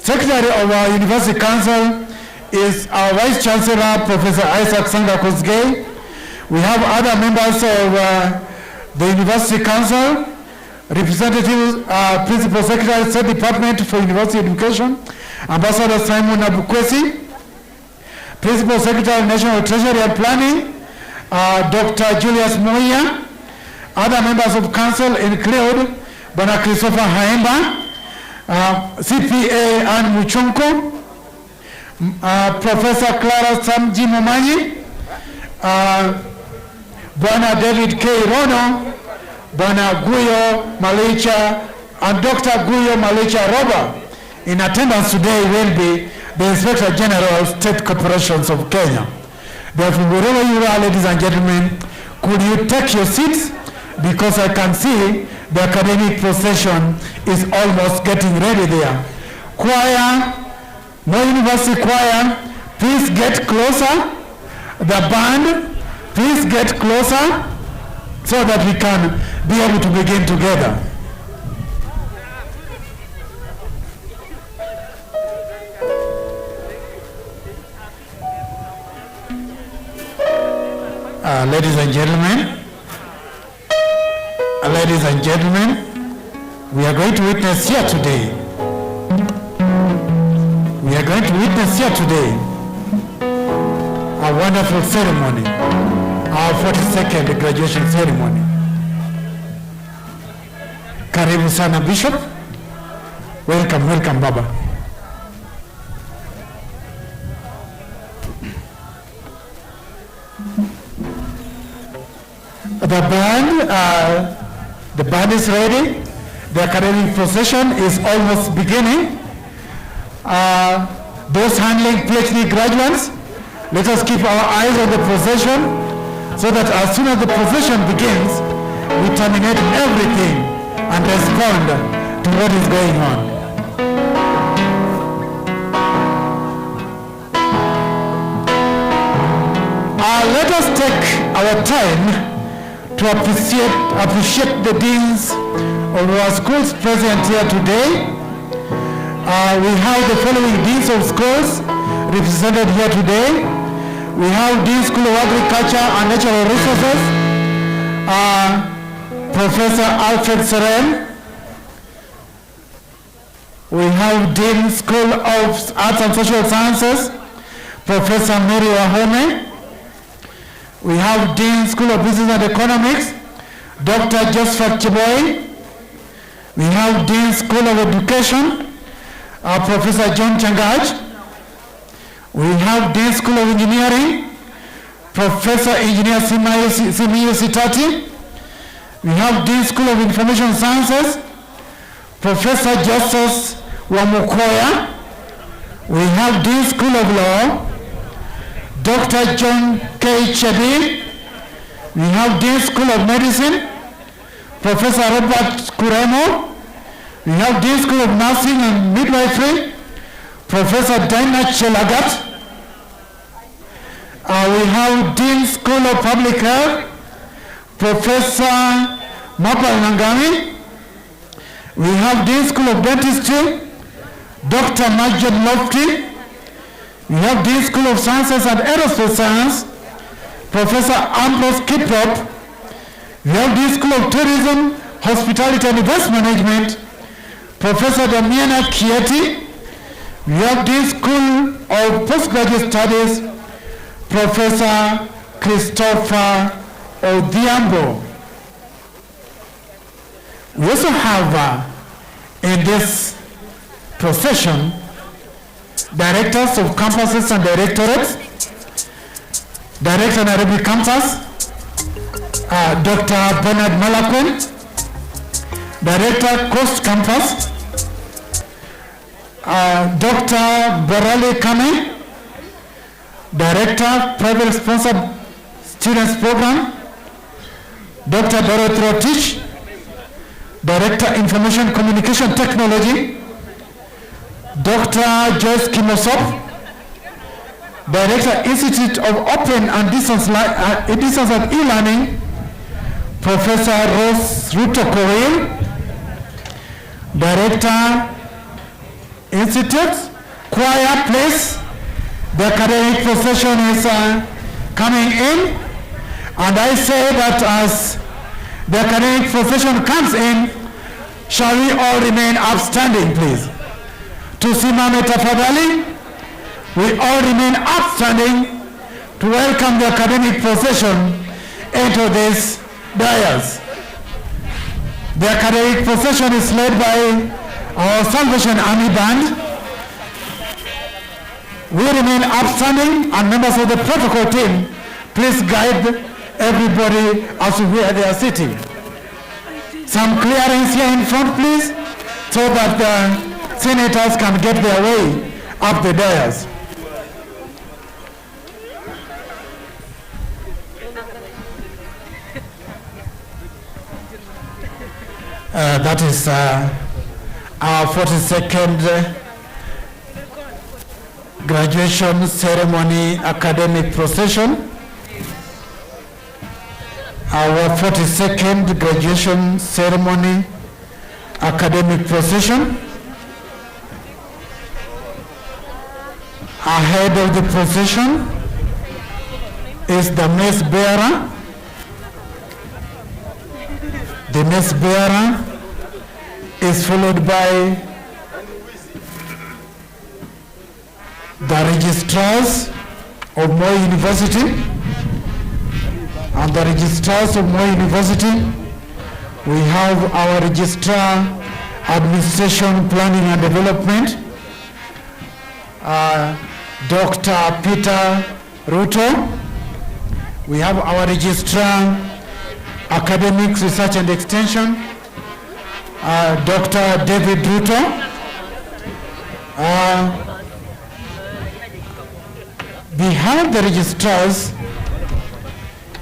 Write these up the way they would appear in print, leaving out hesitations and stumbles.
Secretary of our University Council is our Vice Chancellor, Professor Isaac Sanga Kosgei. We have other members of the University Council, representatives, Principal Secretary, State Department for University Education, Ambassador Simon Abukwesi, Principal Secretary, National Treasury and Planning, Dr. Julius Moya. Other members of council include Bwana Christopher Haemba, CPA Ann Muchonko, Professor Clara Samji Momanyi, Bwana David K. Rono, Bwana Guyo Malicha, and Dr. Guyo Malicha Roba. In attendance today will be the Inspector General of State Corporations of Kenya. Therefore, wherever you are, ladies and gentlemen, could you take your seats? Because I can see the academic procession is almost getting ready there. Choir, Moi University Choir, please get closer. The band, please get closer so that we can be able to begin together. Ladies and gentlemen, we are going to witness here today. We are going to witness here today a wonderful ceremony, our 42nd graduation ceremony. Karibu sana Bishop. Welcome Baba. The band is ready. The academic procession is almost beginning. Those handling PhD graduates, let us keep our eyes on the procession so that as soon as the procession begins, we terminate everything and respond to what is going on. Let us take our time to appreciate the deans of our schools present here today. We have the following deans of schools represented here today. We have Dean School of Agriculture and Natural Resources, Professor Alfred Seren. We have Dean School of Arts and Social Sciences, Professor Mary Wahome. We have Dean School of Business and Economics, Dr. Joseph Chiboy. We have Dean School of Education, Professor John Changaj. We have Dean School of Engineering, Professor Engineer Simiyu Sitati. We have Dean School of Information Sciences, Professor Justus Wamukoya. We have Dean School of Law, Dr. John K. Chebi. We have Dean School of Medicine, Professor Robert Kuremo. We have Dean School of Nursing and Midwifery, Professor Dinah Chelagat. We have Dean School of Public Health, Professor Mapal Nangami. We have Dean School of Dentistry, Dr. Majid Lofty. We have Dean School of Sciences and Aerospace Science, Professor Ambrose Kiprop. We have Dean School of Tourism, Hospitality and Events Management, Professor Damiana Kieti. We have Dean School of Postgraduate Studies, Professor Christopher Odhiambo. We also have in this procession directors of campuses and directorates. Director Nairobi Campus, Dr. Bernard Malakwen. Director Coast Campus, Dr. Borale Kame. Director Private Sponsored Students Program, Dr. Dorothy Rotich. Director Information Communication Technology, Dr. Joyce Kimosop. Director Institute of Open and Distance and E-Learning, Professor Rose Ruto Koil. Director Institute. Choir, please. The academic procession is coming in. And I say that as the academic procession comes in, shall we all remain upstanding, please? Tusimame tafadhali. We all remain upstanding to welcome the academic procession into this dais. The academic procession is led by our Salvation Army Band. We remain upstanding, and members of the protocol team, please guide everybody as to where they are sitting. Some clearance here in front, please, so that the senators can get their way up the dais. That is our 42nd graduation ceremony academic procession. Our 42nd graduation ceremony academic procession. Ahead of the procession is the mace bearer. The mace bearer is followed by the registrars of Moi University. And the registrars of Moi University, we have our registrar, administration, planning and development, Dr. Peter Ruto. We have our registrar, academics, research and extension, Dr. David Ruto. Behind the registrars,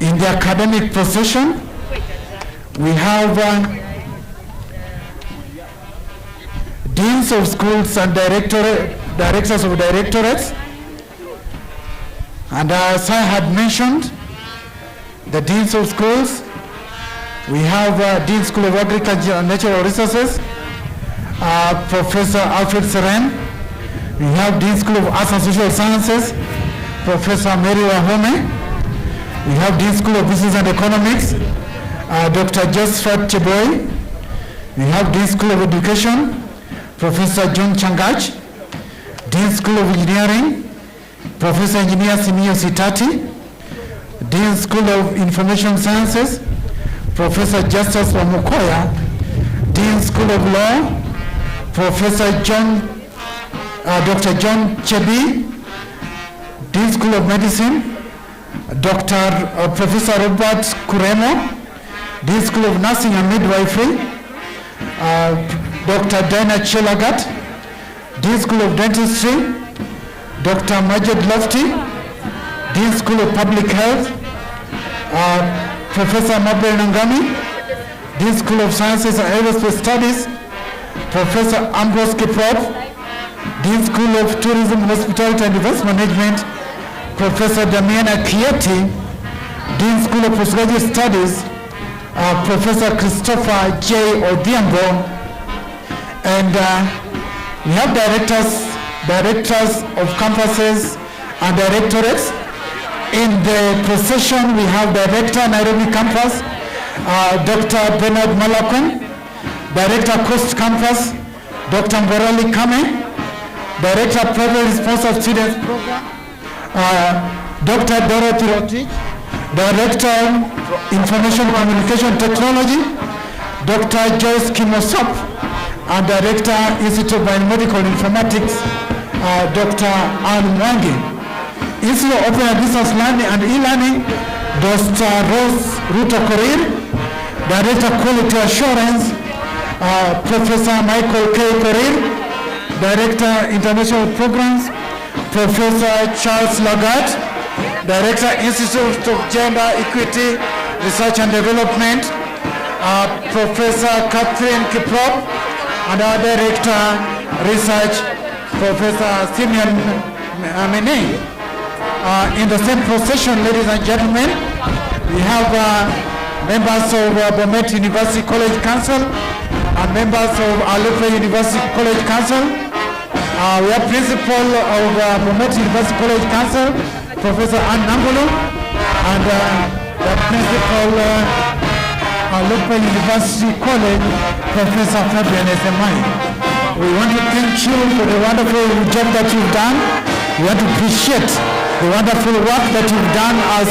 in the academic procession, we have deans of schools and directors of directorates. And as I had mentioned, the deans of schools, we have Dean School of Agriculture and Natural Resources, Professor Alfred Seren. We have Dean School of Arts and Social Sciences, Professor Mary Wahome. We have Dean School of Business and Economics, Dr. Josephat Cheboy. We have Dean School of Education, Professor John Changach. Dean School of Engineering, Professor Engineer Simio Sitati. Dean School of Information Sciences, Professor Justus Wamukoya. Dean School of Law, Professor Dr. John Chebi. Dean School of Medicine, Professor Robert Kuremo. Dean School of Nursing and Midwifery, Dr. Dana Chelagat. Dean School of Dentistry, Dr. Majid Lofty. Dean School of Public Health, Professor Mabel Nangami. Dean School of Sciences and Aerospace Studies, Professor Ambrose Kiprop. Dean School of Tourism, Hospitality and Events Management, Professor Damiana Kieti. Dean School of Postgraduate Studies, Professor Christopher J. Odhiambo. And we have directors of campuses and directorates. In the procession, we have Director Nairobi Campus, Dr. Bernard Malakon. Director Coast Campus, Dr. Mborali Kame. Director Privately Sponsored Students Program, Dr. Dorothy Rotich. Director Information Communication Technology, Dr. Joyce Kimosop. And Director Institute of Biomedical Informatics, Dr. Anne Mwangi. Institute of Open and Distance Learning and E-Learning, Dr. Rose Ruto Korir. Director Quality Assurance, Professor Michael K. Korir. Director International Programs, Professor Charles Lagat. Director Institute of Gender Equity, Research and Development, Professor Catherine Kiprop. And our Director Research, Professor Simeon Mene. In the same procession, ladies and gentlemen, we have members of Bomet University College Council and members of Alepo University College Council. We have Principal of Bomet University College Council, Professor Ann Nangolo, and the Principal local University College, Professor Fabian Esemai. We want to thank you for the wonderful job that you've done. We want to appreciate the wonderful work that you've done as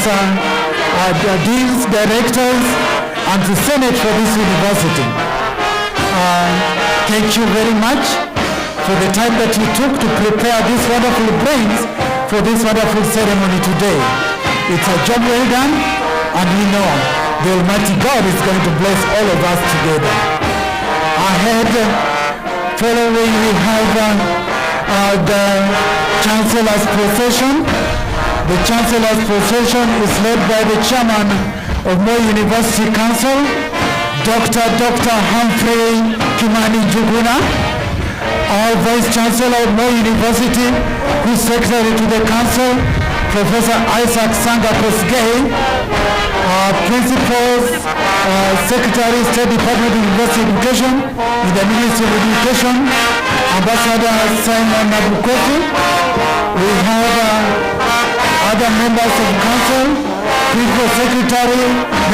deans, directors, and the Senate for this university. Thank you very much for the time that you took to prepare these wonderful brains for this wonderful ceremony today. It's a job well done, and we know the Almighty God is going to bless all of us together. Ahead, following, we have the Chancellor's procession. The Chancellor's procession is led by the Chairman of Moi University Council, Dr. Humphrey Kimani Njuguna, our Vice Chancellor of Moi University, who is Secretary to the Council, Professor Isaac Sanga Kosgei, Principals, Secretary, State Department of University Education, in the Ministry of Education, Ambassador Simon Nabukofi. We have other members of Council, Principal Secretary,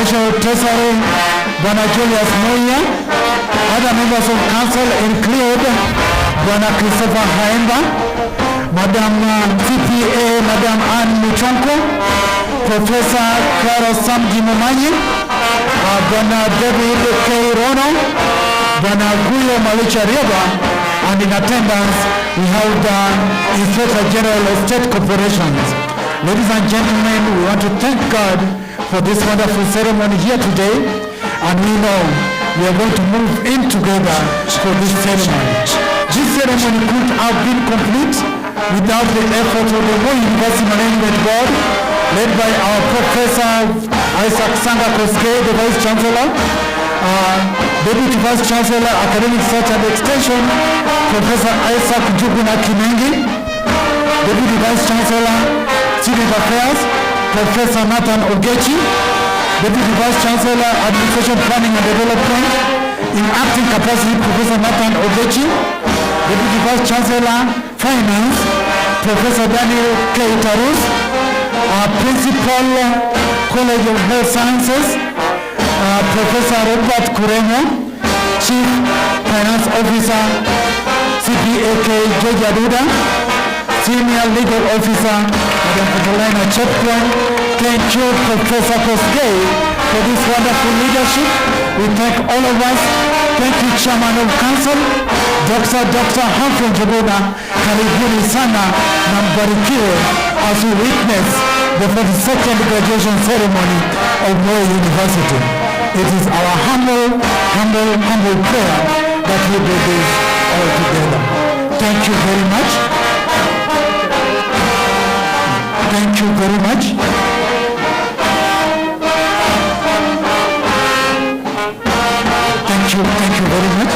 National Treasury, Bwana Julius Moya. Other members of Council include Bwana Christopher Haemba, Madam CPA, Madam Anne Muchonko, Professor Clara Samji Momanyi, Bwana David K. Rono, Bwana Guyo Malicha Rieba, and in attendance we have the Inspector General of State Corporations. Ladies and gentlemen, we want to thank God for this wonderful ceremony here today, and we know we are going to move in together for this ceremony. This ceremony could have been complete without the effort of the Moi University Management Board, led by our Professor Isaac Sanga Kosgei, the Vice Chancellor, Deputy Vice Chancellor, Academic Research and Extension, Professor Isaac Njuguna Kinengi, Deputy Vice Chancellor, Student Affairs, Professor Nathan Ogechi, Deputy Vice Chancellor, Administration Planning and Development, in acting capacity, Professor Nathan Ogechi, Deputy Vice Chancellor, Finance, Professor Daniel K. Tarus, Principal, College of Health Sciences, Professor Robert Kuremo, Chief Finance Officer, CPAK Georgia Duda, Senior Legal Officer, Madam Catalina Chepkwon. Thank you, Professor Kosgei, for this wonderful leadership. We thank all of us. Thank you, Chairman of Council, Dr. Humphrey Njuguna. Karibuni sana na mbarikiwe as we witness the 42nd graduation ceremony of Moi University. It is our humble prayer that we do this all together. Thank you very much. Thank you very much. Thank you very much.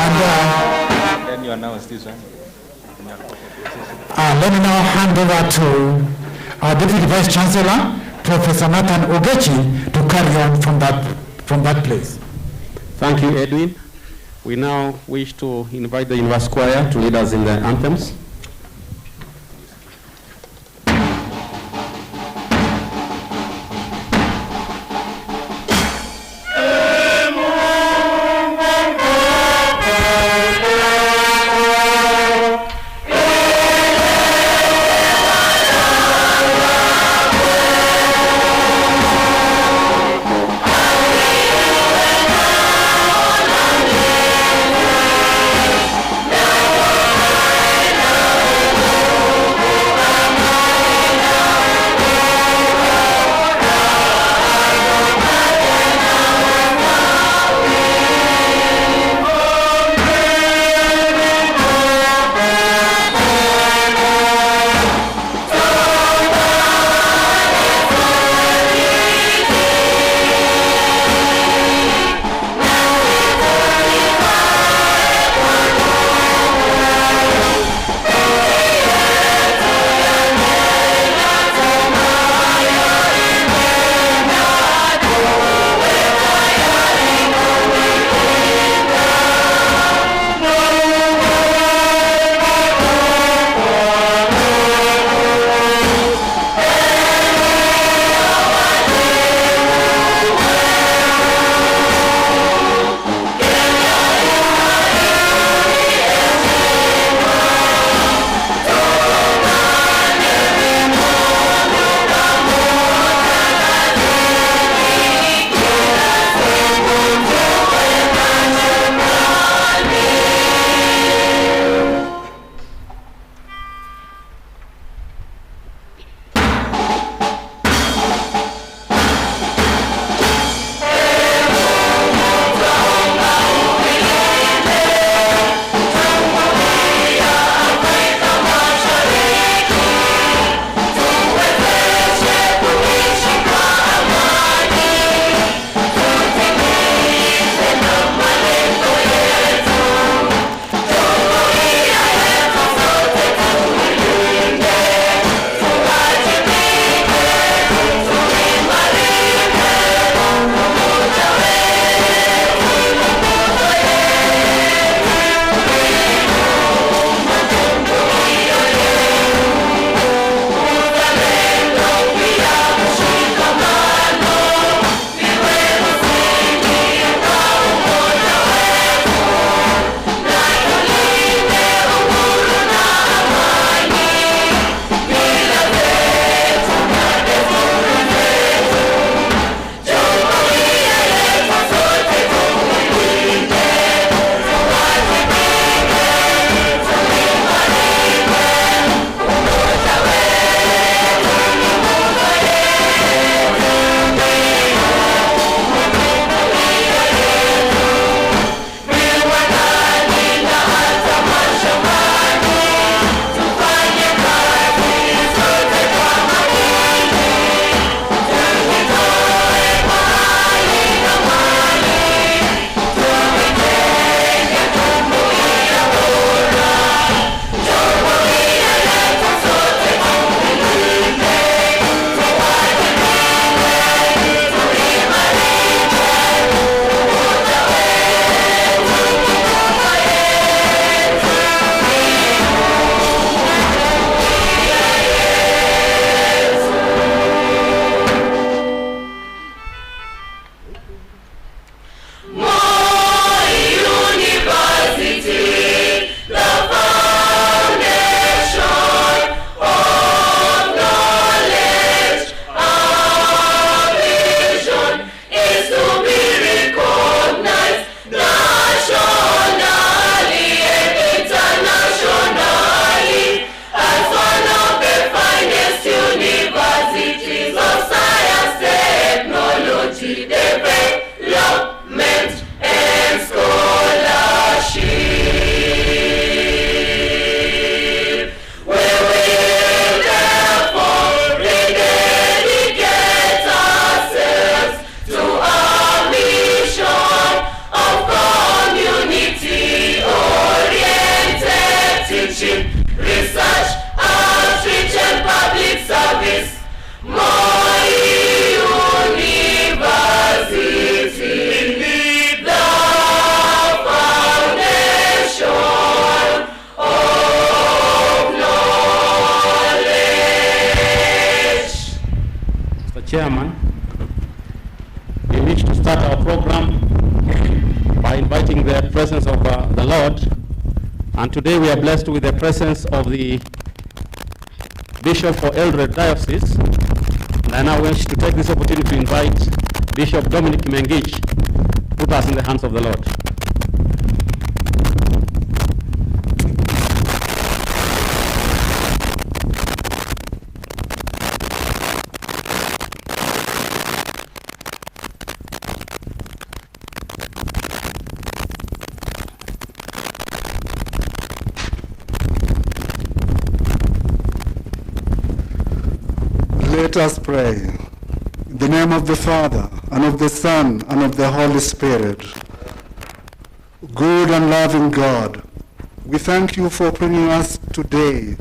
And then you announce this one. Let me now hand over to our Deputy Vice Chancellor, Professor Nathan Ogechi, to carry on from that place. Thank you, Edwin. We now wish to invite the University Choir to lead us in the anthems. No! teaching, research, outreach and public service. Moi University, the foundation of knowledge. Mr. Chairman, we wish to start our program by inviting the presence of the Lord. And today we are blessed with the presence of the Bishop for Eldoret Diocese. And I wish to take this opportunity to invite Bishop Dominic Mengich to put us in the hands of the Lord. Let us pray. In the name of the Father, and of the Son, and of the Holy Spirit. Good and loving God, we thank you for bringing us today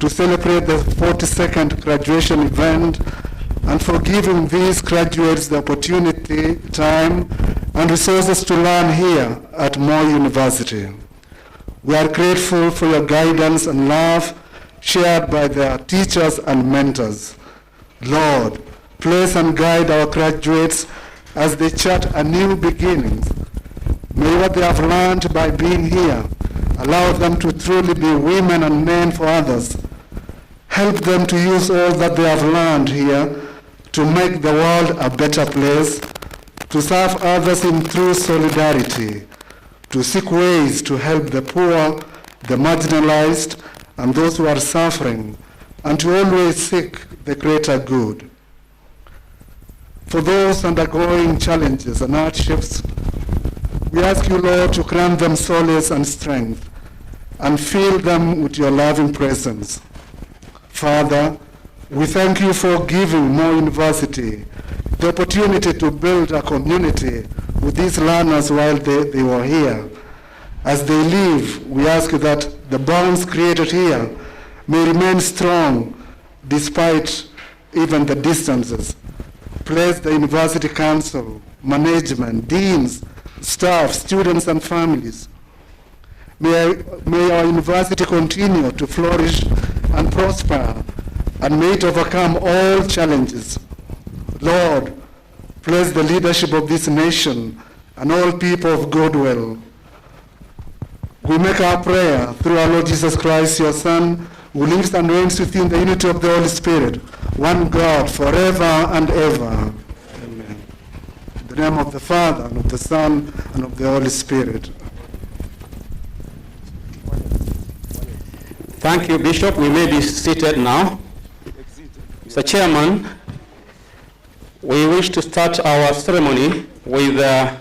to celebrate the 42nd graduation event and for giving these graduates the opportunity, time, and resources to learn here at Moi University. We are grateful for your guidance and love shared by their teachers and mentors. Lord, bless and guide our graduates as they chart a new beginning. May what they have learned by being here allow them to truly be women and men for others. Help them to use all that they have learned here to make the world a better place, to serve others in true solidarity, to seek ways to help the poor, the marginalized, and those who are suffering, and to always seek the greater good. For those undergoing challenges and hardships, we ask you, Lord, to grant them solace and strength and fill them with your loving presence. Father, we thank you for giving Moi University the opportunity to build a community with these learners while they were here. As they leave, we ask that the bonds created here may remain strong despite even the distances. Bless the University Council, management, deans, staff, students, and families. May our university continue to flourish and prosper, and may it overcome all challenges. Lord, bless the leadership of this nation and all people of goodwill. We make our prayer through our Lord Jesus Christ, your Son, who lives and reigns within the unity of the Holy Spirit, one God, forever and ever. Amen. In the name of the Father, and of the Son, and of the Holy Spirit. Thank you, Bishop. We may be seated now. Mr. Chairman, we wish to start our ceremony with a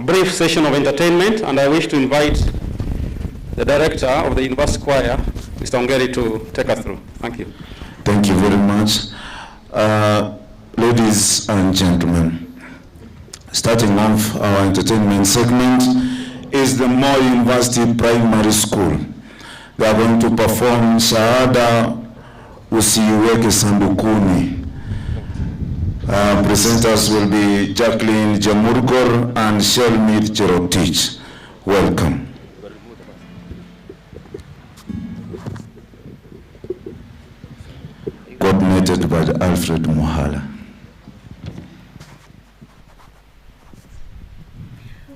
brief session of entertainment, and I wish to invite the director of the University Choir, Mr. Ongeri, to take us through. Thank you. Thank you very much. Ladies and gentlemen, starting off our entertainment segment is the Moi University Primary School. They are going to perform Shahada Usiiweke Sandukuni. Presenters will be Jacqueline Jamurgor and Shelmith Cherotich. Welcome. Coordinated by Alfred Muhala.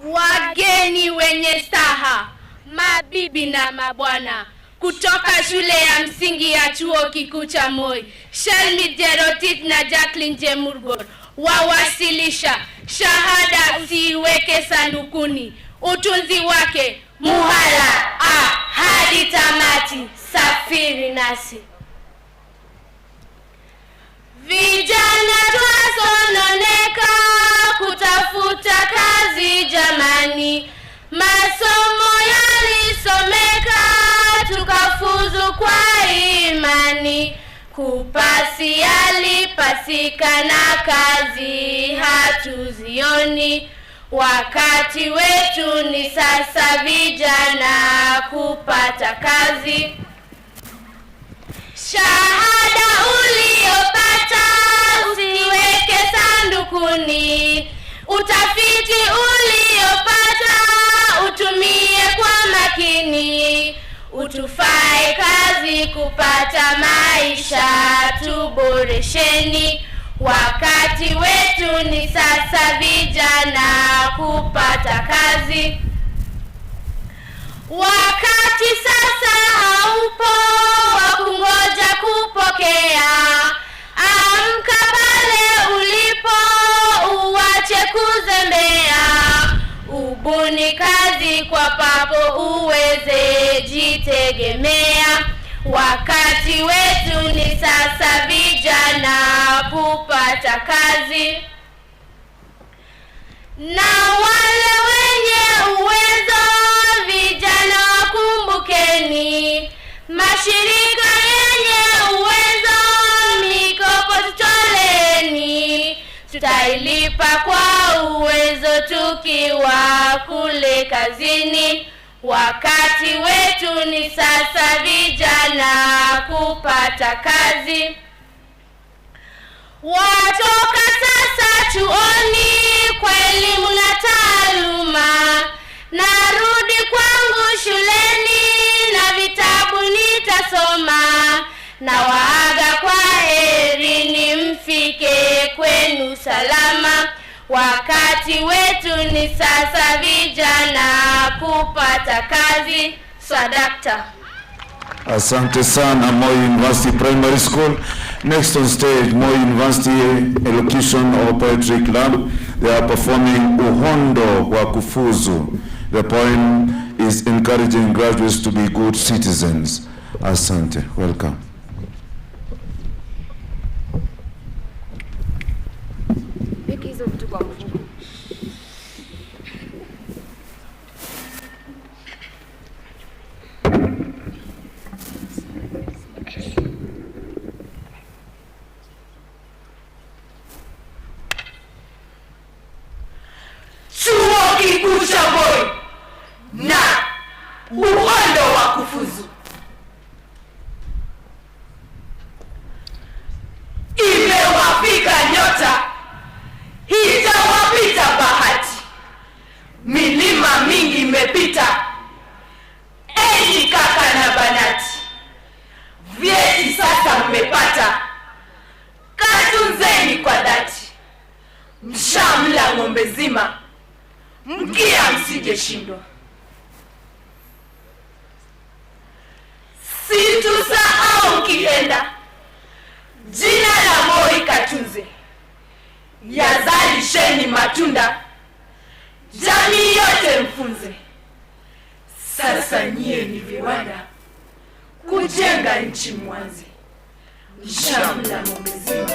Wageni wenye staha, mabibi na mabwana, kutoka shule ya msingi ya chuo kikuu cha Moi, Shelmith Cherotich na Jacqueline Jamurgor wawasilisha Shahada Usiiweke Sandukuni. Utunzi wake Muhala hadi tamati, safiri nasi. Vijana twasononeka kutafuta kazi jamani, masomo yalisomeka tukafuzu kwa imani, kupasi yalipasika na kazi hatuzioni, Wakati wetu ni sasa vijana kupata kazi. Shahada uliyopata usiweke sandukuni. Utafiti uliyopata utumie kwa makini. Utufae kazi kupata maisha, tuboresheni. Wakati wetu ni sasa vijana kupata kazi. Wakati sasa haupo wa kungoja kupokea. Amka pale ulipo, uache kuzembea. Ubuni kazi kwa papo uweze jitegemea. Wakati wetu ni sasa vijana kupata kazi. Na wale wenye uwezo vijana wakumbukeni. Mashirika yenye uwezo mikopo tutoleni. Tutailipa kwa uwezo tukiwa kule kazini. Wakati wetu ni sasa vijana kupata kazi. Watoka sasa chuoni kwa elimu na taaluma. Narudi kwangu shuleni na vitabu nitasoma. Na waaga kwa heri ni mfike kwenu salama. Wakati wetu ni sasa vijana kupata kazi. Swadakta. Asante sana, Moi University Primary School. Next on stage, Moi University Elocution or Poetry Club. They are performing Uhondo wa Kufuzu. The poem is encouraging graduates to be good citizens. Asante, welcome. Chuo Kikuu cha Moi na Uhondo wa Kufuzu. Imewafika nyota, itawapita bahati. Milima mingi imepita, enyi kaka na banati. Vyeti sasa mmepata, katunzeni kwa dhati. Mshamla ng'ombe zima, mkia msije shindwa. Situsahau kienda, jina la Moi katunze. Yazalisheni matunda, jamii yote mfunze. Sasa nyie ni viwanda, kujenga nchi mwanze. Mshamla ng'ombe zima,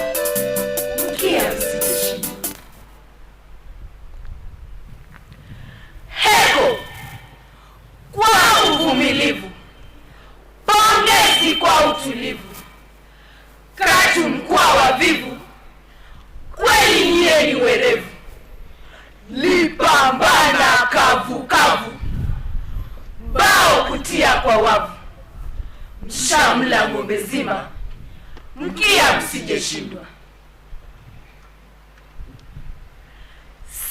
mkia msije shindwa. Heko kwa uvumilivu, pongezi kwa utulivu. Katu mkwa wavivu, kweli nyie ni werevu. Lipambana kavu kavu, bao kutia kwa wavu. Mshamla ng'ombe zima, mkia msije shindwa.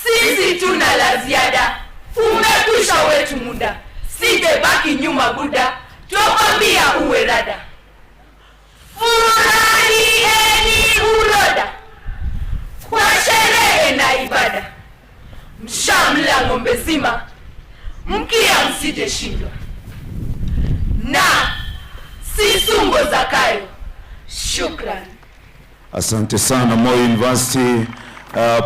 Sisi tuna la ziada, umekwisha wetu muda. Sitebaki nyuma buda, tukwambia uwe rada. Furahieni uroda, kwa sherehe na ibada. Mshamla ng'ombe zima, mkia msije shindwa. Na Sisumbo Zakayo. Shukran. Asante sana, Moi University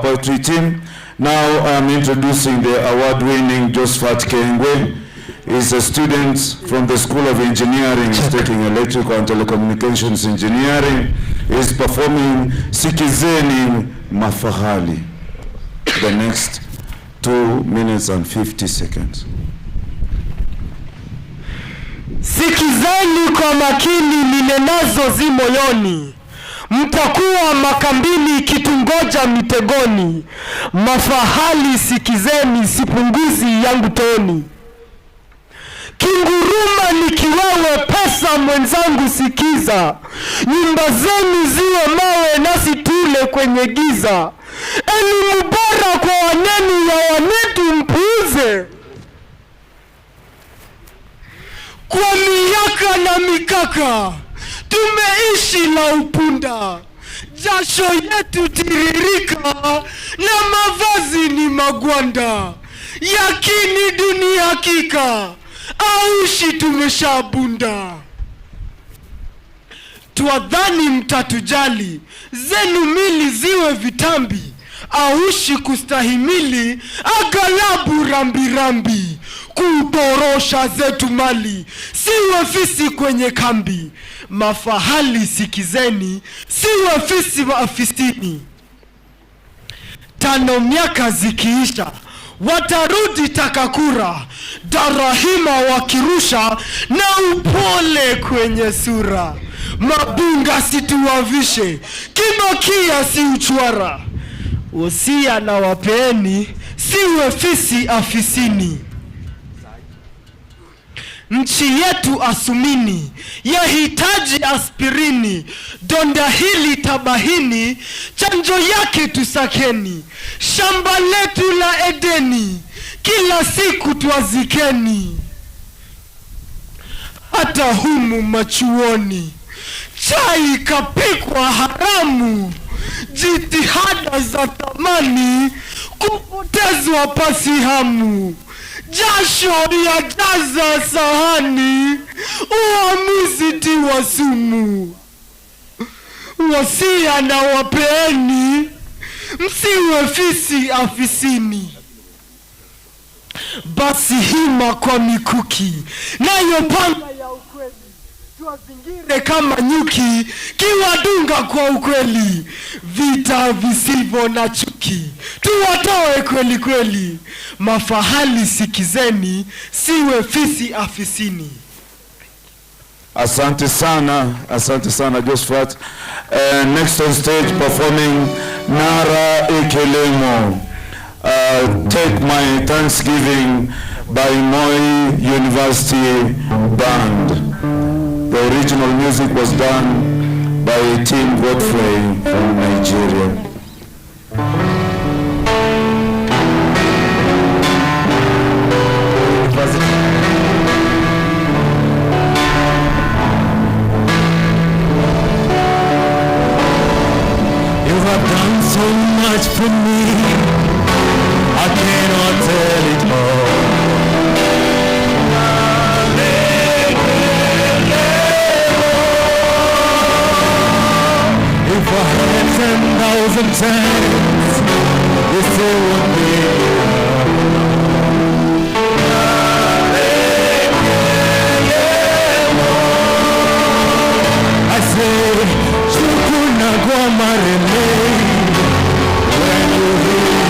Poetry Team. Now I am introducing the award-winning Josephat Kengwe. He's a student from the School of Engineering. He's taking Electrical and Telecommunications Engineering. He's performing Sikizeni Mafahali. The next 2 minutes and 50 seconds. Sikizeni kwa makini, ninenazo zi moyoni. Mtakuwa makambini kitungoja mitegoni, mafahali sikizeni, sipunguzi yangu toni. Kinguruma nikiwewe pesa mwenzangu sikiza, nyumba zenu ziwe mawe nasi tule kwenye giza. Elimu bora kwa wanenu ya wanetu mpuuze. Kwa miaka na mikaka tumeishi la upunda, jasho yetu tiririka na mavazi ni magwanda. Yakini dunia hakika aushi tumeshabunda. Tuadhani mtatujali, zenu mili ziwe vitambi, aushi kustahimili agalabu rambirambi. Kutorosha zetu mali, siwe fisi kwenye kambi. Mafahali sikizeni, siwe fisi wa afisini. 5 miaka zikiisha, watarudi takakura, darahima wakirusha na upole kwenye sura. Mabunga situwavishe, kibakia si uchwara. Wosia na wapeeni, siwe fisi afisini. Nchi yetu asumini, yahitaji aspirini. Donda hili tabahini, chanjo yake tusakeni. Shamba letu la Edeni, kila siku tuazikeni. Hata humu machuoni, chai kapikwa haramu. Jitihada za thamani, kupotezwa pasi hamu. Jasho ya jaza sahani, uamuzi tiwa sumu. Wasia na wapeeni, msiwe fisi afisini. Basi hima kwa mikuki, nayo panga ya ukweli. Tuwazingire kama nyuki, kiwadunga kwa ukweli. Vita visivyo na chuki, tuwatoe kweli kweli. Mafahali sikizeni, siwe fisi afisini. Asante sana Josephat. Next on stage performing Nara Ekelemo. Take My Thanksgiving by Moi University Band. The original music was done by Tim Godfrey from Nigeria. You have done so much for me, I cannot tell it all. If I had 10,000 times, it still wouldn't be enough. I say, Chukuna Guamarele, when you hear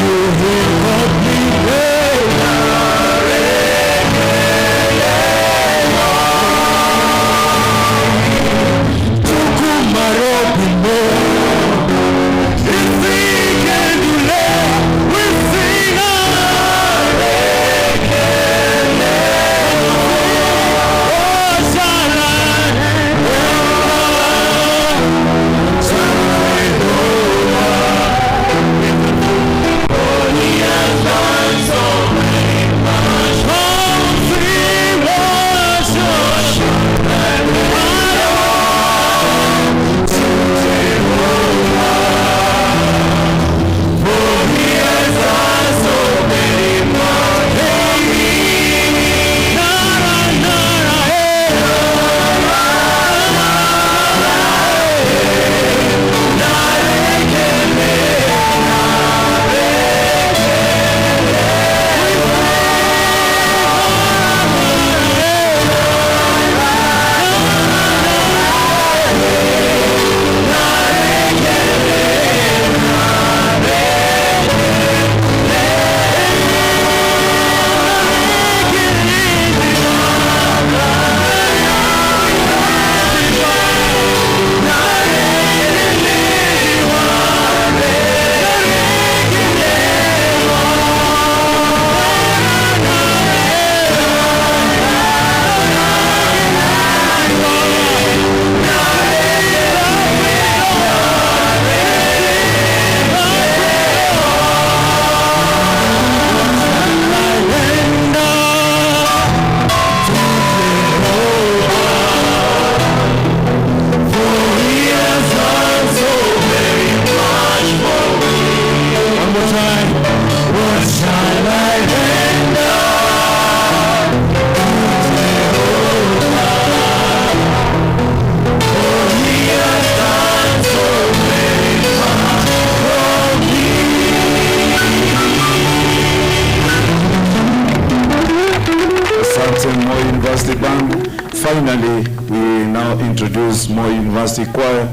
Moi University Band. Finally, we now introduce Moi University Choir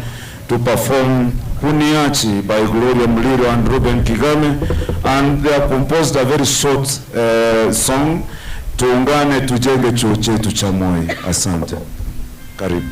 to perform Huniachi by Gloria Mliro and Ruben Kigame, and they have composed a very short song, Tuungane Tujenge Chuo Chetu cha Moi. Asante. Karibu.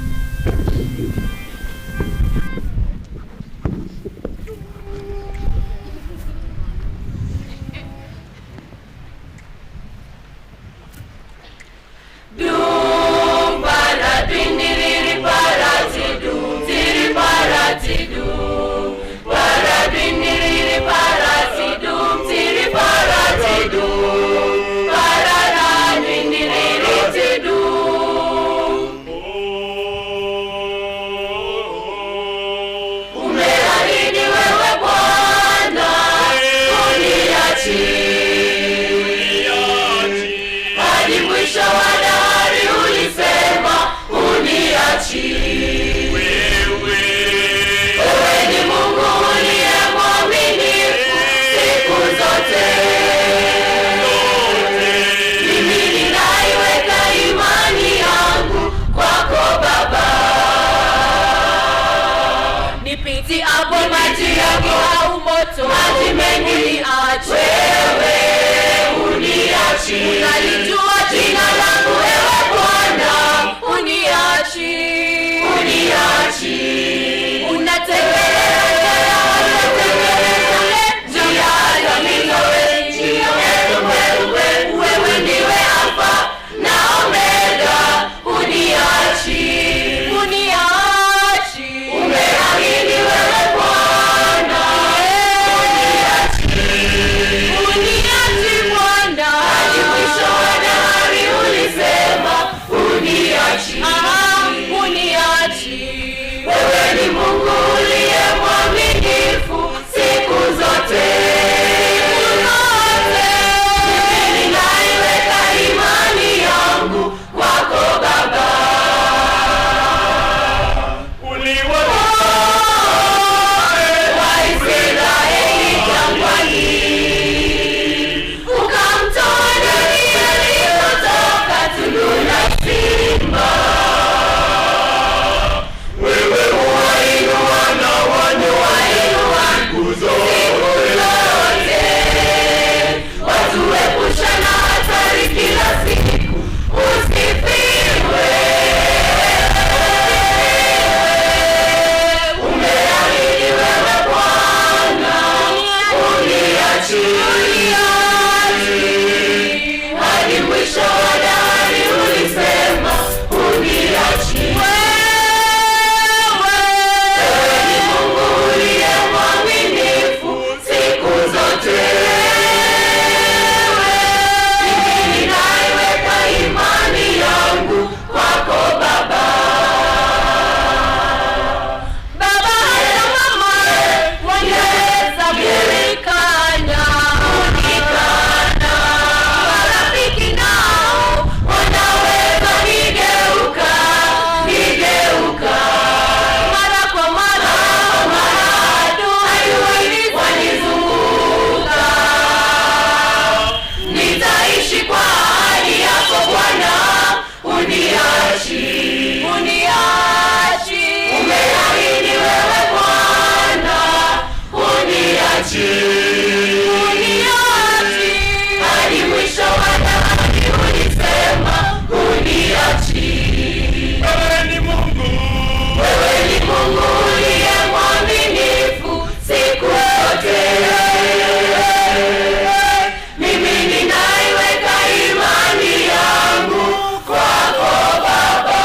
Unalijua jina langu ewe Bwana, uniachi, uniachi. Unatengeneza njia zilizo wewe ndiwe Alfa na Omega, uniachi, uniachi. Umeahidi wewe Bwana, uniachi, uniachi Bwana. Mwisho wa dahari ulisema uniachi, uniachi. Wewe ni Mungu uliye mwaminifu siku zote, mimi ninaiweka imani yangu kwako Baba. Waisraeli jangwani, ukamtoa Danieli kutoka tundu la simba. Wewe huwainua na wainua siku zote, watuepusha na hatari kila siku. Usifiwe. Umeahidi wewe Bwana, uniachi, uniachi. Hadi mwisho wa dahari ulisema uniachi. Wewe ni Mungu uliye mwaminifu siku zote, mimi ninaiweka imani yangu kwako Baba. Baba hata mama wanaweza kunikana, marafiki nao wanaweza nigeuka, mara kwa mara adui wanizunguka. Nitaishi kwa ahadi yako Bwana, uniachi, uniachi. Umeahidi wewe Bwana, uniachi, uniachi. Hadi mwisho wa dahari ulisema uniachi. Wewe ni Mungu uliye mwaminifu siku zote, mimi ninaiweka imani yangu kwako Baba.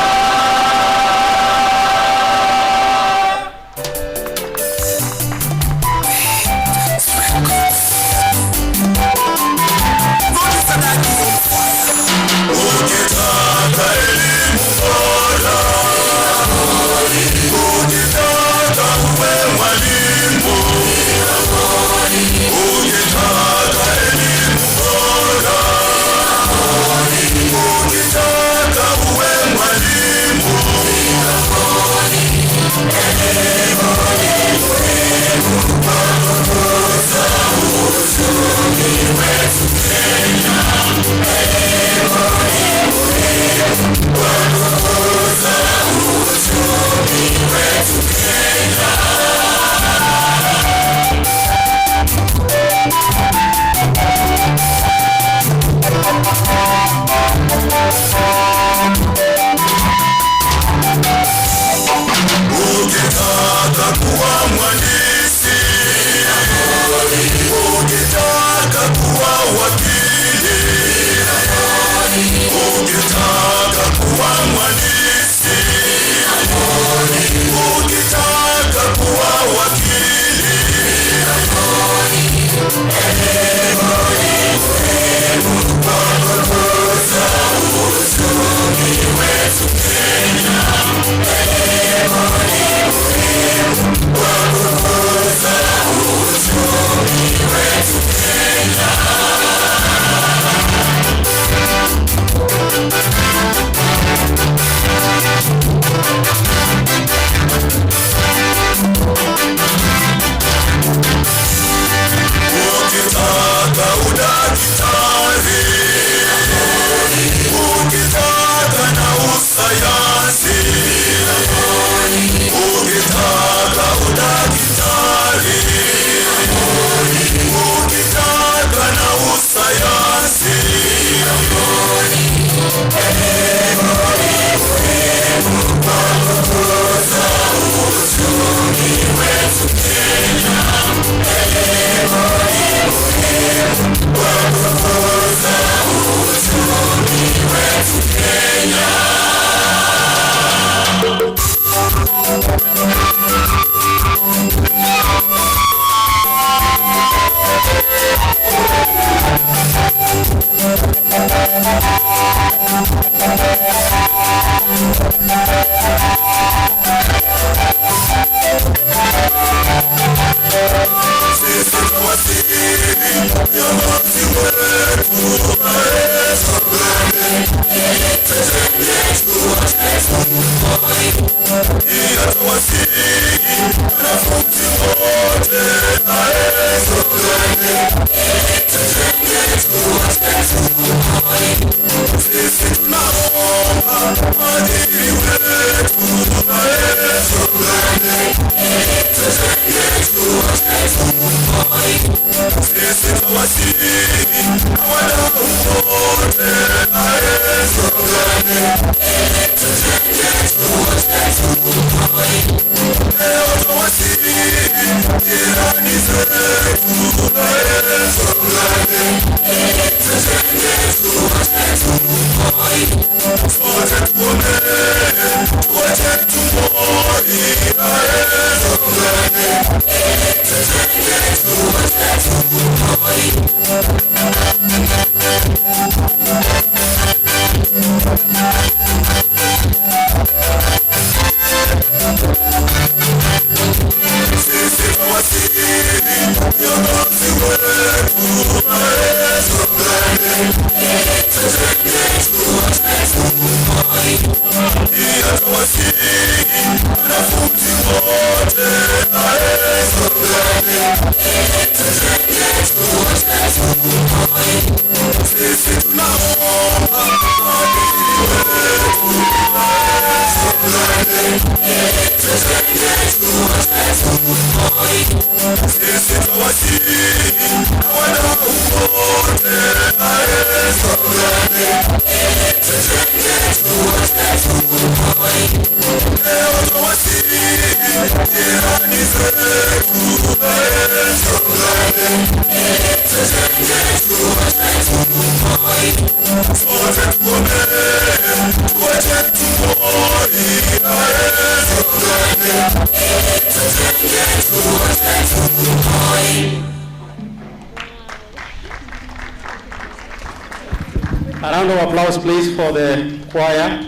applause, please, for the choir,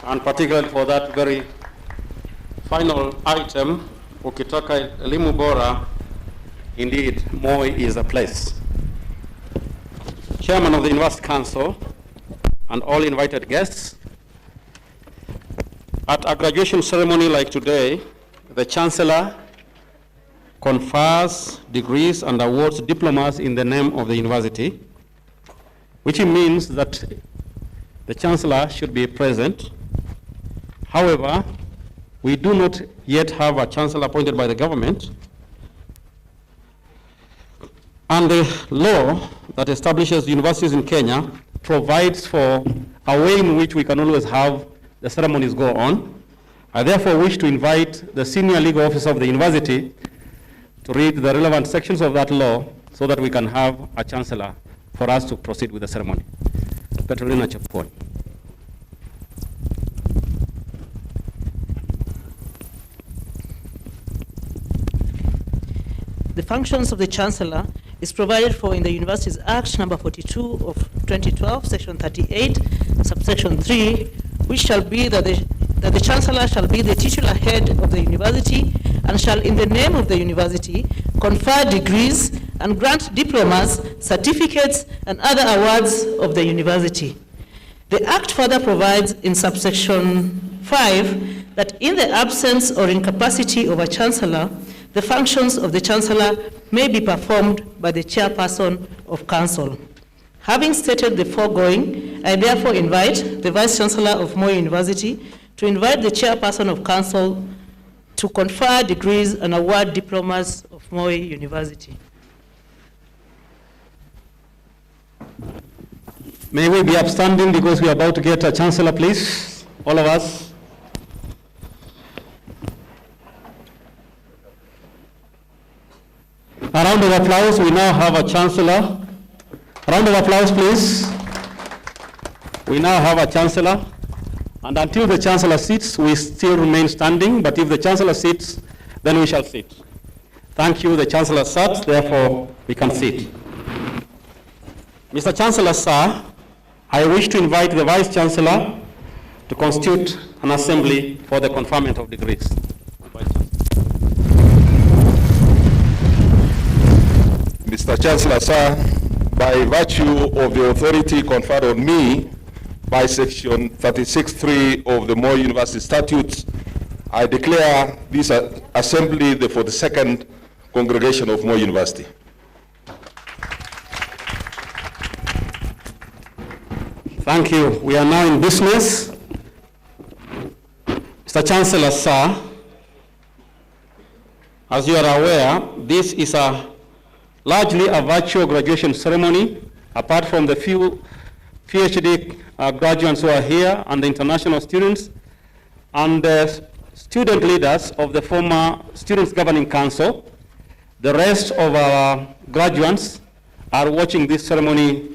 and particularly for that very final item, ukitaka elimu bora, indeed, Moi is a place. Chairman of the University Council and all invited guests, at a graduation ceremony like today, the Chancellor confers degrees and awards diplomas in the name of the university, which means that the Chancellor should be present. However, we do not yet have a Chancellor appointed by the government, and the law that establishes universities in Kenya provides for a way in which we can always have the ceremonies go on. I therefore wish to invite the senior legal officer of the university to read the relevant sections of that law so that we can have a Chancellor for us to proceed with the ceremony. Petrolina Chepkwony. The functions of the Chancellor is provided for in the Universities Act number 42 of 2012, section 38, subsection 3, which shall be that the Chancellor shall be the titular head of the university and shall, in the name of the university, confer degrees and grant diplomas, certificates, and other awards of the university. The Act further provides in subsection 5 that in the absence or incapacity of a Chancellor, the functions of the Chancellor may be performed by the Chairperson of Council. Having stated the foregoing, I therefore invite the Vice Chancellor of Moi University to invite the Chairperson of Council to confer degrees and award diplomas of Moi University. May we be upstanding because we are about to get a Chancellor, please, all of us. A round of applause. We now have a Chancellor. A round of applause, please. We now have a Chancellor. And until the Chancellor sits, we still remain standing. But if the Chancellor sits, then we shall sit. Thank you. The Chancellor sat, therefore we can sit. Mr. Chancellor, sir, I wish to invite the Vice Chancellor to constitute an assembly for the conferment of degrees. Mr. Chancellor, sir, by virtue of the authority conferred on me by section 36(3) of the Moi University Statutes, I declare this assembly the 42nd congregation of Moi University. Thank you. We are now in business. Mr. Chancellor, sir, as you are aware, this is largely a virtual graduation ceremony, apart from the few PhD graduates who are here and the international students and the student leaders of the former Students Governing Council. The rest of our graduates are watching this ceremony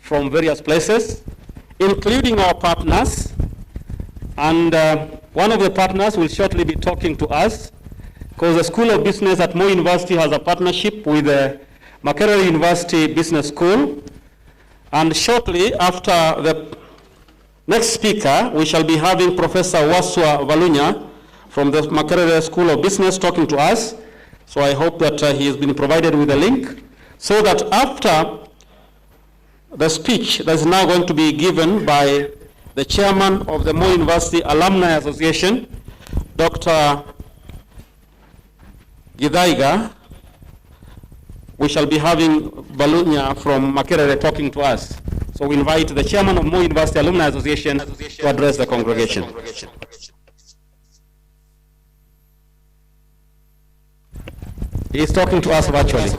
from various places, including our partners. And one of the partners will shortly be talking to us, because the School of Business at Moi University has a partnership with the Makerere University Business School. And shortly after the next speaker, we shall be having Professor Waswa Valunya from the Makerere School of Business talking to us. So I hope that he has been provided with a link, so that after the speech that is now going to be given by the chairman of the Moi University Alumni Association, Dr. Githaiga, we shall be having Valunya from Makerere talking to us. So we invite the chairman of Moi University Alumni Association to address the congregation. He is talking to us virtually.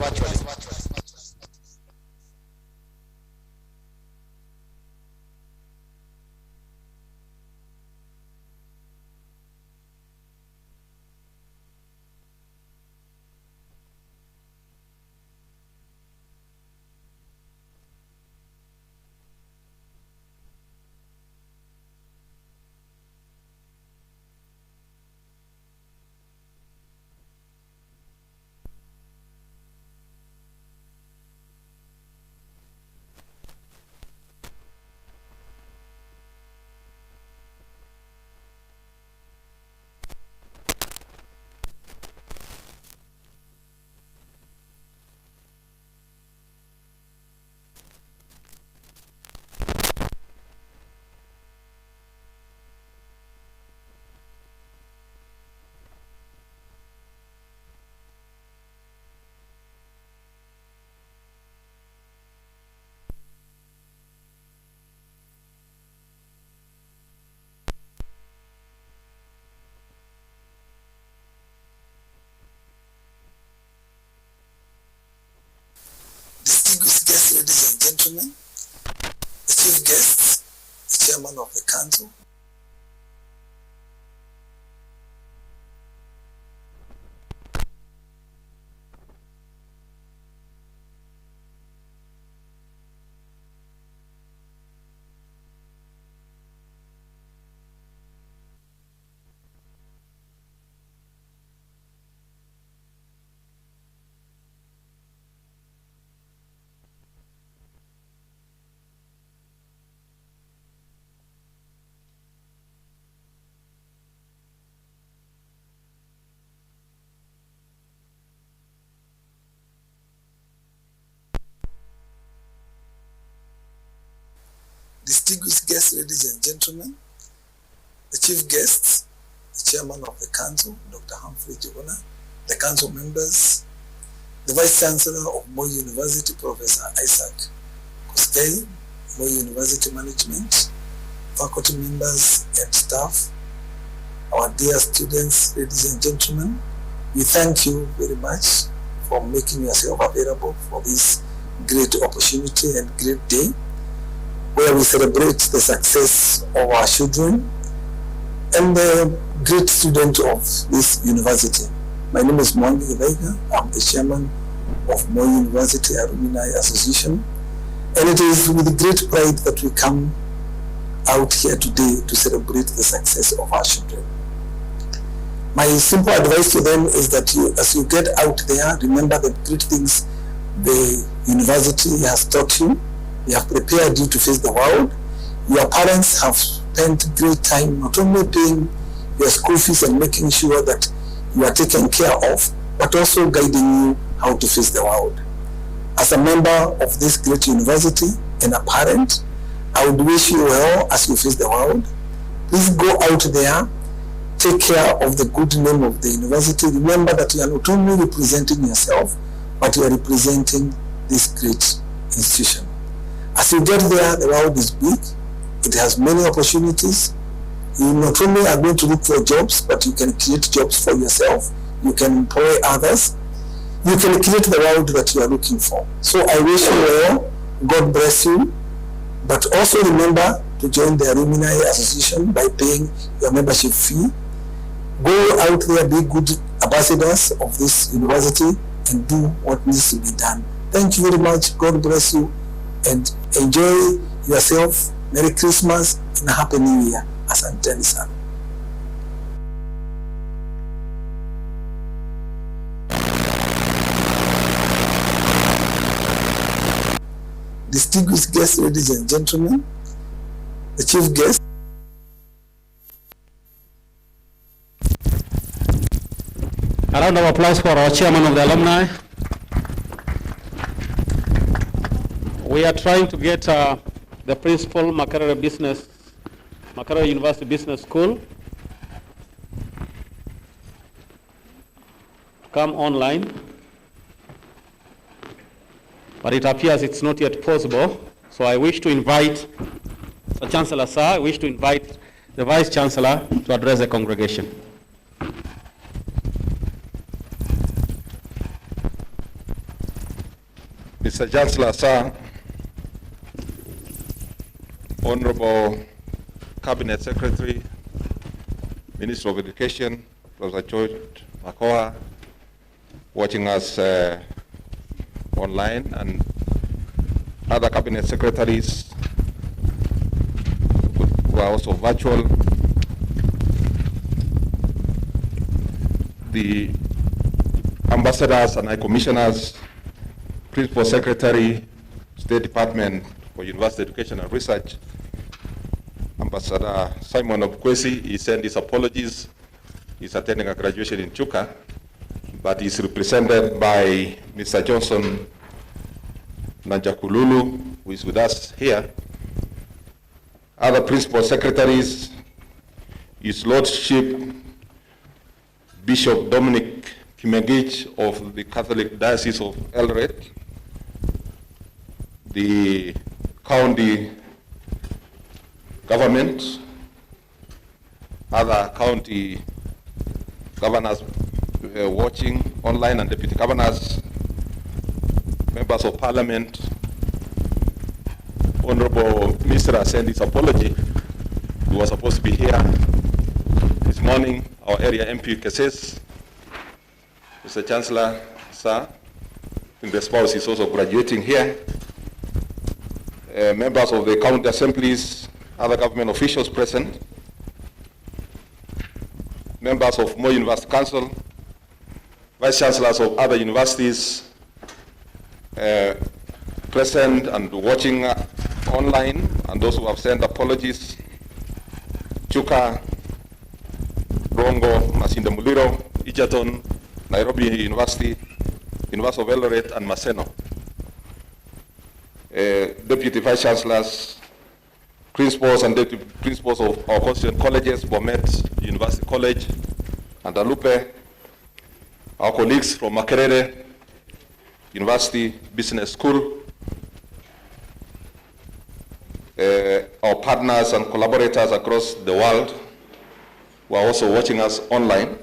gentlemen, the chief guests, the chairman of the council, distinguished guests, ladies and gentlemen, the chief guests, the chairman of the council, Dr. Humphrey Jogona, the council members, the vice chancellor of Moi University, Professor Isaac Koskei, Moi University Management, faculty members and staff, our dear students, ladies and gentlemen, we thank you very much for making yourself available for this great opportunity and great day, where we celebrate the success of our children and the great student of this university. My name is Mwangi Githaiga. I'm the chairman of Moi University Alumni Association, and it is with great pride that we come out here today to celebrate the success of our children. My simple advice to them is that as you get out there, remember the great things the university has taught you. They have prepared you to face the world. Your parents have spent great time not only paying your school fees and making sure that you are taken care of, but also guiding you how to face the world. As a member of this great university and a parent, I would wish you well as you face the world. Please go out there, take care of the good name of the university. Remember that you are not only representing yourself, but you are representing this great institution. As you get there, the world is big. It has many opportunities. You not only are going to look for jobs, but you can create jobs for yourself. You can employ others. You can create the world that you are looking for. So I wish you well. God bless you. But also remember to join the Alumni Association by paying your membership fee. Go out there, be good ambassadors of this university, and do what needs to be done. Thank you very much. God bless you. And enjoy yourself. Merry Christmas and Happy New Year. Asanteni sana. Distinguished guests, ladies and gentlemen, the chief guest. A round of applause for our chairman of the alumni. We are trying to get the principal Makerere University Business School to come online, but it appears it's not yet possible. So I wish to invite the Chancellor, sir, I wish to invite the Vice Chancellor to address the congregation. Mr. Chancellor, sir, Honorable Cabinet Secretary, Minister of Education, Professor George Makoha, watching us online, and other Cabinet Secretaries who are also virtual, the ambassadors and high commissioners, Principal Secretary, State Department for University Education and Research, Ambassador Simon Obukwesi. He sent his apologies. He's attending a graduation in Chuka, but he's represented by Mr. Johnson Nanjakululu, who is with us here. Other Principal Secretaries, His Lordship Bishop Dominic Kimengich of the Catholic Diocese of Eldoret, the county government, other county governors watching online and deputy governors, members of parliament, Honorable Minister sent his apology. He was supposed to be here this morning. Our area MP Keses, Mr. Chancellor, sir, I think the spouse is also graduating here. Members of the county assemblies, other government officials present, members of Moi University Council, vice chancellors of other universities present and watching online, and those who have sent apologies, Chuka, Rongo, Masinde Muliro, Egerton, Nairobi University, University of Eldoret, and Maseno. Deputy Vice Chancellors, Principals and Deputy Principals of our constituent colleges, Bomet University College, and Alupe, our colleagues from Makerere University Business School, our partners and collaborators across the world who are also watching us online,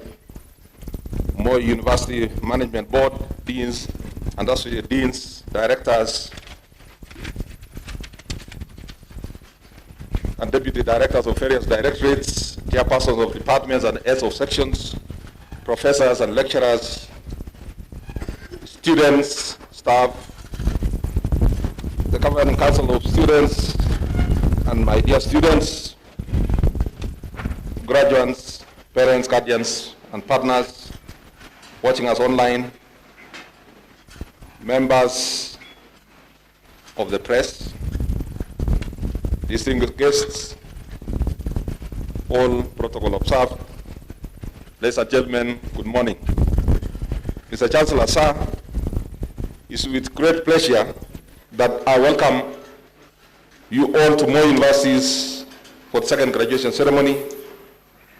Moi University Management Board, deans and associate deans, directors, and deputy directors of various directorates, chairpersons of departments and heads of sections, professors and lecturers, students, staff, the governing council of students, and my dear students, graduates, parents, guardians, and partners watching us online, members of the press, distinguished guests, all protocol observed. Ladies and gentlemen, good morning. Mr. Chancellor, sir, it's with great pleasure that I welcome you all to Moi University's for the second graduation ceremony,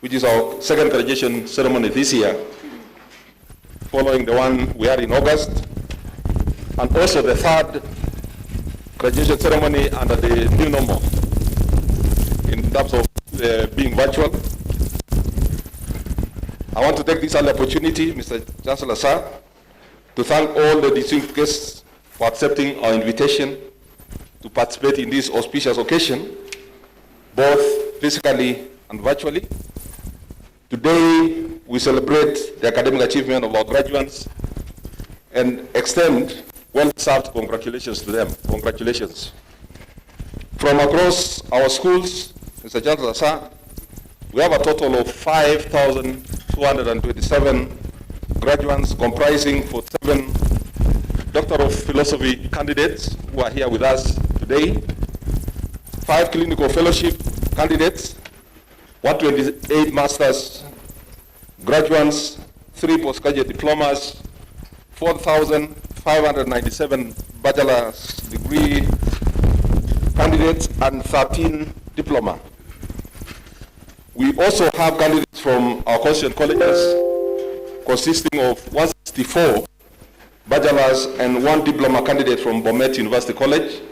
which is our second graduation ceremony this year, following the one we had in August, and also the third graduation ceremony under the new normal in terms of being virtual. I want to take this early opportunity, Mr. Chancellor, sir, to thank all the distinguished guests for accepting our invitation to participate in this auspicious occasion, both physically and virtually. Today, we celebrate the academic achievement of our graduates and extend well-deserved congratulations to them. Congratulations. From across our schools, Mr. Chancellor, sir, we have a total of 5,227 graduates comprising 47 Doctor of Philosophy candidates who are here with us today, 5 clinical fellowship candidates, 128 master's graduates, 3 postgraduate diplomas, 4,597 bachelor's degree candidates, and 13 diploma. We also have candidates from our constituent colleges consisting of 164 bachelor's and 1 diploma candidate from Bomet University College,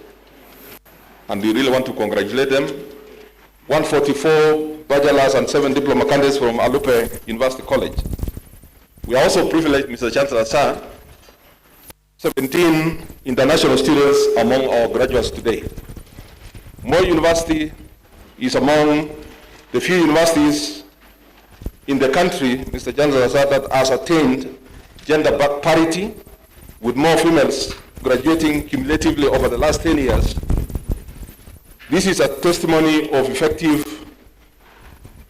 and we really want to congratulate them. 144 bachelor's and 7 diploma candidates from Alupe University College. We are also privileged, Mr. Chancellor, sir, 17 international students among our graduates today. Moi University is among the few universities in the country, Mr. Chancellor, sir, that has attained gender parity, with more females graduating cumulatively over the last 10 years. This is a testimony of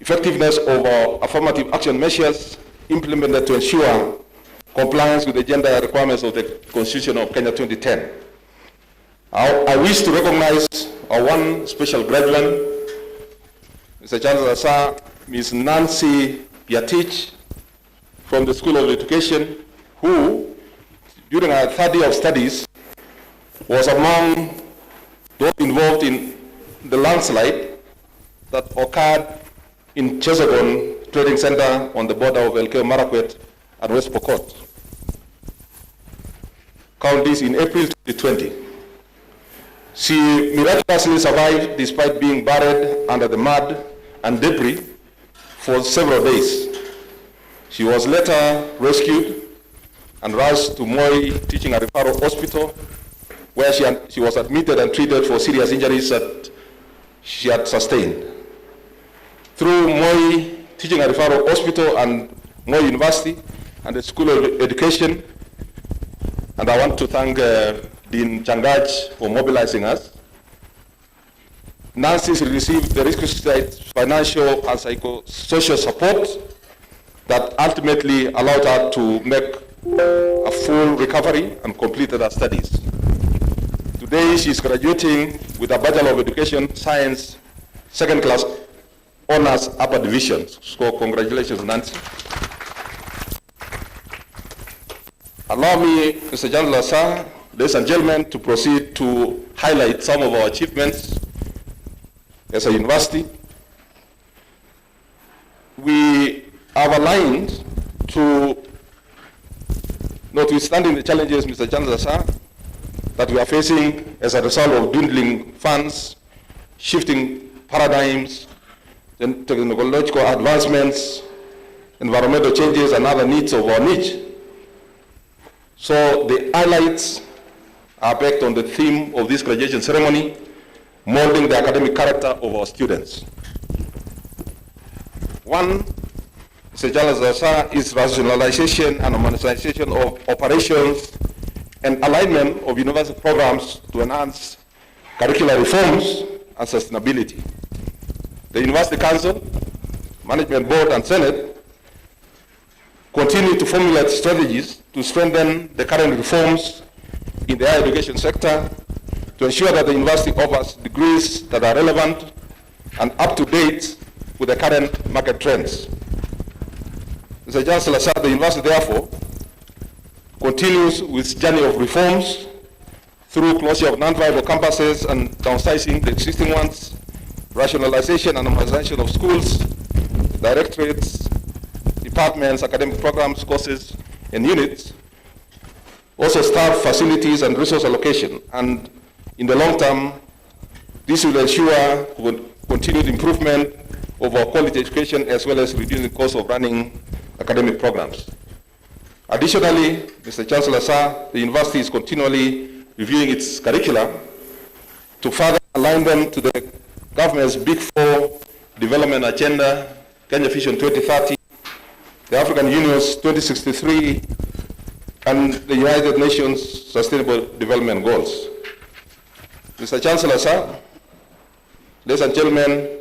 effectiveness of our affirmative action measures implemented to ensure compliance with the gender requirements of the Constitution of Kenya 2010. I wish to recognize our one special graduate, Mr. Chancellor, sir, Ms. Nancy Piatich from the School of Education, who, during her third year of studies, was among those involved in the landslide that occurred in Chesagon Trading Center on the border of Elgeyo Marakwet and West Pokot counties in April 2020. She miraculously survived despite being buried under the mud and debris for several days. She was later rescued and rushed to Moi Teaching and Referral Hospital, where she was admitted and treated for serious injuries that she had sustained. Through Moi Teaching and Referral Hospital and Moi University and the School of Education, and I want to thank Dean Changaj for mobilizing us, nurses received the requisite financial and psychosocial support that ultimately allowed her to make a full recovery and completed her studies. Today, she is graduating with a Bachelor of Education Science, second class honors upper division. So congratulations, Nancy. Allow me, Mr. Chancellor, sir, ladies and gentlemen, to proceed to highlight some of our achievements as a university. We have aligned to, notwithstanding the challenges, Mr. Chancellor, sir, that we are facing as a result of dwindling funds, shifting paradigms, and technological advancements, environmental changes, and other needs of our niche. So the highlights are based on the theme of this graduation ceremony, molding the academic character of our students. One, Mr. Chancellor, sir, is rationalization and harmonization of operations and alignment of university programs to enhance curricular reforms and sustainability. The University Council, Management Board, and Senate continue to formulate strategies to strengthen the current reforms in the higher education sector to ensure that the university offers degrees that are relevant and up to date with the current market trends. Mr. Chancellor, sir, the university therefore continues with its journey of reforms through closure of non-viable campuses and downsizing the existing ones, rationalization and harmonization of schools, directorates, departments, academic programs, courses, and units, also staff, facilities, and resource allocation. And in the long term, this will ensure continued improvement of our quality education as well as reducing the cost of running academic programs. Additionally, Mr. Chancellor, sir, the university is continually reviewing its curricula to further align them to the government's Big Four development agenda, Kenya Vision 2030, the African Union's 2063, and the United Nations Sustainable Development Goals. Mr. Chancellor, sir, ladies and gentlemen,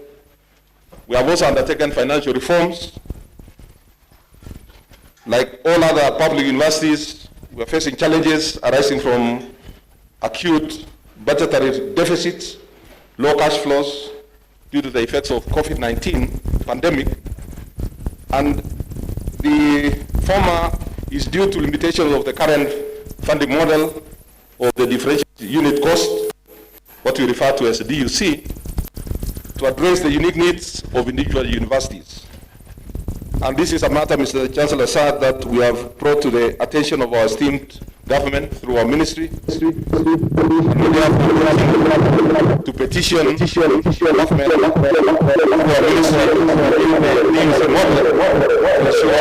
we have also undertaken financial reforms. Like all other public universities, we are facing challenges arising from acute budgetary deficits, low cash flows due to the effects of COVID-19 pandemic, and the former is due to limitations of the current funding model of the differential unit cost, what we refer to as the DUC, to address the unique needs of individual universities. And this is a matter, Mr. Chancellor, sir, that we have brought to the attention of our esteemed government through our ministry. And we therefore to petition government through our ministry to things model to ensure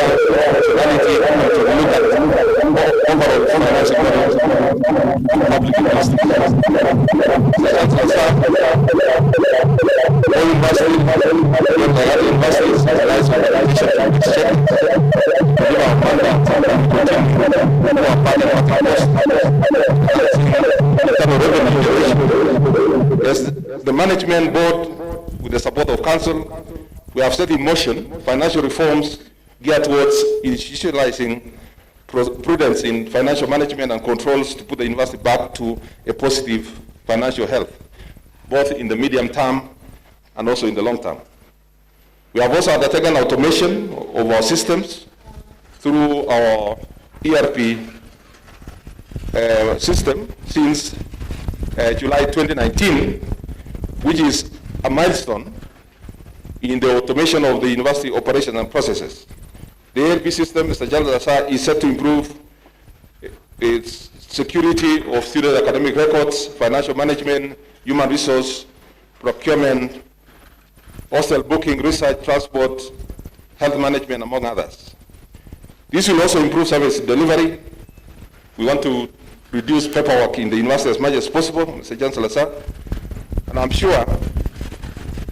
rationality and to look at overall financing models of public universities. Mr. Chancellor, sir, all universities realize our petition to exchange to give our mandate and continue to our partner as the management board, with the support of council, we have set in motion financial reforms geared towards institutionalizing prudence in financial management and controls to put the university back to a positive financial health, both in the medium term and also in the long term. We have also undertaken automation of our systems through our ERP system since July 2019, which is a milestone in the automation of the university operations and processes. The ERP system, Mr. Chancellor, is set to improve its security of student academic records, financial management, human resource, procurement, hostel booking, research, transport, health management, among others. This will also improve service delivery. We want to reduce paperwork in the university as much as possible, Mr. Chancellor, sir. And I'm sure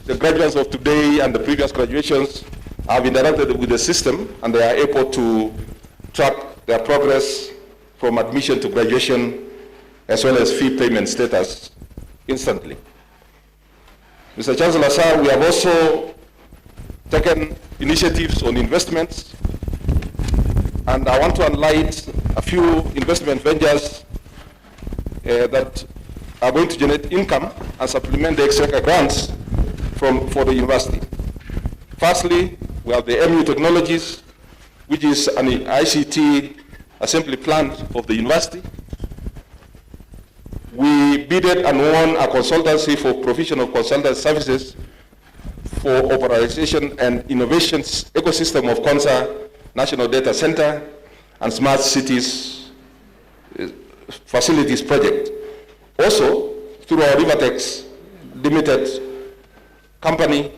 the graduates of today and the previous graduations have interacted with the system and they are able to track their progress from admission to graduation as well as fee payment status instantly. Mr. Chancellor, sir, we have also taken initiatives on investments, and I want to highlight a few investment ventures that are going to generate income and supplement the extra grants for the university. Firstly, we have the MU Technologies, which is an ICT assembly plant of the university. We bidded and won a consultancy for provision of consultant services for operationalization and innovations ecosystem of CONSA National Data Center and Smart Cities Facilities Project. Also, through our Rivertex Limited company,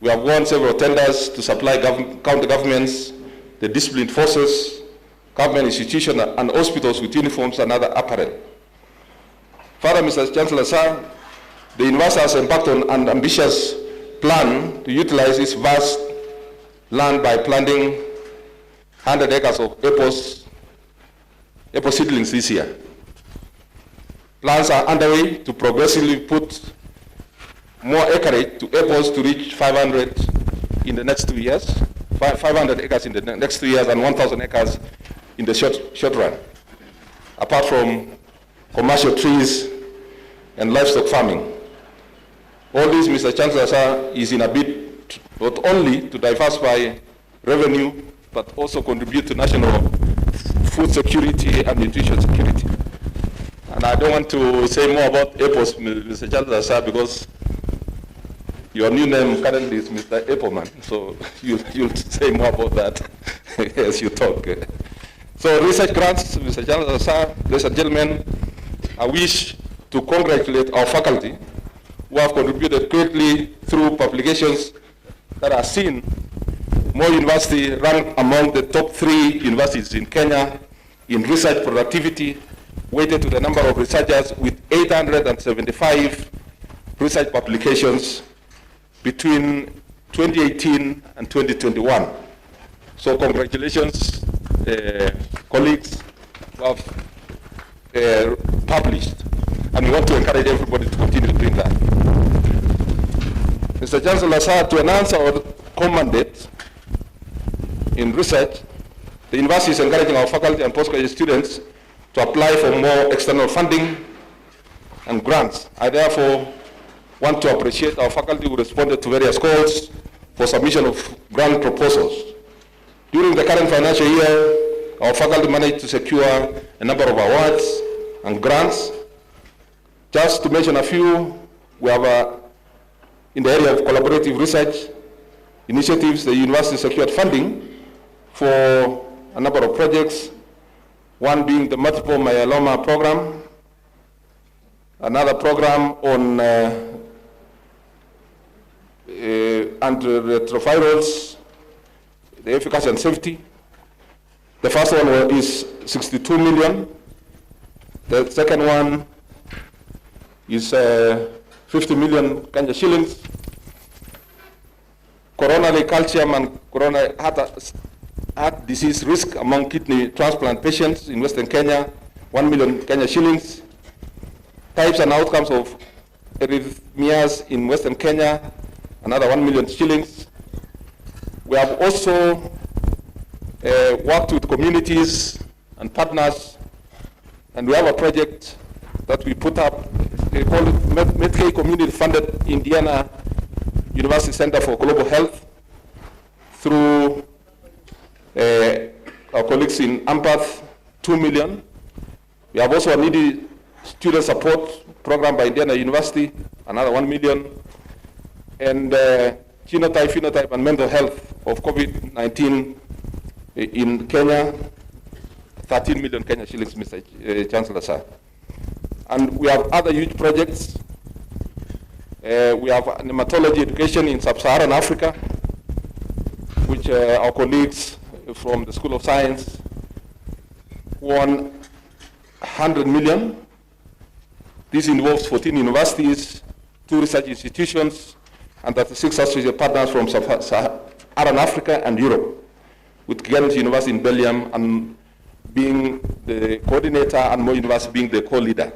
we have won several tenders to supply county governments, the disciplined forces, government institutions, and hospitals with uniforms and other apparel. Further, Mr. Chancellor, sir, the university has embarked on an ambitious plan to utilize its vast land by planting 100 acres of apple seedlings this year. Plans are underway to progressively put more acreage to apples to reach 500 in the next 2 years, 500 acres in the next 2 years and 1,000 acres in the short run, apart from commercial trees and livestock farming. All this, Mr. Chancellor, sir, is in a bid not only to diversify revenue, but also contribute to national food security and nutrition security. And I don't want to say more about apples, Mr. Chancellor, sir, because your new name currently is Mr. Appleman, so you'll say more about that as you talk. So research grants, Mr. Chancellor, sir, ladies and gentlemen, I wish to congratulate our faculty who have contributed greatly through publications that are seen Moi University ranked among the top 3 universities in Kenya in research productivity, weighted to the number of researchers with 875 research publications between 2018 and 2021. So congratulations, colleagues who have published, and we want to encourage everybody to continue doing that. Mr. Chancellor, sir, to announce our co-mandate in research, the university is encouraging our faculty and postgraduate students to apply for more external funding and grants. I therefore want to appreciate our faculty who responded to various calls for submission of grant proposals. During the current financial year, our faculty managed to secure a number of awards and grants. Just to mention a few, we have in the area of collaborative research initiatives, the university secured funding for a number of projects, one being the multiple myeloma program, another program on antiretrovirals, the efficacy and safety. The first one is 62 million. The second one is 50 million Kenya shillings. Coronary calcium and coronary heart disease risk among kidney transplant patients in Western Kenya, 1 million Kenya shillings. Types and outcomes of arrhythmias in Western Kenya, another 1 million shillings. We have also worked with communities and partners, and we have a project that we put up, we call it Medcare Community Funded Indiana University Center for Global Health through our colleagues in Ampath, 2 million. We have also a needy student support program by Indiana University, another 1 million. And genotype, phenotype, and mental health of COVID-19 in Kenya, 13 million Kenya shillings, Mr. Chancellor, sir. And we have other huge projects. We have nematology education in sub-Saharan Africa, which our colleagues from the School of Science won 100 million. This involves 14 universities, 2 research institutions, and 36 associate partners from Sub-Saharan Africa and Europe, with Ghent University in Belgium and being the coordinator and Moi University being the co-leader.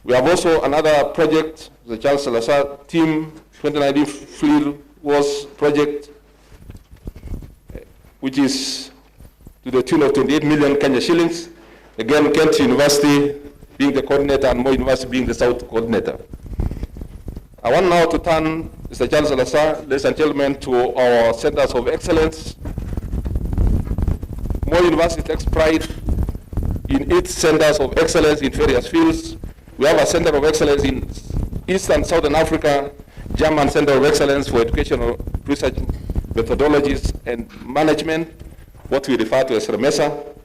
We have also another project, the Charles Salazar Team 2019 Field Wars project, which is to the tune of 28 million Kenya shillings. Again, Kent University being the coordinator and Moi University being the South coordinator. I want now to turn, Mr. Charles Salazar, ladies and gentlemen, to our centers of excellence. Moi University takes pride in its centers of excellence in various fields. We have a center of excellence in East and Southern Africa, German Center of Excellence for Educational Research Methodologies and Management, what we refer to as REMESA.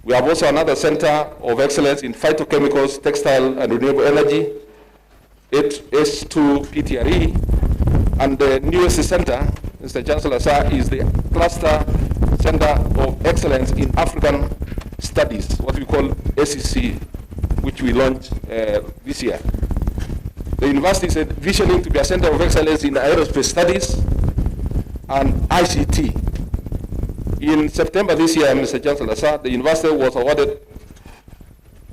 We have also another center of excellence in phytochemicals, textile and renewable energy, S2 PTRE, and the newest center, Mr. Chancellor Sir, is the Cluster Center of Excellence in African Studies, what we call SEC, which we launched this year. The university is visioning to be a center of excellence in aerospace studies and ICT. In September this year, Mr. Chancellor Sir, the university was awarded,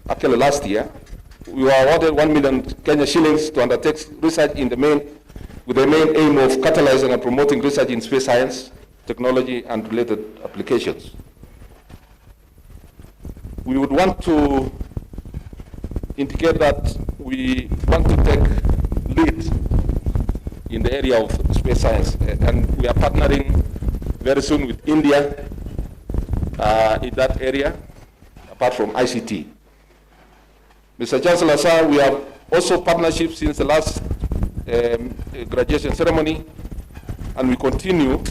actually last year, we were awarded 1 million Kenya shillings to undertake research with the main aim of catalyzing and promoting research in space science, technology, and related applications. We would want to indicate that we want to take lead in the area of space science, and we are partnering very soon with India in that area, apart from ICT. Mr. Chancellor Sir, we have also partnerships since the last graduation ceremony, and we continue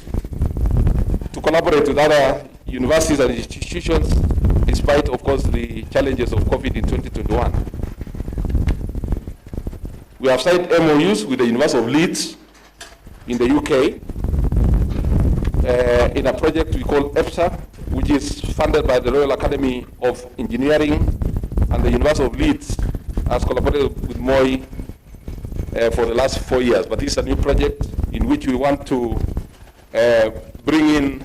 to collaborate with other universities and institutions, despite, of course, the challenges of COVID in 2021. We have signed MOUs with the University of Leeds in the UK in a project we call EPSA, which is funded by the Royal Academy of Engineering, and the University of Leeds has collaborated with Moi for the last 4 years. But this is a new project in which we want to bring in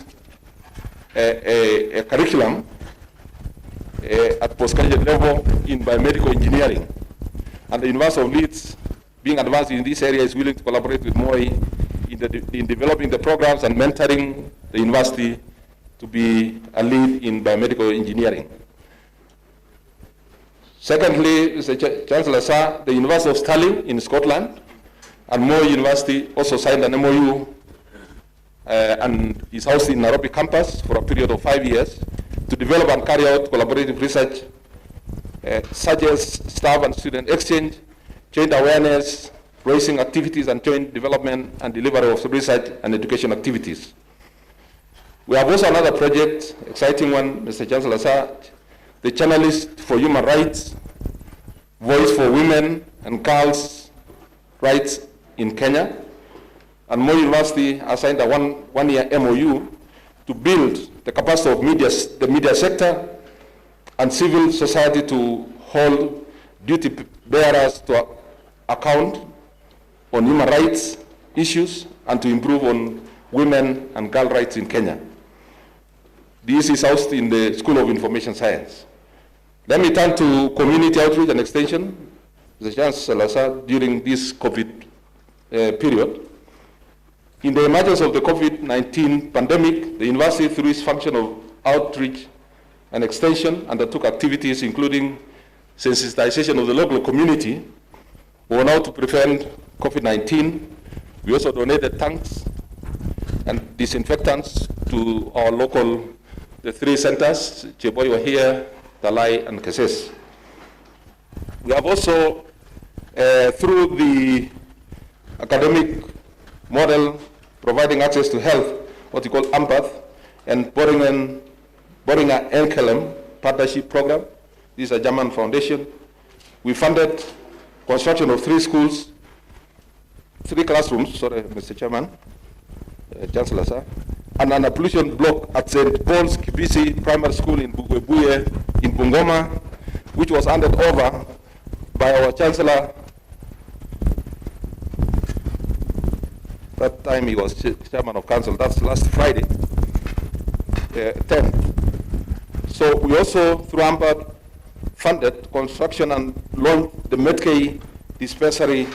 a curriculum at postgraduate level in biomedical engineering. And the University of Leeds, being advanced in this area, is willing to collaborate with Moi in developing the programs and mentoring the university to be a lead in biomedical engineering. Secondly, Mr. Chancellor Sir, the University of Stirling in Scotland and Moi University also signed an MOU and is housed in Nairobi campus for a period of 5 years to develop and carry out collaborative research such as staff and student exchange, joint awareness, raising activities, and joint development and delivery of research and education activities. We have also another project, exciting one, Mr. Chancellor Sir, the Channelist for Human Rights, Voice for Women and Girls' Rights in Kenya. And Moi University has signed a one-year MOU to build the capacity of the media sector and civil society to hold duty bearers to account on human rights issues and to improve on women and girl rights in Kenya. This is housed in the School of Information Science. Let me turn to community outreach and extension, Mr. Chancellor Sir, during this COVID period. In the emergence of the COVID-19 pandemic, the university, through its function of outreach and extension, undertook activities including sensitization of the local community on how to prevent COVID-19. We also donated tanks and disinfectants to our local, the 3 centers, Cheboyo here, Talai, and Keses. We have also, through the academic model, providing access to health, what we call AMPATH, and Boehringer Ingelheim Partnership Program. This is a German foundation. We funded construction of 3 schools, 3 classrooms, sorry, Mr. Chairman, Chancellor Sir, and an pollution block at St. Paul's Kibisi Primary School in Bugebuye in in Bungoma, which was handed over by our Chancellor. That time he was chairman of council. That's last Friday, 10th. So we also, through AMPA, funded construction and launched the Metkei dispensary,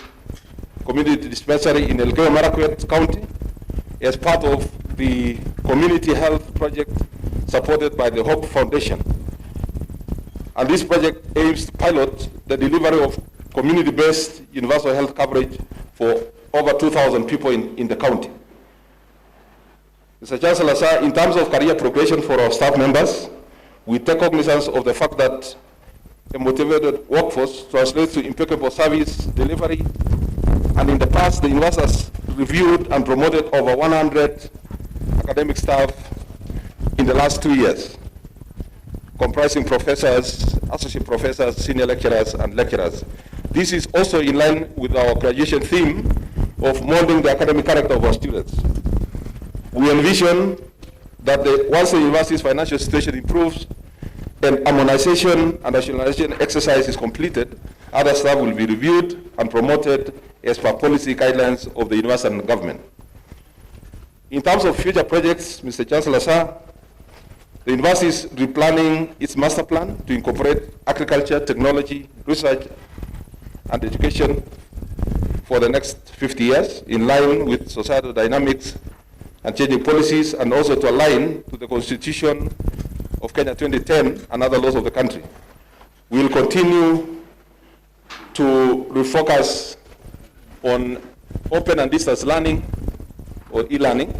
community dispensary in Elgeyo Marakwet County as part of the community health project supported by the Hope Foundation. And this project aims to pilot the delivery of community-based universal health coverage for over 2,000 people in the county. Mr. Chancellor, sir, in terms of career progression for our staff members, we take cognizance of the fact that a motivated workforce translates to impeccable service delivery, and in the past, the university has reviewed and promoted over 100 academic staff in the last 2 years, comprising professors, associate professors, senior lecturers, and lecturers. This is also in line with our graduation theme of molding the academic character of our students. We envision that once the university's financial situation improves and harmonization and rationalization exercise is completed, other staff will be reviewed and promoted as per policy guidelines of the university and government. In terms of future projects, Mr. Chancellor, sir, the university is replanning its master plan to incorporate agriculture, technology, research, and education for the next 50 years in line with societal dynamics and changing policies, and also to align to the Constitution of Kenya 2010 and other laws of the country. We will continue to refocus on open and distance learning or e-learning,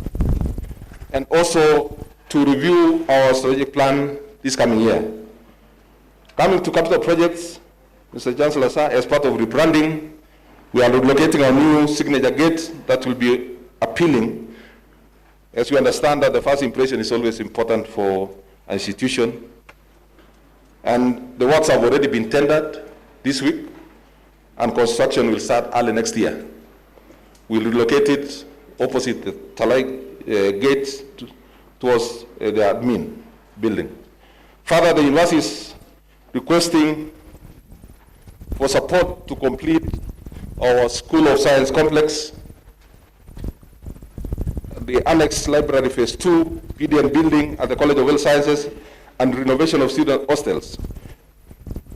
and also to review our strategic plan this coming year. Coming to capital projects, Mr. Chancellor, sir, as part of rebranding, we are relocating our new signature gate that will be appealing, as we understand that the first impression is always important for an institution. And the works have already been tendered this week, and construction will start early next year. We'll relocate it opposite the Talai gate towards the admin building. Further, the university is requesting for support to complete our School of Science complex, the Annex Library Phase 2, PDN building at the College of Health Sciences, and renovation of student hostels.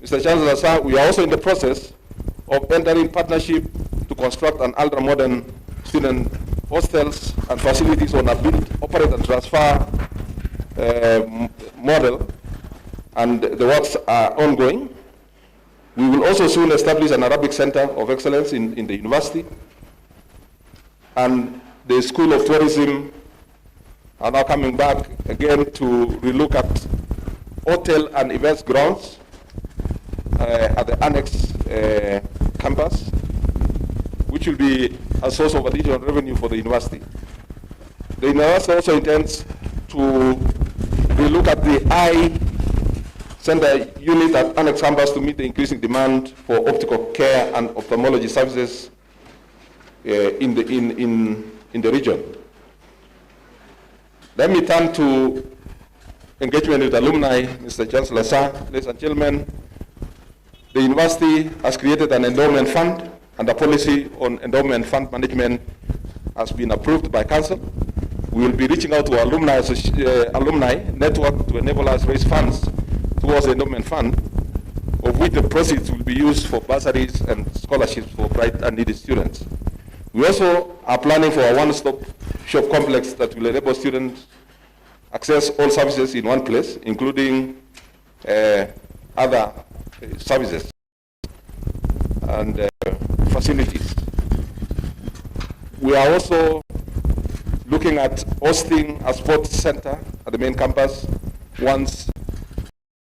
Mr. Chancellor, sir, we are also in the process of entering partnership to construct an ultra-modern student hostels and facilities on a build, operate, and transfer model, and the works are ongoing. We will also soon establish an Arabic Center of Excellence in the university, and the School of Tourism are now coming back again to relook at hotel and events grounds at the Annex campus, which will be a source of additional revenue for the university. The university also intends to relook at the eye center unit at Annex campus to meet the increasing demand for optical care and ophthalmology services in the region. Let me turn to engagement with alumni, Mr. Chancellor, sir. Ladies and gentlemen, the university has created an endowment fund, and the policy on endowment fund management has been approved by council. We will be reaching out to our alumni network to enable us raise funds towards the endowment fund, of which the proceeds will be used for bursaries and scholarships for bright and needy students. We also are planning for a one-stop shop complex that will enable students access all services in one place, including other services and facilities. We are also looking at hosting a sports center at the main campus once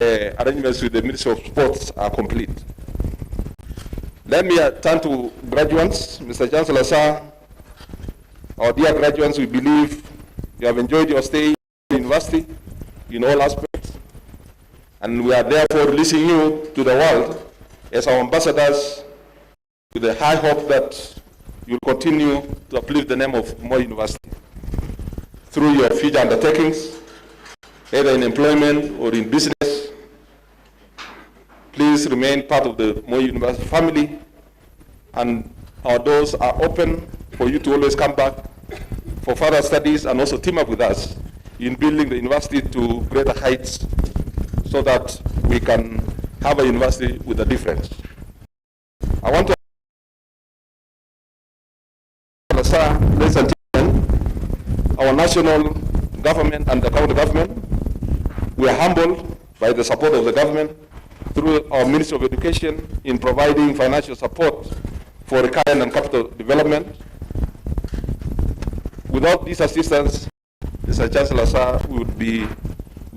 arrangements with the Ministry of Sports are complete. Let me turn to graduates. Mr. Chancellor, sir, our dear graduates, we believe you have enjoyed your stay in the university in all aspects, and we are therefore releasing you to the world as our ambassadors with the high hope that you will continue to uplift the name of Moi University through your future undertakings, either in employment or in business, please remain part of the Moi University family, and our doors are open for you to always come back for further studies and also team up with us in building the university to greater heights so that we can have a university with a difference. I want to ladies and gentlemen, our national government and the county government, we are humbled by the support of the government through our Ministry of Education in providing financial support for recurrent and capital development. Without this assistance, Mr. Chancellor Sir, would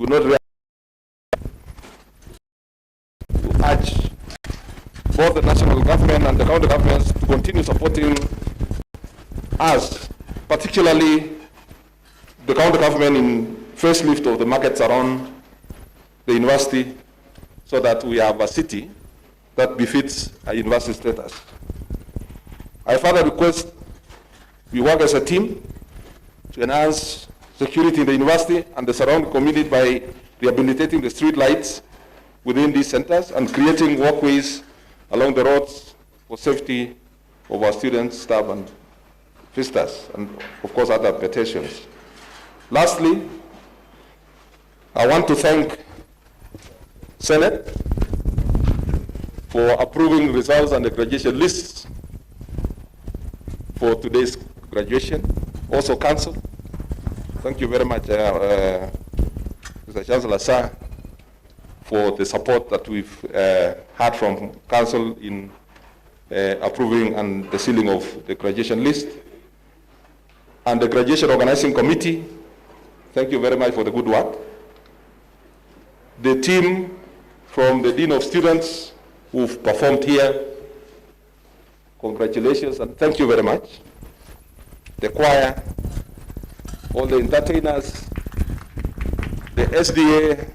not react. To urge both the national government and the county governments to continue supporting us, particularly the county government in facelift of the markets around the university, so that we have a city that befits a university status. I further request we work as a team to enhance security in the university and the surrounding community by rehabilitating the street lights within these centers and creating walkways along the roads for safety of our students, staff, and visitors, and of course other pedestrians. Lastly, I want to thank Senate for approving results and the graduation lists for today's graduation. Also Council, thank you very much, Mr. Chancellor Sir, for the support that we've had from Council in approving and the sealing of the graduation list. And the Graduation Organizing Committee, thank you very much for the good work. The team from the Dean of Students who've performed here, congratulations and thank you very much. The choir, all the entertainers, the SDA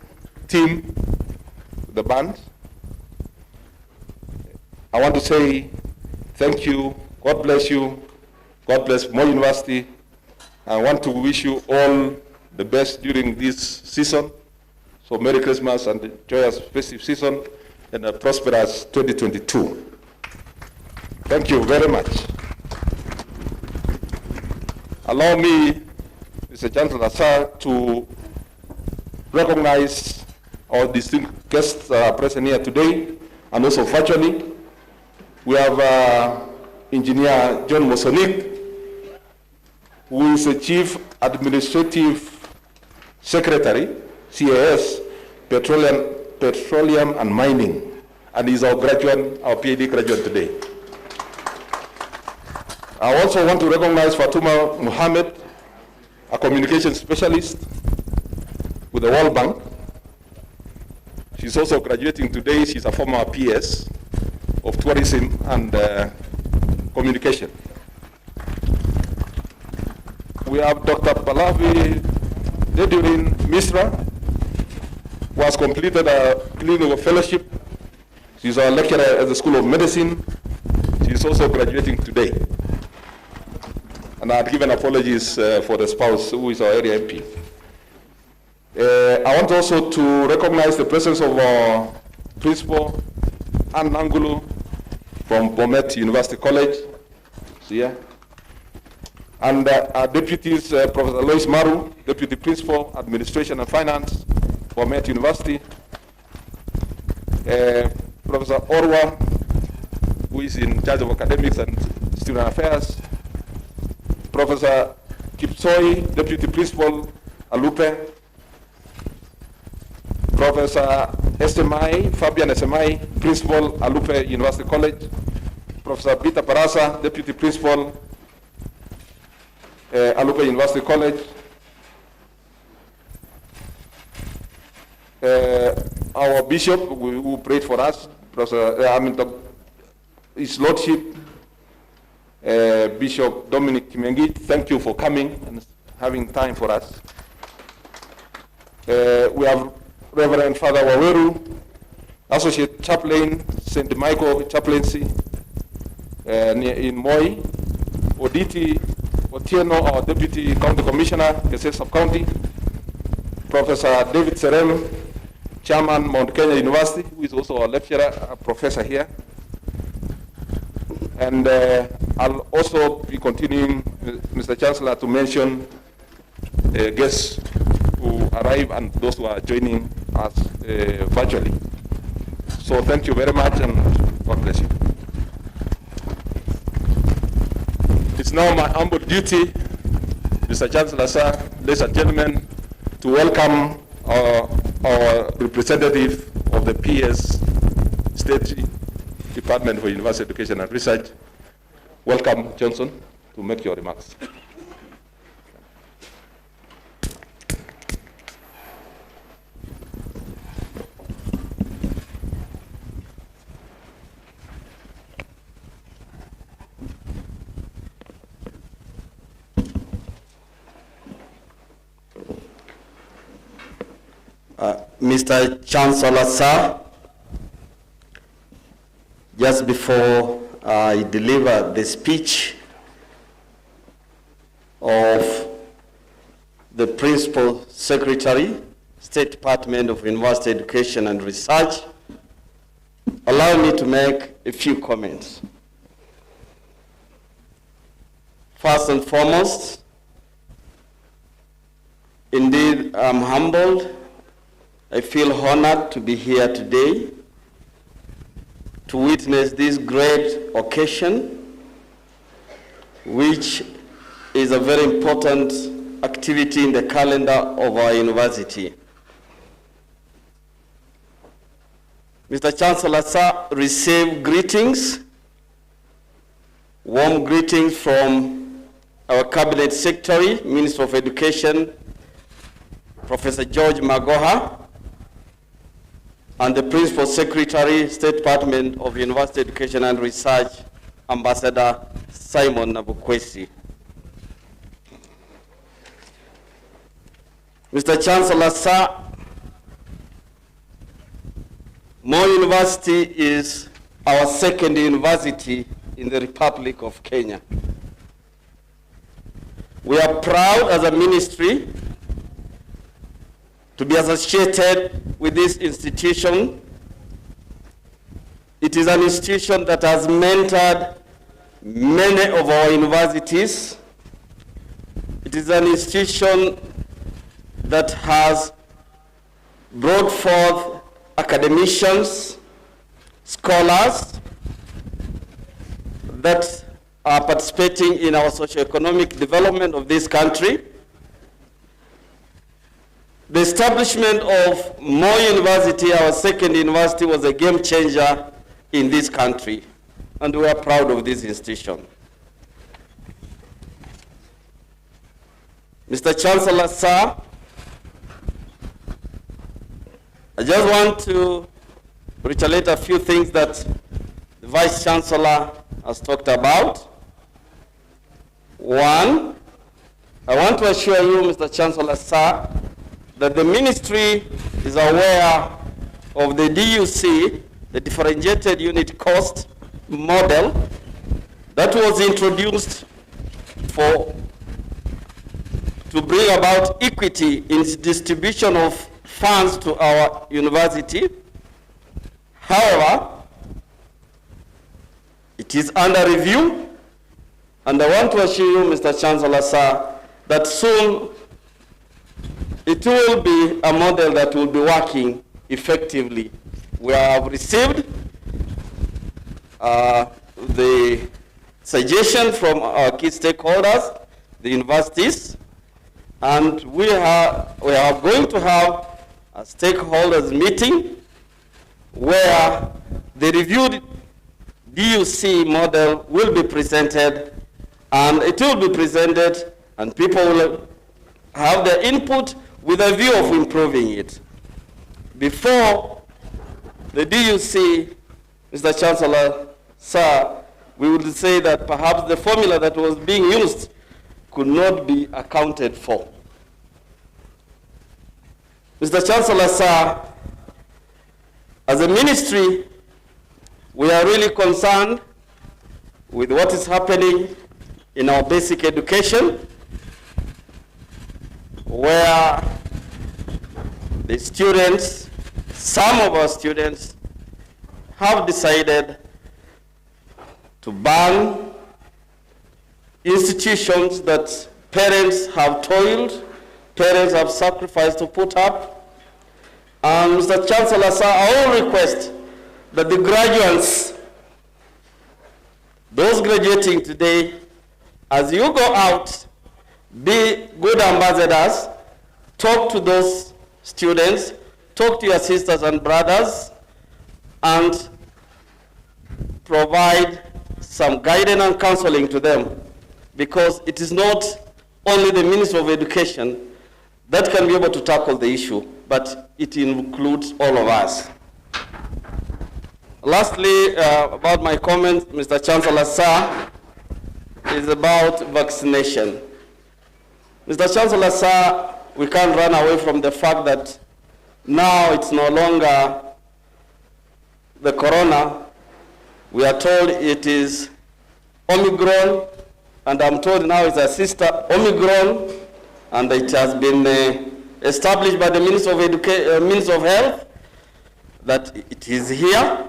team, the band. I want to say thank you, God bless you, God bless Moi University. I want to wish you all the best during this season. So Merry Christmas and a joyous festive season and a prosperous 2022. Thank you very much. Allow me, Mr. Chancellor Sir, to recognize our distinguished guests that are present here today and also virtually. We have Engineer John Mosonik, who is the Chief Administrative Secretary, CAS, Petroleum and Mining, and he's our graduate, our PhD graduate today. I also want to recognize Fatuma Mohammed, a communication specialist with the World Bank. She's also graduating today. She's a former PS of Tourism and Communication. We have Dr. Pallavi Dedurin Misra, who has completed a clinical fellowship. She's a lecturer at the School of Medicine. She's also graduating today. And I've given apologies for the spouse, who is our area MP. I want also to recognize the presence of our principal, Ann Nangulu, from Bomet University College. Here. And our deputies, Professor Lois Maru, Deputy Principal, Administration and Finance, Bomet University. Professor Orwa, who is in charge of academics and student affairs. Professor Kipsoi, Deputy Principal, Alupe. Professor Estemai, Fabian Estemai, Principal, Alupe University College. Professor Peter Parasa, Deputy Principal, Alupe University College. Our Bishop, who prayed for us, His Lordship, Bishop Dominic Kimengi, thank you for coming and having time for us. We have Reverend Father Waweru, Associate Chaplain, St. Michael Chaplaincy in Moi, Oditi Otieno, our Deputy County Commissioner, Kesesa County, Professor David Serem, Chairman, Mount Kenya University, who is also a lecturer, a professor here. And I'll also be continuing, Mr. Chancellor, to mention guests who arrive and those who are joining us virtually. So thank you very much, and God bless you. It's now my humble duty, Mr. Chancellor, sir, ladies and gentlemen, to welcome our representative of the PS State Department for University Education and Research. Welcome, Johnson, to make your remarks. Mr. Chancellor, sir, just before I deliver the speech of the Principal Secretary, State Department of University Education and Research, allow me to make a few comments. First and foremost, indeed, I'm humbled. I feel honored to be here today to witness this great occasion, which is a very important activity in the calendar of our university. Mr. Chancellor, sir, receive greetings, warm greetings from our Cabinet Secretary, Minister of Education, Professor George Magoha, and the Principal Secretary, State Department of University Education and Research, Ambassador Simon Nabukwesi. Mr. Chancellor, sir, Moi University is our second university in the Republic of Kenya. We are proud as a ministry to be associated with this institution. It is an institution that has mentored many of our universities. It is an institution that has brought forth academicians, scholars that are participating in our socio-economic development of this country. The establishment of Moi University, our second university, was a game changer in this country, and we are proud of this institution. Mr. Chancellor, sir, I just want to reiterate a few things that the Vice Chancellor has talked about. One, I want to assure you, Mr. Chancellor, sir, that the ministry is aware of the DUC, the differentiated unit cost model that was introduced to bring about equity in distribution of funds to our university. However, it is under review, and I want to assure you, Mr. Chancellor, sir, that soon it will be a model that will be working effectively. We have received the suggestion from our key stakeholders, the universities, and we are going to have a stakeholders meeting where the reviewed DUC model will be presented, and it will be presented, and people will have their input with a view of improving it. Before the DUC, Mr. Chancellor, sir, we would say that perhaps the formula that was being used could not be accounted for. Mr. Chancellor, sir, as a ministry, we are really concerned with what is happening in our basic education, where the students some of our students have decided to ban institutions that parents have toiled, parents have sacrificed to put up. And Mr. Chancellor, sir, I will request that the graduates, those graduating today, as you go out, be good ambassadors, talk to those students, talk to your sisters and brothers, and provide some guidance and counseling to them, because it is not only the Minister of Education that can be able to tackle the issue, but it includes all of us. Lastly, about my comment, Mr. Chancellor, sir, is about vaccination. Mr. Chancellor, sir, we can't run away from the fact that now it's no longer the corona. We are told it is Omicron, and I'm told now it's a sister Omicron, and it has been established by the Minister of Minister of Health that it is here.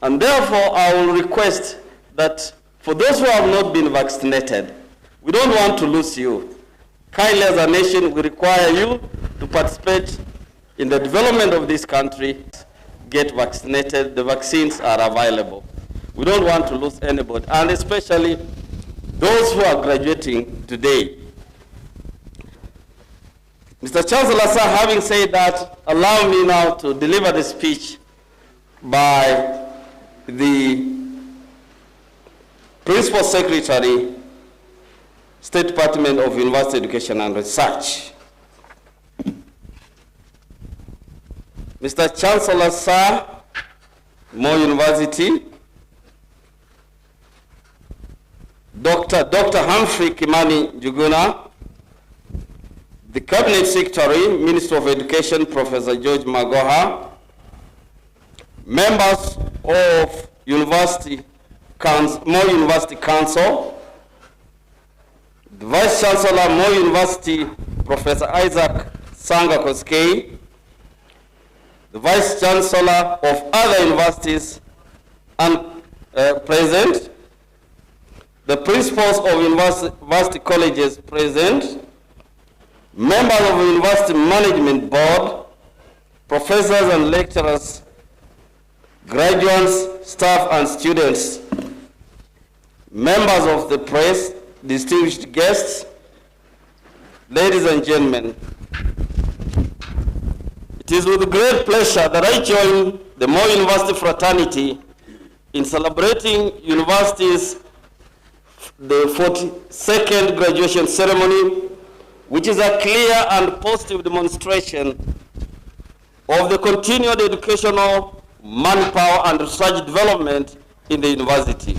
And therefore, I will request that for those who have not been vaccinated, we don't want to lose you. Kindly, as a nation, we require you to participate in the development of this country. Get vaccinated. The vaccines are available. We don't want to lose anybody, and especially those who are graduating today. Mr. Chancellor, sir, having said that, allow me now to deliver the speech by the Principal Secretary, State Department of University Education and Research. Mr. Chancellor, sir, Moi University, Dr. Humphrey Kimani Njuguna, the Cabinet Secretary, Minister of Education, Professor George Magoha, members of Moi University Council, the Vice Chancellor, Moi University, Professor Isaac Sanga Koskei, the Vice Chancellor of other universities and present, the principals of university colleges present, members of the University Management Board, professors and lecturers, graduates, staff and students, members of the press, distinguished guests, ladies and gentlemen, it is with great pleasure that I join the Moi University fraternity in celebrating university's the 42nd graduation ceremony, which is a clear and positive demonstration of the continued educational, manpower and research development in the university.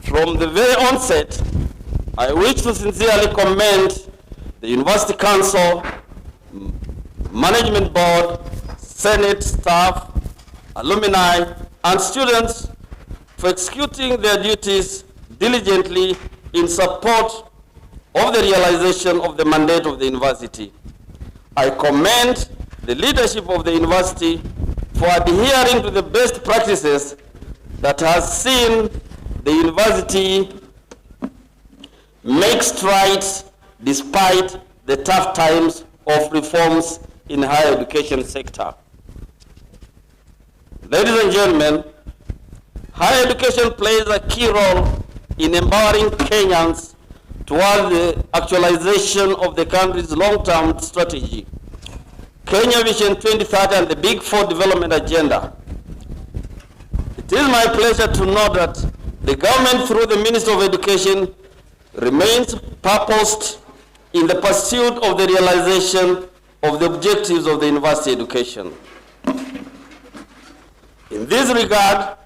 From the very onset, I wish to sincerely commend the University Council, Management Board, Senate staff, alumni, and students for executing their duties diligently in support of the realization of the mandate of the university. I commend the leadership of the university for adhering to the best practices that has seen the university make strides despite the tough times of reforms in the higher education sector. Ladies and gentlemen, higher education plays a key role in empowering Kenyans toward the actualization of the country's long-term strategy, Kenya Vision 2030 and the Big Four development agenda. It is my pleasure to note that the government, through the Minister of Education, remains purposed in the pursuit of the realization of the objectives of the university education. In this regard,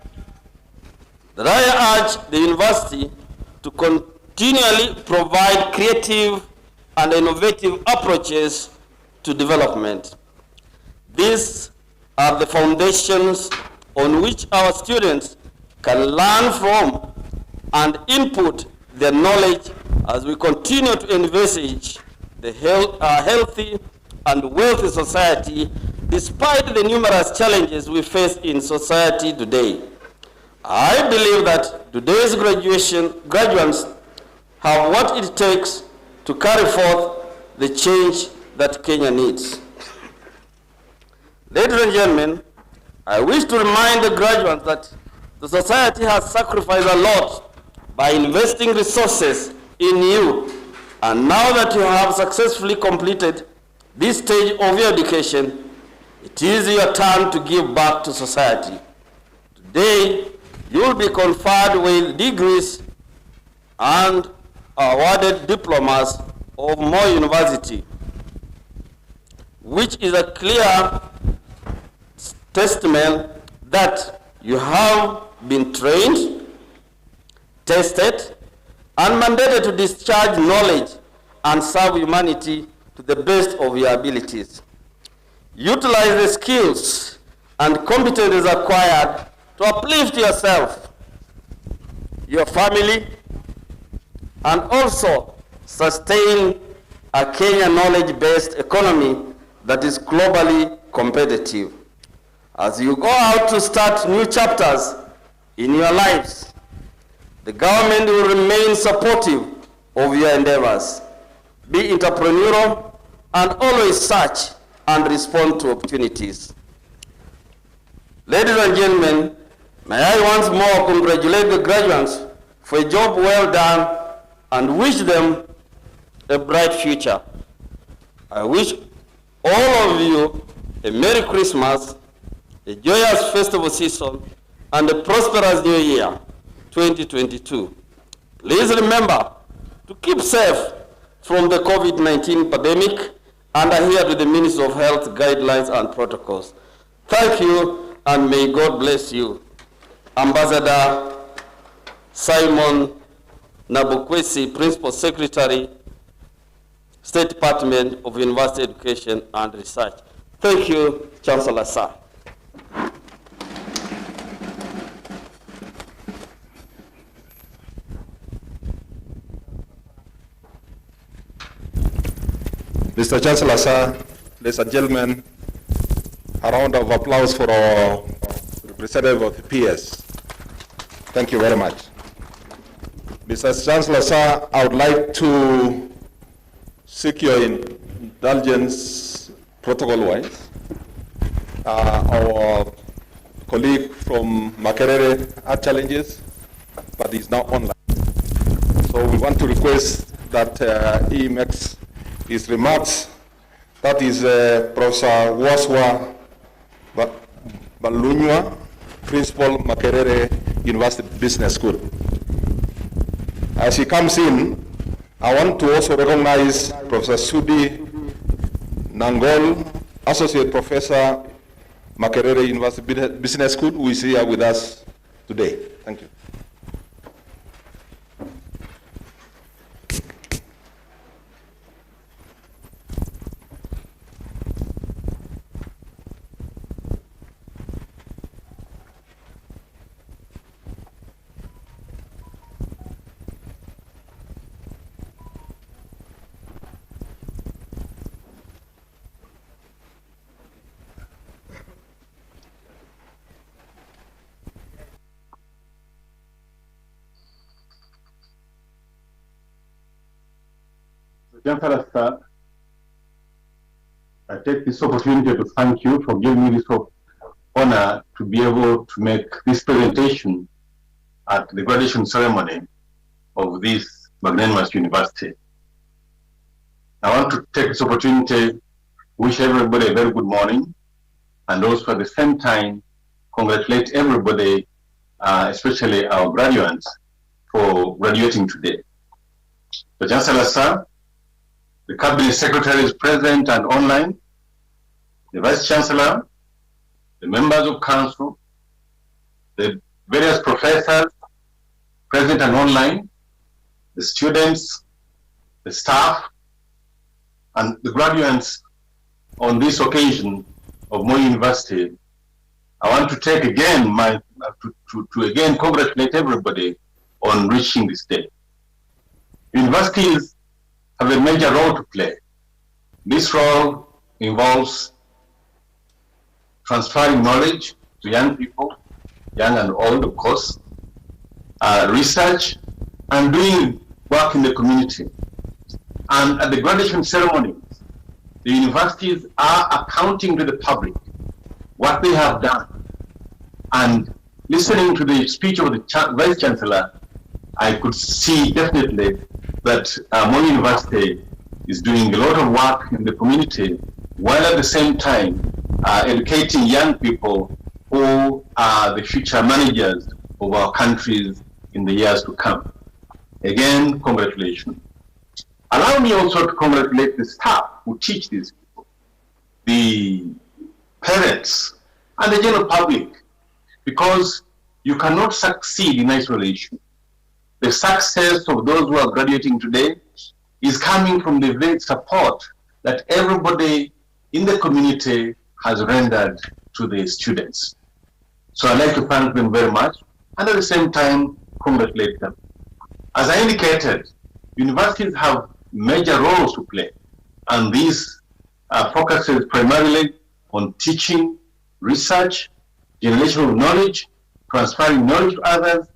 that I urge the university to continually provide creative and innovative approaches to development. These are the foundations on which our students can learn from and input their knowledge as we continue to envisage the healthy, and wealthy society despite the numerous challenges we face in society today. I believe that today's graduates have what it takes to carry forth the change that Kenya needs. Ladies and gentlemen, I wish to remind the graduates that the society has sacrificed a lot by investing resources in you, and now that you have successfully completed this stage of your education, it is your turn to give back to society. Today, you will be conferred with degrees and awarded diplomas of Moi University, which is a clear testament that you have been trained, tested, and mandated to discharge knowledge and serve humanity to the best of your abilities. Utilize the skills and competencies acquired to uplift yourself, your family, and also sustain a Kenya knowledge-based economy that is globally competitive. As you go out to start new chapters in your lives, the government will remain supportive of your endeavors. Be entrepreneurial and always search and respond to opportunities. Ladies and gentlemen, may I once more congratulate the graduates for a job well done and wish them a bright future. I wish all of you a Merry Christmas, a joyous festival season, and a prosperous new year, 2022. Please remember to keep safe from the COVID-19 pandemic and adhere to the Ministry of Health guidelines and protocols. Thank you, and may God bless you. Ambassador Simon Nabukwesi, Principal Secretary, State Department of University Education and Research. Thank you, Chancellor Sir. Mr. Chancellor, sir, ladies and gentlemen, a round of applause for our representative of the PS. Thank you very much. Mr. Chancellor, sir, I would like to seek your indulgence protocol-wise. Our colleague from Makerere had challenges, but he's now online. So we want to request that he makes his remarks. That is Professor Waswa Balunywa, Principal, Makerere University Business School. As he comes in, I want to also recognize Professor Sudi Nangol, Associate Professor, Makerere University Business School, who is here with us today. Thank you. Chancellor, sir, I take this opportunity to thank you for giving me this honor to be able to make this presentation at the graduation ceremony of this magnanimous university. I want to take this opportunity to wish everybody a very good morning, and also at the same time congratulate everybody, especially our graduates, for graduating today. The Chancellor, sir, the Cabinet Secretary is present and online, the Vice Chancellor, the members of Council, the various professors present and online, the students, the staff, and the graduates on this occasion of Moi University. I want to take again to again congratulate everybody on reaching this day. Universities have a major role to play. This role involves transferring knowledge to young people, young and old, of course, research, and doing work in the community. And at the graduation ceremonies, the universities are accounting to the public what they have done. And listening to the speech of the Vice Chancellor, I could see definitely that Moi University is doing a lot of work in the community, while at the same time educating young people who are the future managers of our countries in the years to come. Again, congratulations. Allow me also to congratulate the staff who teach these people, the parents, and the general public, because you cannot succeed in isolation. The success of those who are graduating today is coming from the great support that everybody in the community has rendered to the students. So I'd like to thank them very much, and at the same time, congratulate them. As I indicated, universities have major roles to play, and this focuses primarily on teaching, research, generation of knowledge, transferring knowledge to others,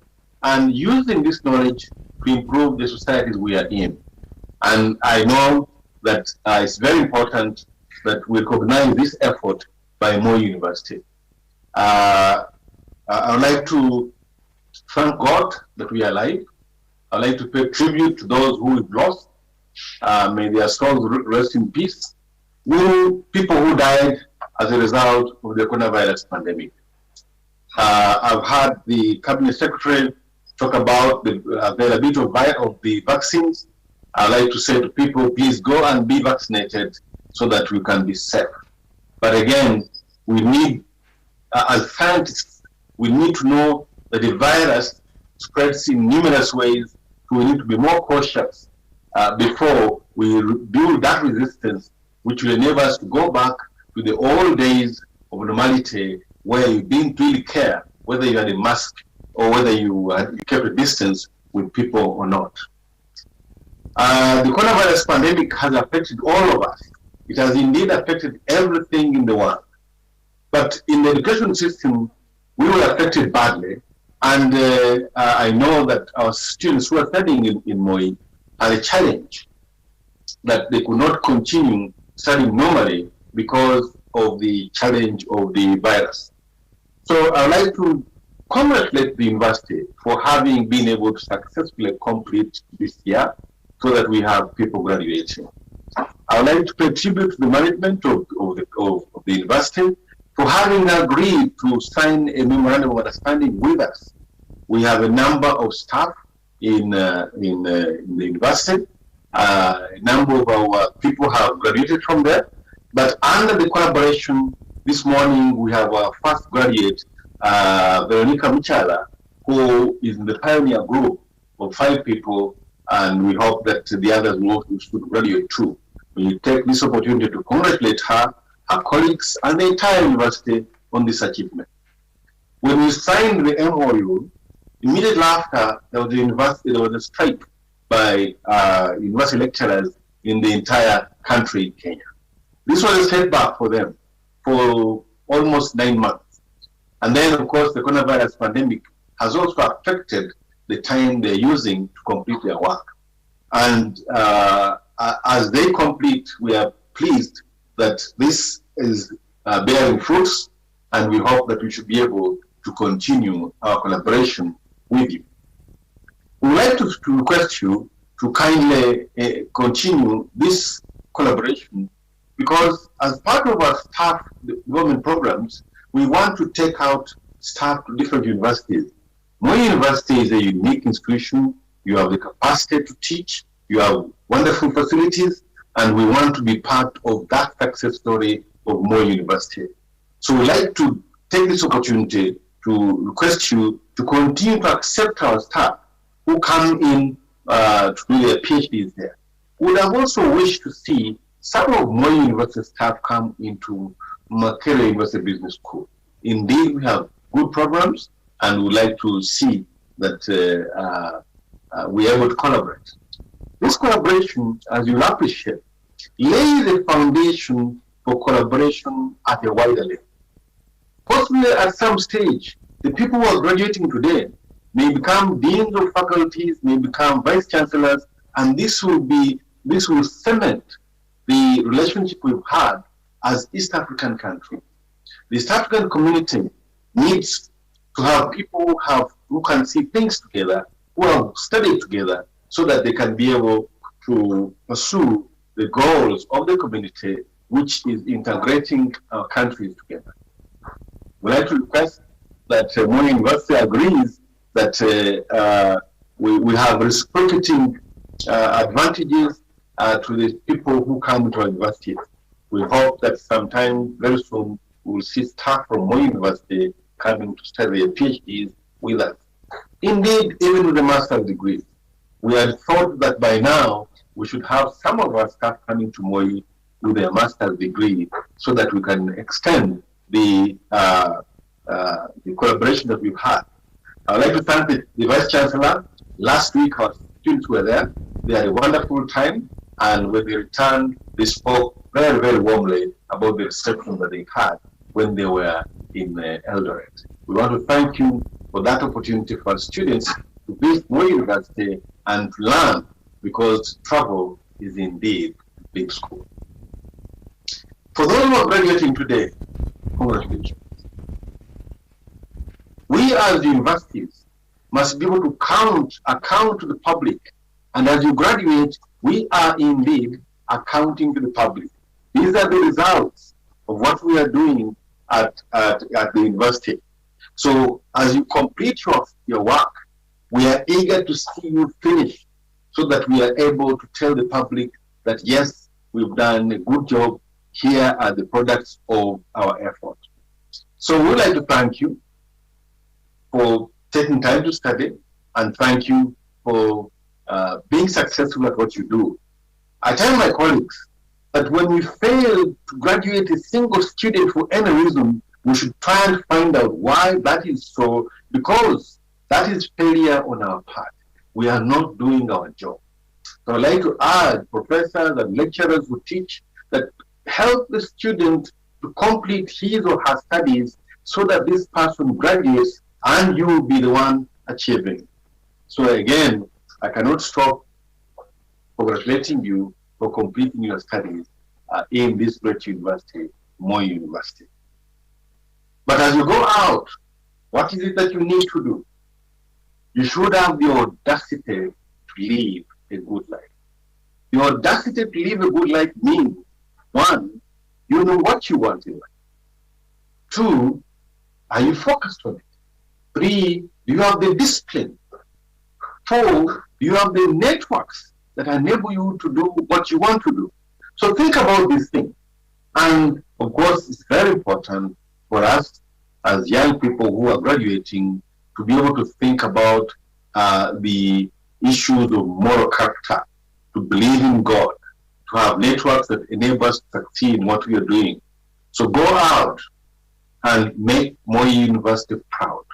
and using this knowledge to improve the societies we are in. And I know that it's very important that we recognize this effort by Moi University. I would like to thank God that we are alive. I'd like to pay tribute to those who we've lost. May their souls rest in peace. People who died as a result of the coronavirus pandemic. I've had the Cabinet Secretary talk about the availability of the vaccines. I'd like to say to people, please go and be vaccinated so that we can be safe. But again, we need, as scientists, we need to know that the virus spreads in numerous ways, so we need to be more cautious before we build that resistance, which will enable us to go back to the old days of normality, where you didn't really care whether you had a mask or whether you kept a distance with people or not. The coronavirus pandemic has affected all of us. It has indeed affected everything in the world. But in the education system, we were affected badly. And I know that our students who are studying in Moi had a challenge that they could not continue studying normally because of the challenge of the virus. So I'd like to congratulate the university for having been able to successfully complete this year so that we have people graduating. I would like to pay tribute to the management of the university for having agreed to sign a memorandum of understanding with us. We have a number of staff in the university. A number of our people have graduated from there. But under the collaboration, this morning we have our first graduate, Veronica Michala, who is in the pioneer group of 5 people, and we hope that the others will graduate too. We take this opportunity to congratulate her, her colleagues, and the entire university on this achievement. When we signed the MOU, immediately after there was a strike by university lecturers in the entire country in Kenya. This was a setback for them for almost 9 months. And then, of course, the coronavirus pandemic has also affected the time they're using to complete their work. And as they complete, we are pleased that this is bearing fruits, and we hope that we should be able to continue our collaboration with you. We would like to request you to kindly continue this collaboration, because as part of our staff development programs, we want to take out staff to different universities. Moi University is a unique institution. You have the capacity to teach, you have wonderful facilities, and we want to be part of that success story of Moi University. So we'd like to take this opportunity to request you to continue to accept our staff who come in to do their PhDs there. We would have also wished to see some of Moi University staff come into Makerere University Business School. Indeed, we have good programs, and we'd like to see that we're able to collaborate. This collaboration, as you'll appreciate, lays the foundation for collaboration at a wider level. Possibly at some stage, the people who are graduating today may become deans of faculties, may become vice chancellors, and this will cement the relationship we've had as East African country. The East African community needs to have people who can see things together, who have studied together, so that they can be able to pursue the goals of the community, which is integrating our countries together. We'd like to request that Moi University agrees that we have reciprocating advantages to the people who come to our university. We hope that sometime very soon we will see staff from Moi University coming to study their PhDs with us. Indeed, even with a master's degree, we had thought that by now we should have some of our staff coming to Moi with a master's degree so that we can extend the collaboration that we've had. I'd like to thank the Vice Chancellor. Last week our students were there. They had a wonderful time, and when they returned, they spoke very, very warmly about the reception that they had when they were in Eldoret. We want to thank you for that opportunity for our students to visit Moi University and to learn, because travel is indeed a big school. For those who are graduating today, congratulations. We as universities must be able to account to the public, and as you graduate, we are indeed accounting to the public. These are the results of what we are doing at the university. So as you complete your work, we are eager to see you finish, so that we are able to tell the public that yes, we've done a good job. Here are the products of our effort. So we'd like to thank you for taking time to study, and thank you for being successful at what you do. I tell my colleagues that when we fail to graduate a single student for any reason, we should try and find out why that is so, because that is failure on our part. We are not doing our job. So I'd like to add professors and lecturers who teach that help the student to complete his or her studies so that this person graduates and you will be the one achieving. So again, I cannot stop congratulating you for completing your studies in this great university, Moi University. But as you go out, what is it that you need to do? You should have the audacity to live a good life. The audacity to live a good life means, one, you know what you want in life. Two, are you focused on it? Three, do you have the discipline? Four, do you have the networks that enable you to do what you want to do? So think about these things. And of course, it's very important for us as young people who are graduating to be able to think about the issues of moral character, to believe in God, to have networks that enable us to succeed in what we are doing. So go out and make Moi University proud.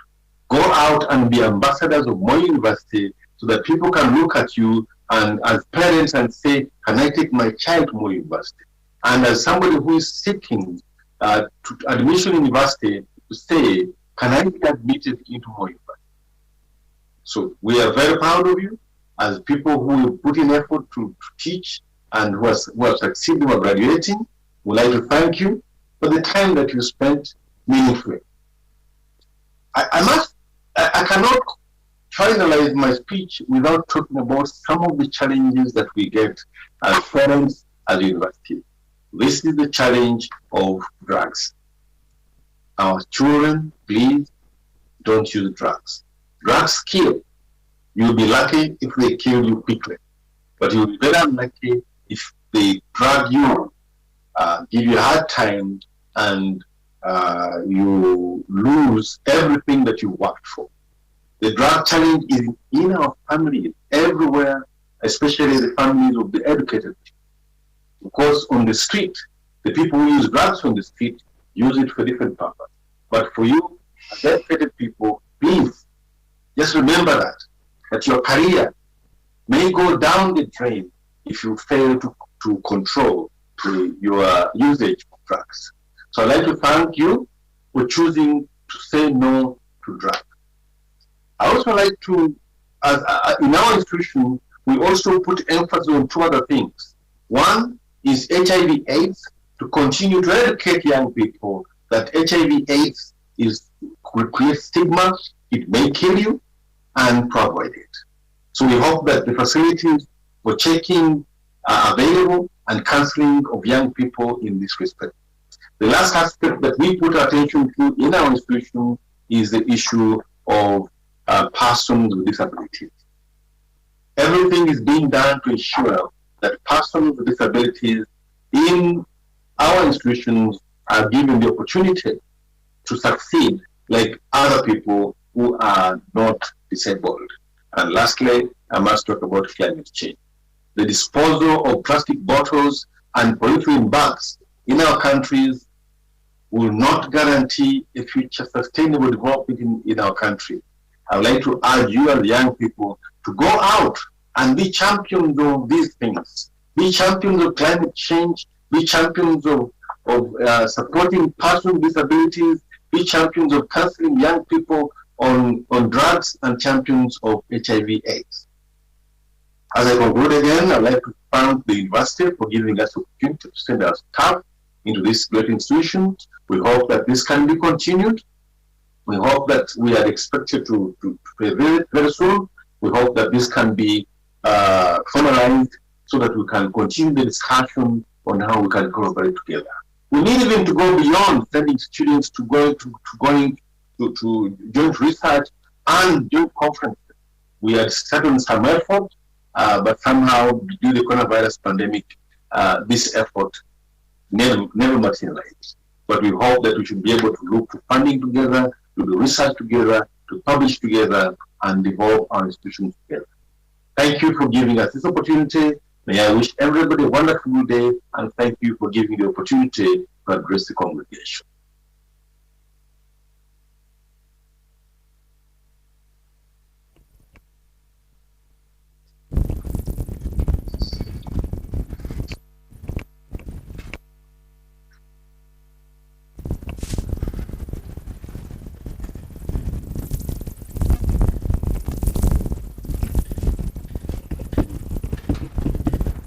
Go out and be ambassadors of Moi University so that people can look at you and as parents and say, can I take my child to Moi University? And as somebody who is seeking to admission in university, to say, can I be admitted into Moi University? So we are very proud of you as people who put in effort to teach and who have succeeded in graduating. We'd like to thank you for the time that you spent meaningfully. I cannot finalize my speech without talking about some of the challenges that we get as parents at the university. This is the challenge of drugs. Our children, please don't use drugs. Drugs kill. You'll be lucky if they kill you quickly, but you'll be very unlucky if they drug you, give you a hard time, and you lose everything that you worked for. The drug challenge is in our families, everywhere, especially the families of the educated people. Of course, on the street, the people who use drugs on the street use it for different purposes. But for you, as educated people, please, just remember that your career may go down the drain if you fail to control your usage drugs. So I'd like to thank you for choosing to say no to drugs. I also like to, in our institution, we also put emphasis on two other things. One is HIV/AIDS, to continue to educate young people that HIV/AIDS will create stigma, it may kill you, and to avoid it. So we hope that the facilities for checking are available and counseling of young people in this respect. The last aspect that we put attention to in our institution is the issue of persons with disabilities. Everything is being done to ensure that persons with disabilities in our institutions are given the opportunity to succeed like other people who are not disabled. And lastly, I must talk about climate change. The disposal of plastic bottles and polyethylene bags in our countries will not guarantee a future sustainable development in our country. I would like to urge you as young people to go out and be champions of these things. Be champions of climate change, be champions of supporting persons with disabilities, be champions of counseling young people on drugs, and champions of HIV/AIDS. As I conclude again, I'd like to thank the university for giving us the opportunity to send our staff into this great institution. We hope that this can be continued. We hope that we are expected to pay very, very soon. We hope that this can be formalized so that we can continue the discussion on how we can collaborate together. We need even to go beyond sending students to going to joint research and joint conferences. We had started some effort, but somehow due to the coronavirus pandemic, this effort never materialized. But we hope that we should be able to look to funding together, to do research together, to publish together, and develop our institutions together. Thank you for giving us this opportunity. May I wish everybody a wonderful day, and thank you for giving the opportunity to address the congregation.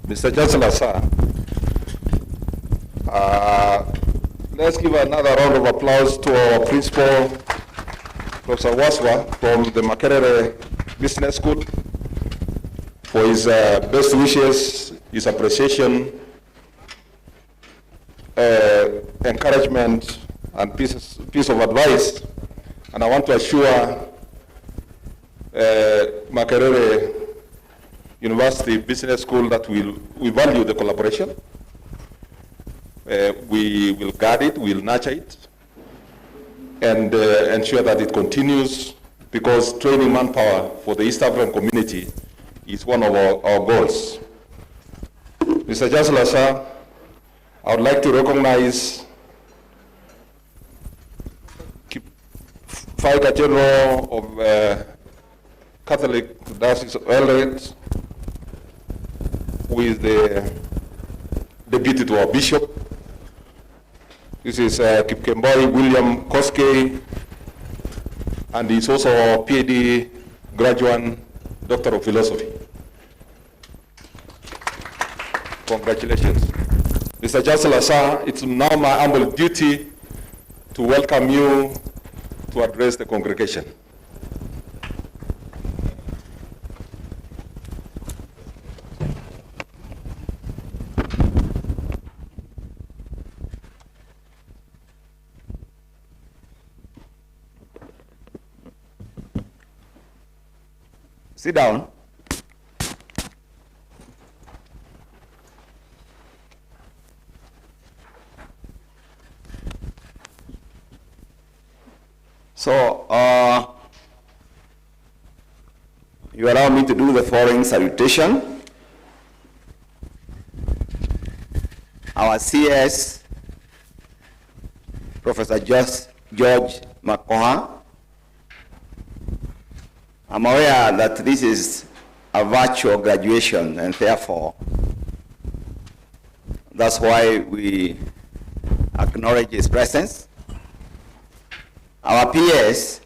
Mr. Chancellor, sir, let's give another round of applause to our principal, Professor Waswa from the Makerere Business School, for his best wishes, his appreciation, encouragement, and piece of advice. And I want to assure Makerere University Business School that we value the collaboration. We will guard it, we will nurture it, and ensure that it continues, because training manpower for the East African community is one of our goals. Mr. Chancellor, sir, I would like to recognize Vicar General of Catholic Diocese of Eldoret, who is the deputy to our bishop. This is Kipkemboi William Koske, and he's also our PhD graduate, Doctor of Philosophy. Congratulations. Mr. Chancellor, sir, it's now my humble duty to welcome you to address the congregation. Sit down. So, you allow me to do the following salutation. Our CS, Professor George Makoha. I'm aware that this is a virtual graduation, and therefore, that's why we acknowledge his presence. Our PS,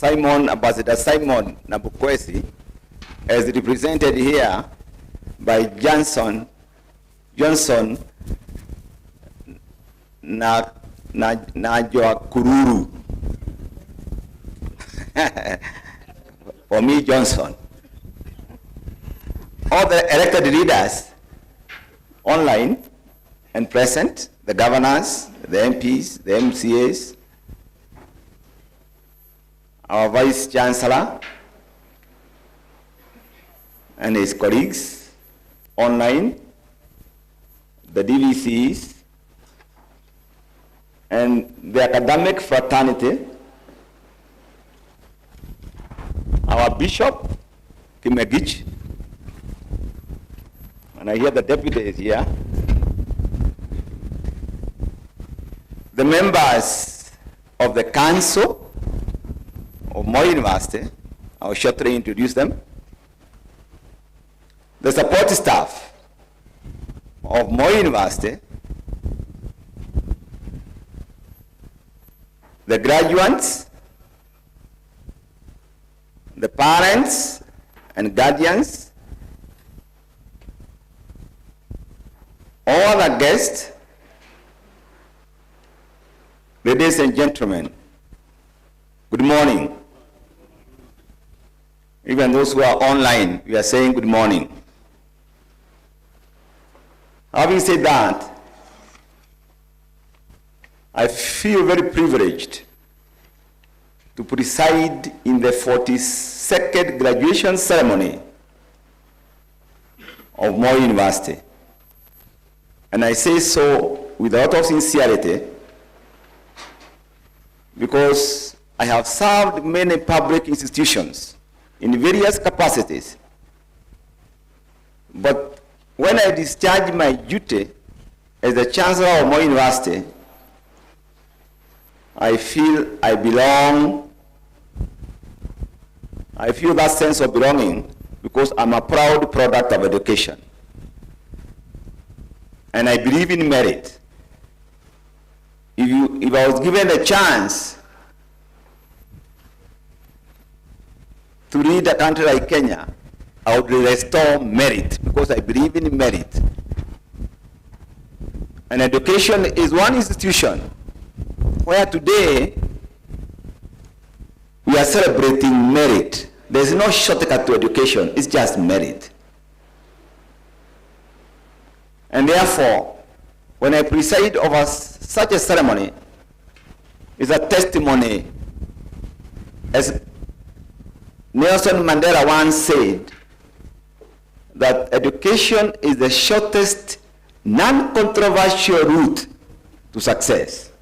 Ambassador Simon Nabukwesi, is represented here by Johnson Najwa Kururu. For me, Johnson. All the elected leaders online and present, the governors, the MPs, the MCAs, our Vice Chancellor and his colleagues online, the DVCs, and the academic fraternity, our Bishop, Kimegich, and I hear the deputy is here, the members of the council of Moi University, I will shortly introduce them, the support staff of Moi University, the graduates, the parents and guardians, all the guests, ladies and gentlemen, good morning. Even those who are online, we are saying good morning. Having said that, I feel very privileged to preside in the 42nd graduation ceremony of Moi University. And I say so with a lot of sincerity because I have served many public institutions in various capacities. But when I discharge my duty as the Chancellor of Moi University, I feel I belong. I feel that sense of belonging because I'm a proud product of education. And I believe in merit. If I was given a chance to lead a country like Kenya, I would restore merit because I believe in merit. And education is one institution where today we are celebrating merit. There's no shortcut to education, it's just merit. And therefore, when I preside over such a ceremony, it's a testimony. As Nelson Mandela once said, that education is the shortest, non-controversial route to success.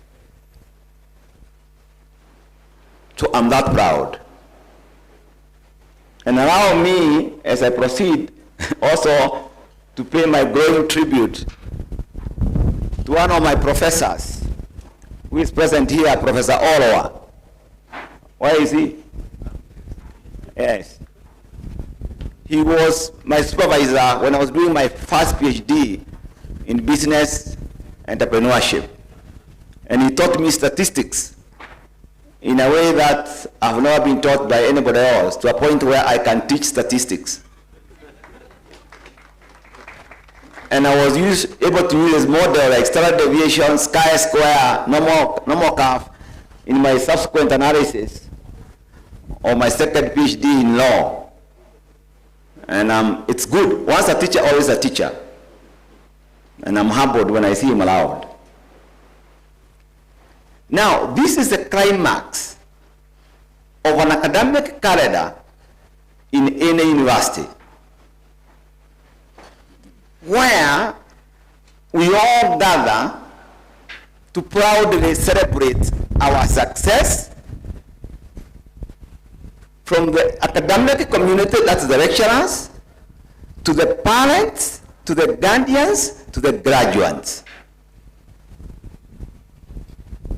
So I'm that proud. And allow me, as I proceed, also to pay my growing tribute to one of my professors, who is present here, Professor Olowa. Where is he? Yes. He was my supervisor when I was doing my first PhD in business entrepreneurship. And he taught me statistics in a way that I've never been taught by anybody else, to a point where I can teach statistics. And I was able to use his model like standard deviation, chi-square, normal curve in my subsequent analysis of my second PhD in law. And it's good. Once a teacher, always a teacher. And I'm humbled when I see him aloud. Now, this is the climax of an academic calendar in any university, where we all gather to proudly celebrate our success, from the academic community, that's the lecturers, to the parents, to the guardians, to the graduates.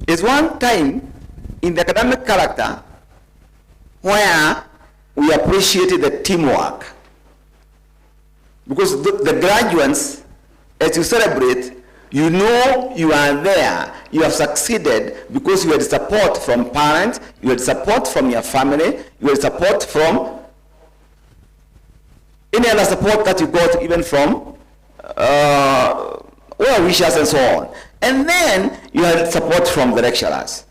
It's one time in the academic character where we appreciated the teamwork. Because the graduates, as you celebrate, You know you are there. You have succeeded because you had support from parents, you had support from your family, you had support from any other support that you got, even from well-wishers and so on. And then you had support from the lecturers.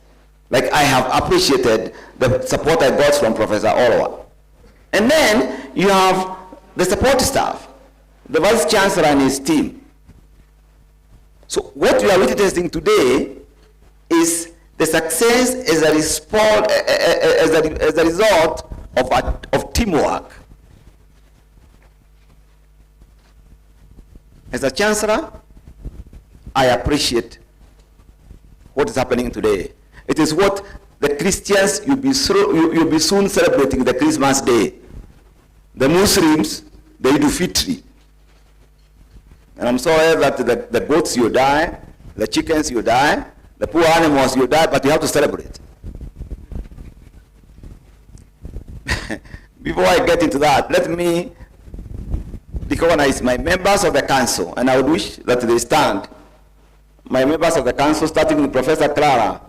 Like I have appreciated the support I got from Professor Olowa. And then you have the support staff, the Vice Chancellor and his team. So what we are witnessing today is the success as a result of teamwork. As a Chancellor, I appreciate what is happening today. It is what the Christians, you'll be soon celebrating the Christmas Day. The Muslims, they do Fitri. And I'm sorry that the goats you die, the chickens you die, the poor animals you die, but you have to celebrate. Before I get into that, let me recognize my members of the council, and I would wish that they stand. My members of the council, starting with Professor Clara.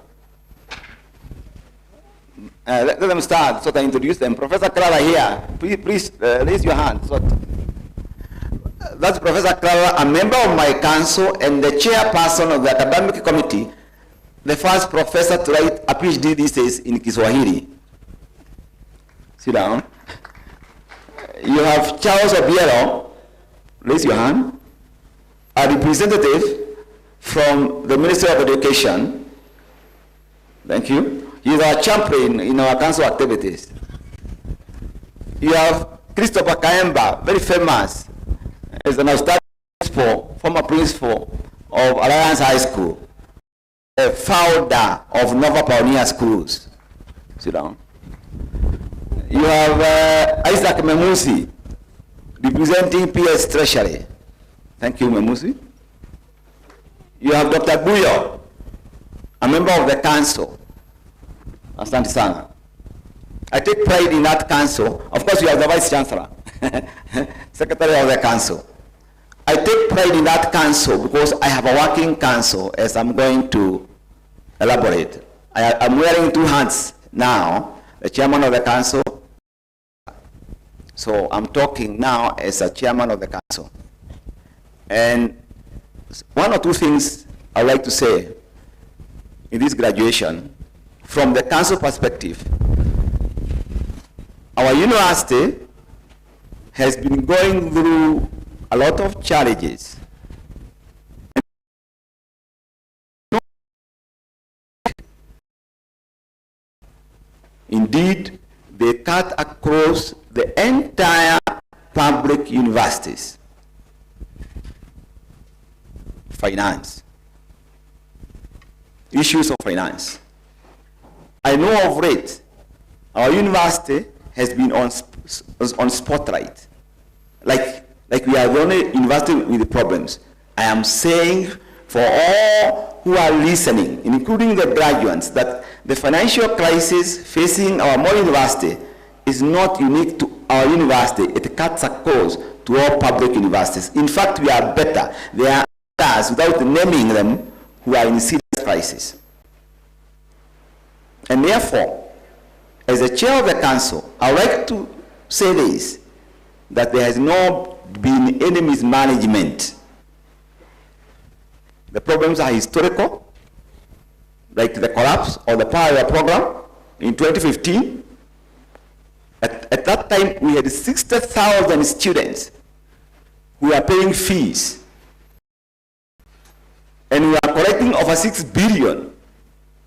Let them stand so that I introduce them. Professor Clara here, please raise your hand. So that's Professor Clara, a member of my council and the chairperson of the academic committee, the first professor to write a PhD these days in Kiswahili. Sit down. You have Charles Obiero, raise your hand, a representative from the Ministry of Education. Thank you. He is our champion in our council activities. You have Christopher Kaemba, very famous, as an outstanding principal, former principal of Alliance High School, a founder of Nova Pioneer Schools. Sit down. You have Isaac Memusi, representing PS Treasury. Thank you, Memusi. You have Dr. Buyo, a member of the council. Asante sana. I take pride in that council. Of course, you have the Vice Chancellor, Secretary of the Council. I take pride in that council because I have a working council, as I'm going to elaborate. I'm wearing two hats now, the chairman of the council. So I'm talking now as a chairman of the council. And one or two things I'd like to say in this graduation, from the council perspective. Our university has been going through a lot of challenges. Indeed, they cut across the entire public universities. Finance. Issues of finance. I know of late, our university has been on spotlight. Like we are the only university with problems. I am saying for all who are listening, including the graduates, that the financial crisis facing our Moi University is not unique to our university. It cuts across to all public universities. In fact, we are better. There are others, without naming them, who are in serious crisis. And therefore, as the chair of the council, I would like to say this, that there has not been any mismanagement. The problems are historical, like the collapse of the Power program in 2015. At that time, we had 60,000 students who were paying fees. And we are collecting over 6 billion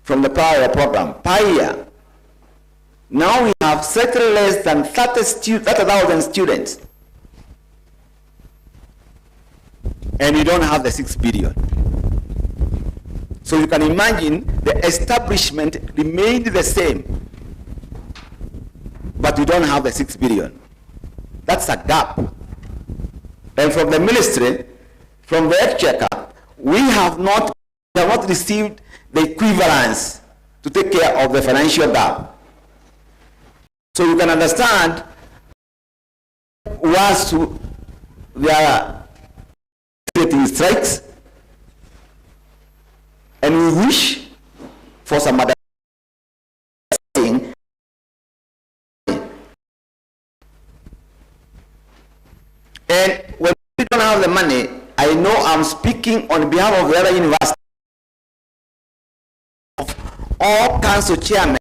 from the Power program per year. Now we have slightly less than 30,000 students. And we don't have the 6 billion. So you can imagine the establishment remained the same, but we don't have the 6 billion. That's a gap. And from the ministry, from the exchequer, we have not received the equivalence to take care of the financial gap. So you can understand once there are strikes, and we wish for some other thing. And when we don't have the money, I know I'm speaking on behalf of the other universities, of all council chairmen,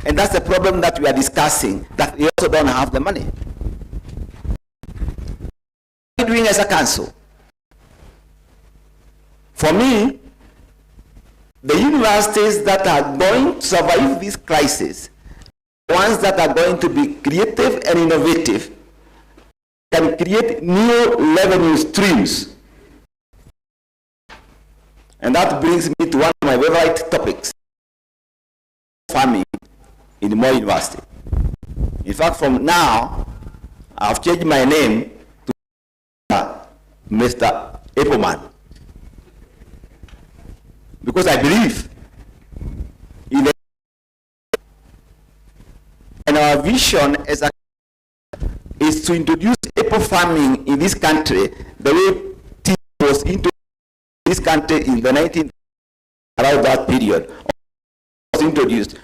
and that's the problem that we are discussing, that we also don't have the money. What are we doing as a council? For me, the universities that are going to survive this crisis, ones that are going to be creative and innovative, can create new revenue streams. And that brings me to one of my favorite topics, farming in Moi University. In fact, from now, I've changed my name to Mr. Appleman, because I believe in the, and our vision as a is to introduce apple farming in this country the way tea was introduced in this country in the 19th, around that period was introduced.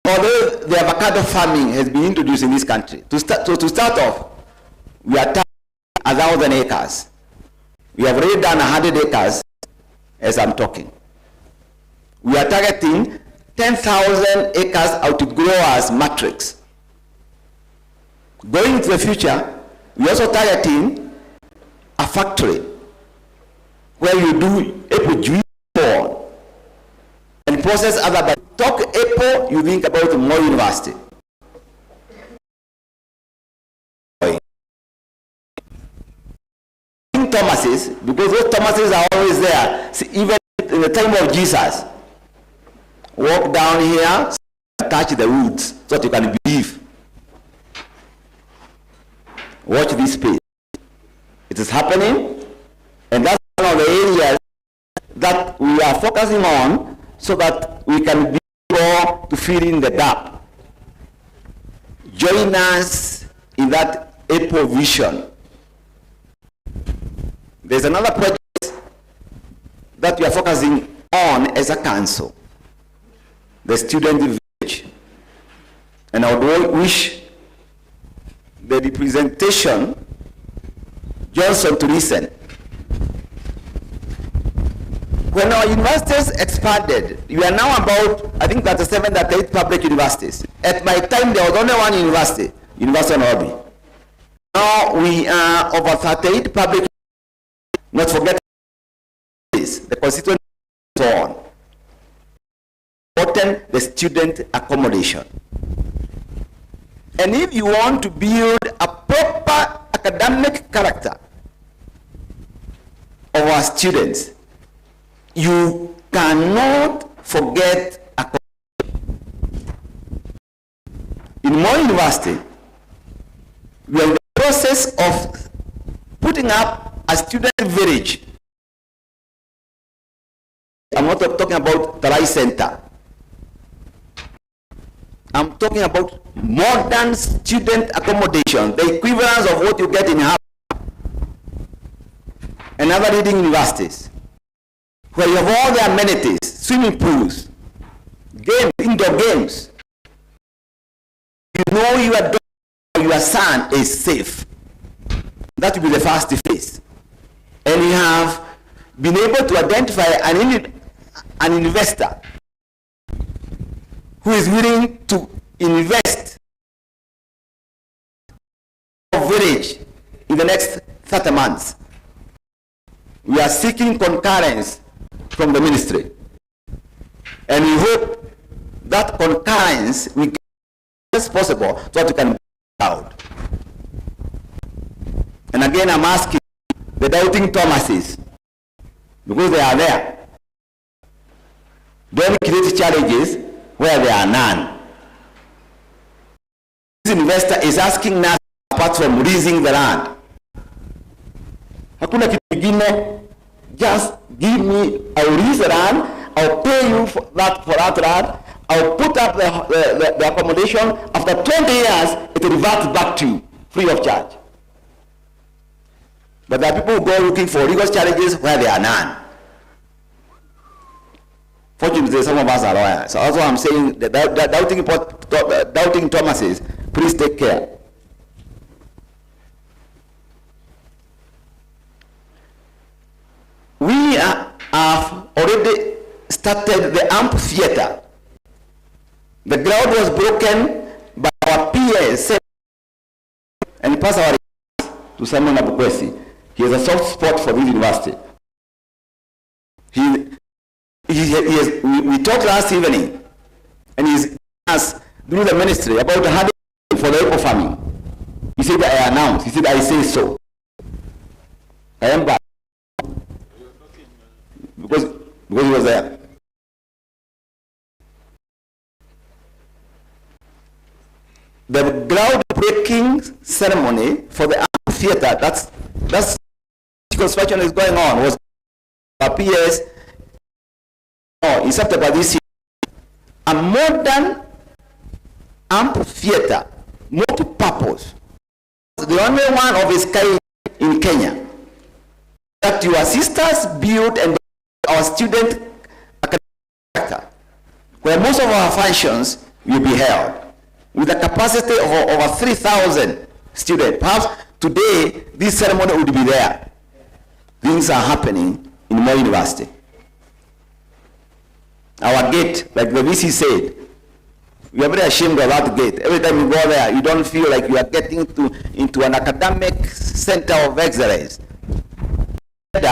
Although the avocado farming has been introduced in this country, to start off, we are targeting 1,000 acres. We have already done 100 acres as I'm talking. We are targeting 10,000 acres out to growers matrix. Going into the future, we are also targeting a factory where you do apple juice and process other, but talk apple, you think about Moi University. Thomases, because those Thomases are always there. See, even in the time of Jesus, walk down here, touch the woods, so that you can believe. Watch this space. It is happening, and that's one of the areas that we are focusing on, so that we can be able to fill in the gap. Join us in that Apple vision. There's another project that we are focusing on as a council, the student village. And I would wish the representation, Johnson, to listen. When our universities expanded, we are now about, I think, 37, 38 public universities. At my time, there was only one university, University of Nairobi. Now we are over 38 public. Not forget this, the constituent and so on. Important, the student accommodation. And if you want to build a proper academic character of our students, you cannot forget accommodation. In Moi University, we are in the process of putting up a student village. I'm not talking about the Rai Center. I'm talking about modern student accommodation, the equivalence of what you get in Harvard and other leading universities, where you have all the amenities, swimming pools, games, indoor games. You know your daughter or your son is safe. That will be the first phase. And we have been able to identify an investor who is willing to invest in the village in the next 30 months. We are seeking concurrence from the ministry. And we hope that concurrence will get as possible so that we can out. And again, I'm asking the doubting Thomases, because they are there, don't create challenges where there are none. This investor is asking nothing apart from leasing the land. Hakuna kitu kingine, just give me, I'll lease the land, I'll pay you for that land, I'll put up the accommodation. After 20 years, it reverts back to you, free of charge. But there are people who go looking for legal challenges where there are none. Fortunately, some of us are lawyers. So also I'm saying that doubting Thomases, please take care. We have already started the amphitheater. The ground was broken by our PS and pass our to Simon Abukwesi. He has a soft spot for this university. We talked last evening, and he's asked through the ministry about the hard for the eco farming. He said, I announced. He said, I say so. I am back. Because he was there. The groundbreaking ceremony for the amphitheater, that's construction is going on, was PS in September this year. A modern amphitheater, multi-purpose, the only one of its kind in Kenya, that your sisters built and our student academic, where most of our functions will be held, with a capacity of over 3,000 students. Perhaps today, this ceremony would be there. Things are happening in Moi University. Our gate, like the VC said, we are very ashamed of that gate. Every time you go there, you don't feel like you are getting into an academic center of excellence. It's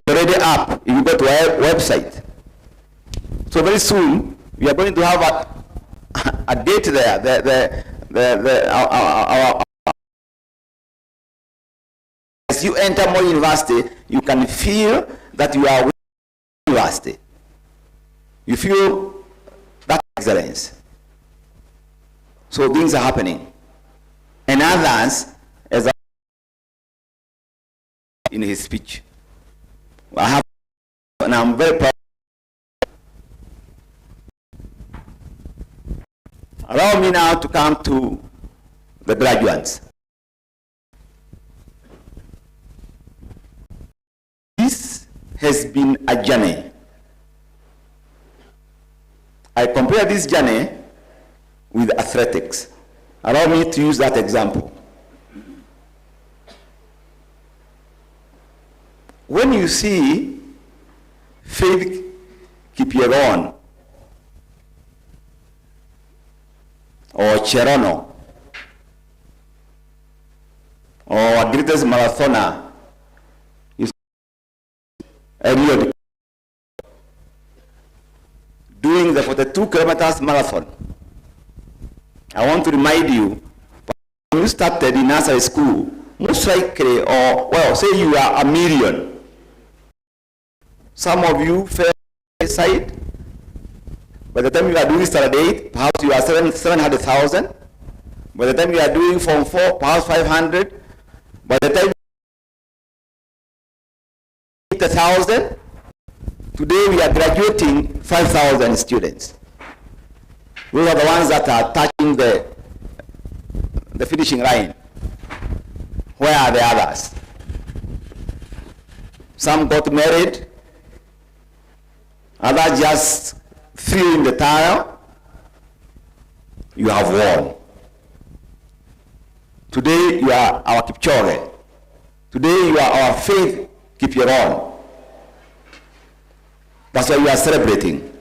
already up if you go to our website. So very soon, we are going to have a gate there. As you enter Moi University, you can feel that you are with university. You feel that excellence. So things are happening. And others, as in his speech, and I'm very proud. Allow me now to come to the graduates. This has been a journey. I compare this journey with athletics. Allow me to use that example. When you see Faith Kipyegon or Cherono or our greatest marathoner, Eliud, doing the 42 kilometers marathon, I want to remind you, when you started in nursery school, most likely, or well, say you are 1 million. Some of you fell aside. By the time you are doing standard 8, perhaps you are 700,000. By the time you are doing Form 4, perhaps 500. By the time 8,000, today we are graduating 5,000 students. Those are the ones that are touching the finishing line. Where are the others? Some got married, others just threw in the towel. You have won. Today you are our Kipchoge. Today you are our Faith Kipyegon. That's why we are celebrating.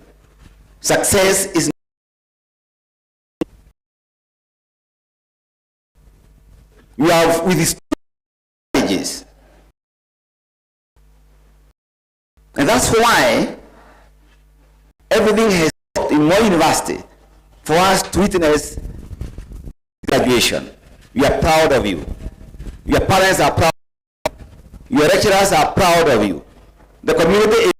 Success is we have with these strategies. And that's why everything has stopped in Moi University for us to witness graduation. We are proud of you. Your parents are proud. Your lecturers are proud of you. The community is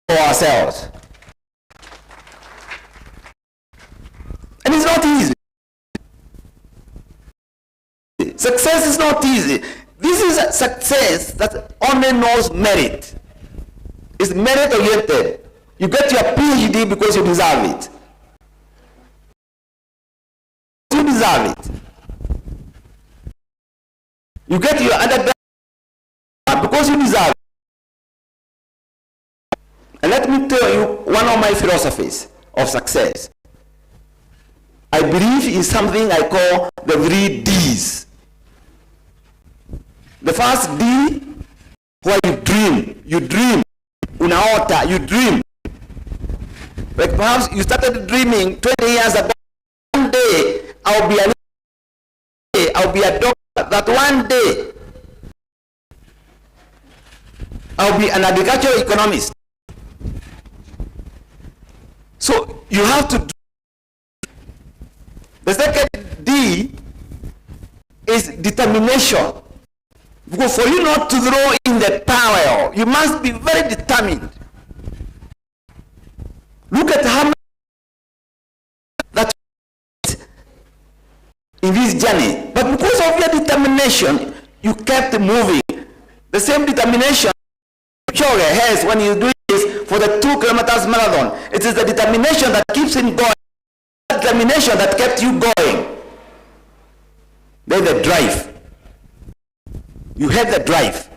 for ourselves. And it's not easy. Success is not easy. This is a success that only knows merit. It's merit oriented. You get your PhD because you deserve it. You deserve it. You get your undergrad because you deserve it. And let me tell you one of my philosophies of success. I believe in something I call the 3 Ds. The first D, where you dream, unaota, you dream. Like perhaps you started dreaming 20 years ago, one day I'll be a doctor, that one day I'll be an agricultural economist. So you have to do. The second D is determination. Because for you not to throw in the towel, you must be very determined. Look at how much that in this journey. But because of your determination, you kept moving. The same determination Choge has when you do this for the 2 kilometers marathon. It is the determination that keeps him going. The determination that kept you going. Then the drive. You had the drive.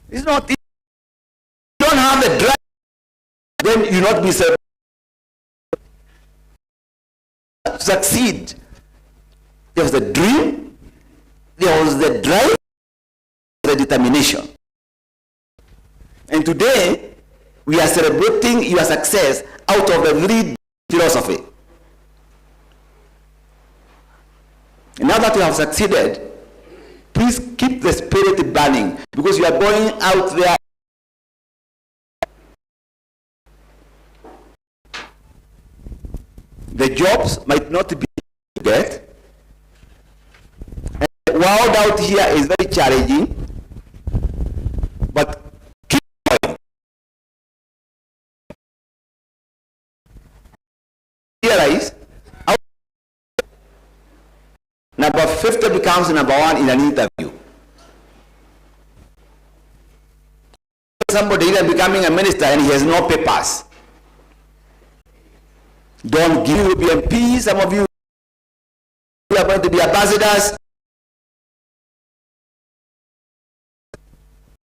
It's not. If you don't have the drive, then you not be succeed. There was the dream, there was the drive, the determination. And today, we are celebrating your success out of the 3 philosophy. And now that you have succeeded, please keep the spirit burning, because you are going out there. The jobs might not be get. And the world out here is very challenging, but keep going. Realize number 50 becomes number 1 in an interview. Somebody is becoming a minister and he has no papers. Don't give you BMP. Some of you are going to be ambassadors.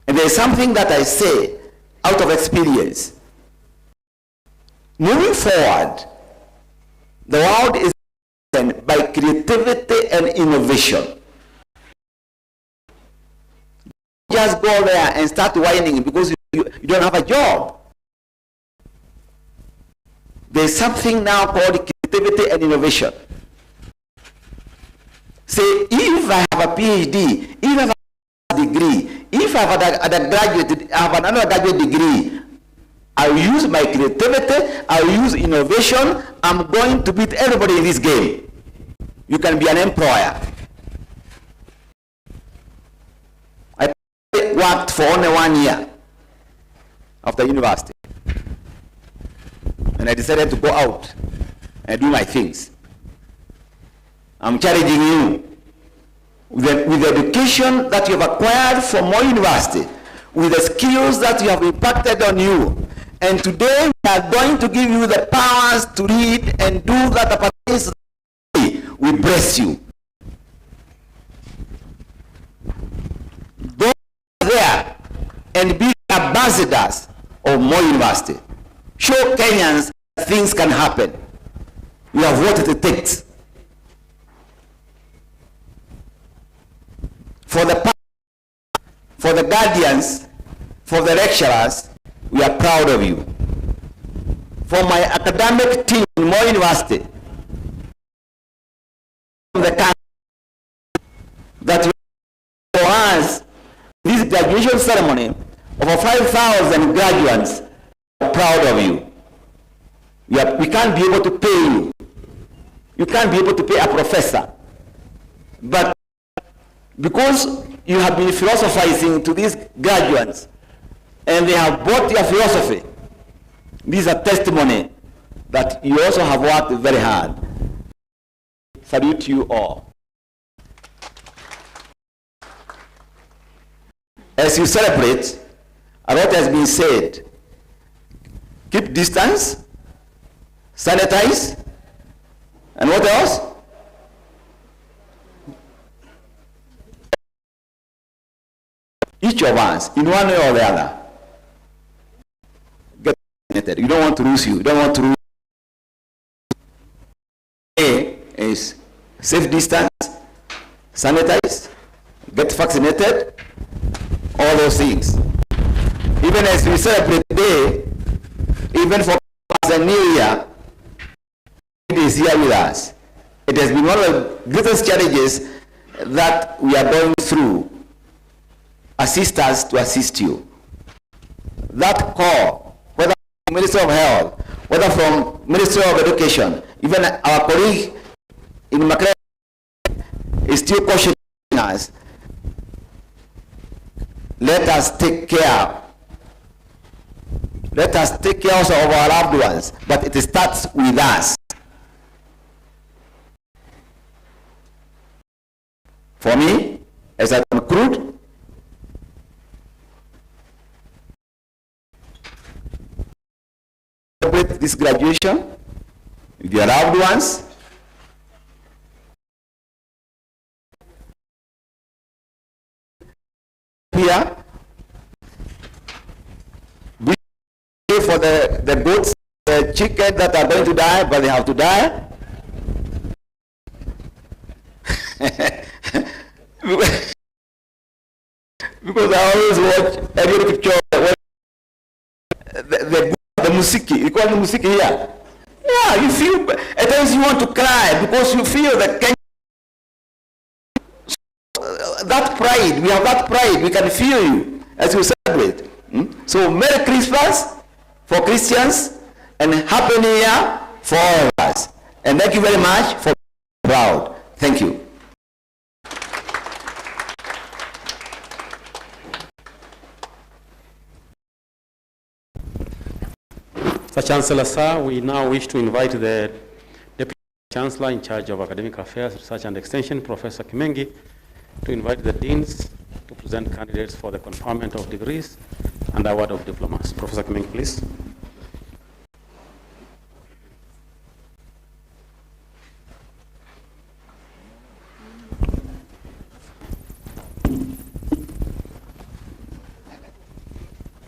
And there is something that I say out of experience. Moving forward, the world is by creativity and innovation. Just go there and start whining because you don't have a job. There's something now called creativity and innovation. Say, if I have a PhD, if I have a degree, if I have another graduate degree, I'll use my creativity, I'll use innovation, I'm going to beat everybody in this game. You can be an employer. I worked for only 1 year after university. And I decided to go out and do my things. I'm challenging you with the education that you have acquired from Moi University, with the skills that you have impacted on you. And today we are going to give you the powers to read and do that opportunity. We bless you. Go there and be ambassadors of Moi University. Show Kenyans that things can happen. You have what it takes. For the guardians, for the lecturers, we are proud of you. For my academic team in Moi University, the country, that for us, this graduation ceremony, over 5,000 graduates are proud of you. We can't be able to pay you. You can't be able to pay a professor. But because you have been philosophizing to these graduates, and they have bought your philosophy, this is a testimony that you also have worked very hard. Salute you all. As you celebrate, a lot has been said. Keep distance, sanitize, and what else? Each of us, in one way or the other, vaccinated. You don't want to lose you. You don't want to lose. A is safe distance, sanitize, get vaccinated, all those things. Even as we celebrate today, even for the New Year, it is here with us. It has been one of the greatest challenges that we are going through. Assist us to assist you. That call, whether from Ministry of Health, whether from Ministry of Education, even our colleague in Macleod is still cautioning us. Let us take care. Let us take care also of our loved ones, but it starts with us. For me, as I conclude, celebrate this graduation with your loved ones. Here, we pray for the goats, the chicken that are going to die, but they have to die. Because I always watch every picture, the musiki, you call the musiki here. Yeah, you feel, at times you want to cry because you feel that that pride, we have that pride, we can feel you as you celebrate. So Merry Christmas for Christians and Happy New Year for all of us. And thank you very much for being proud. Thank you. Mr. Chancellor, sir, we now wish to invite the Deputy Chancellor in charge of Academic Affairs, Research and Extension, Professor Kimengi, to invite the deans to present candidates for the conferment of degrees and award of diplomas. Professor Kimengi, please.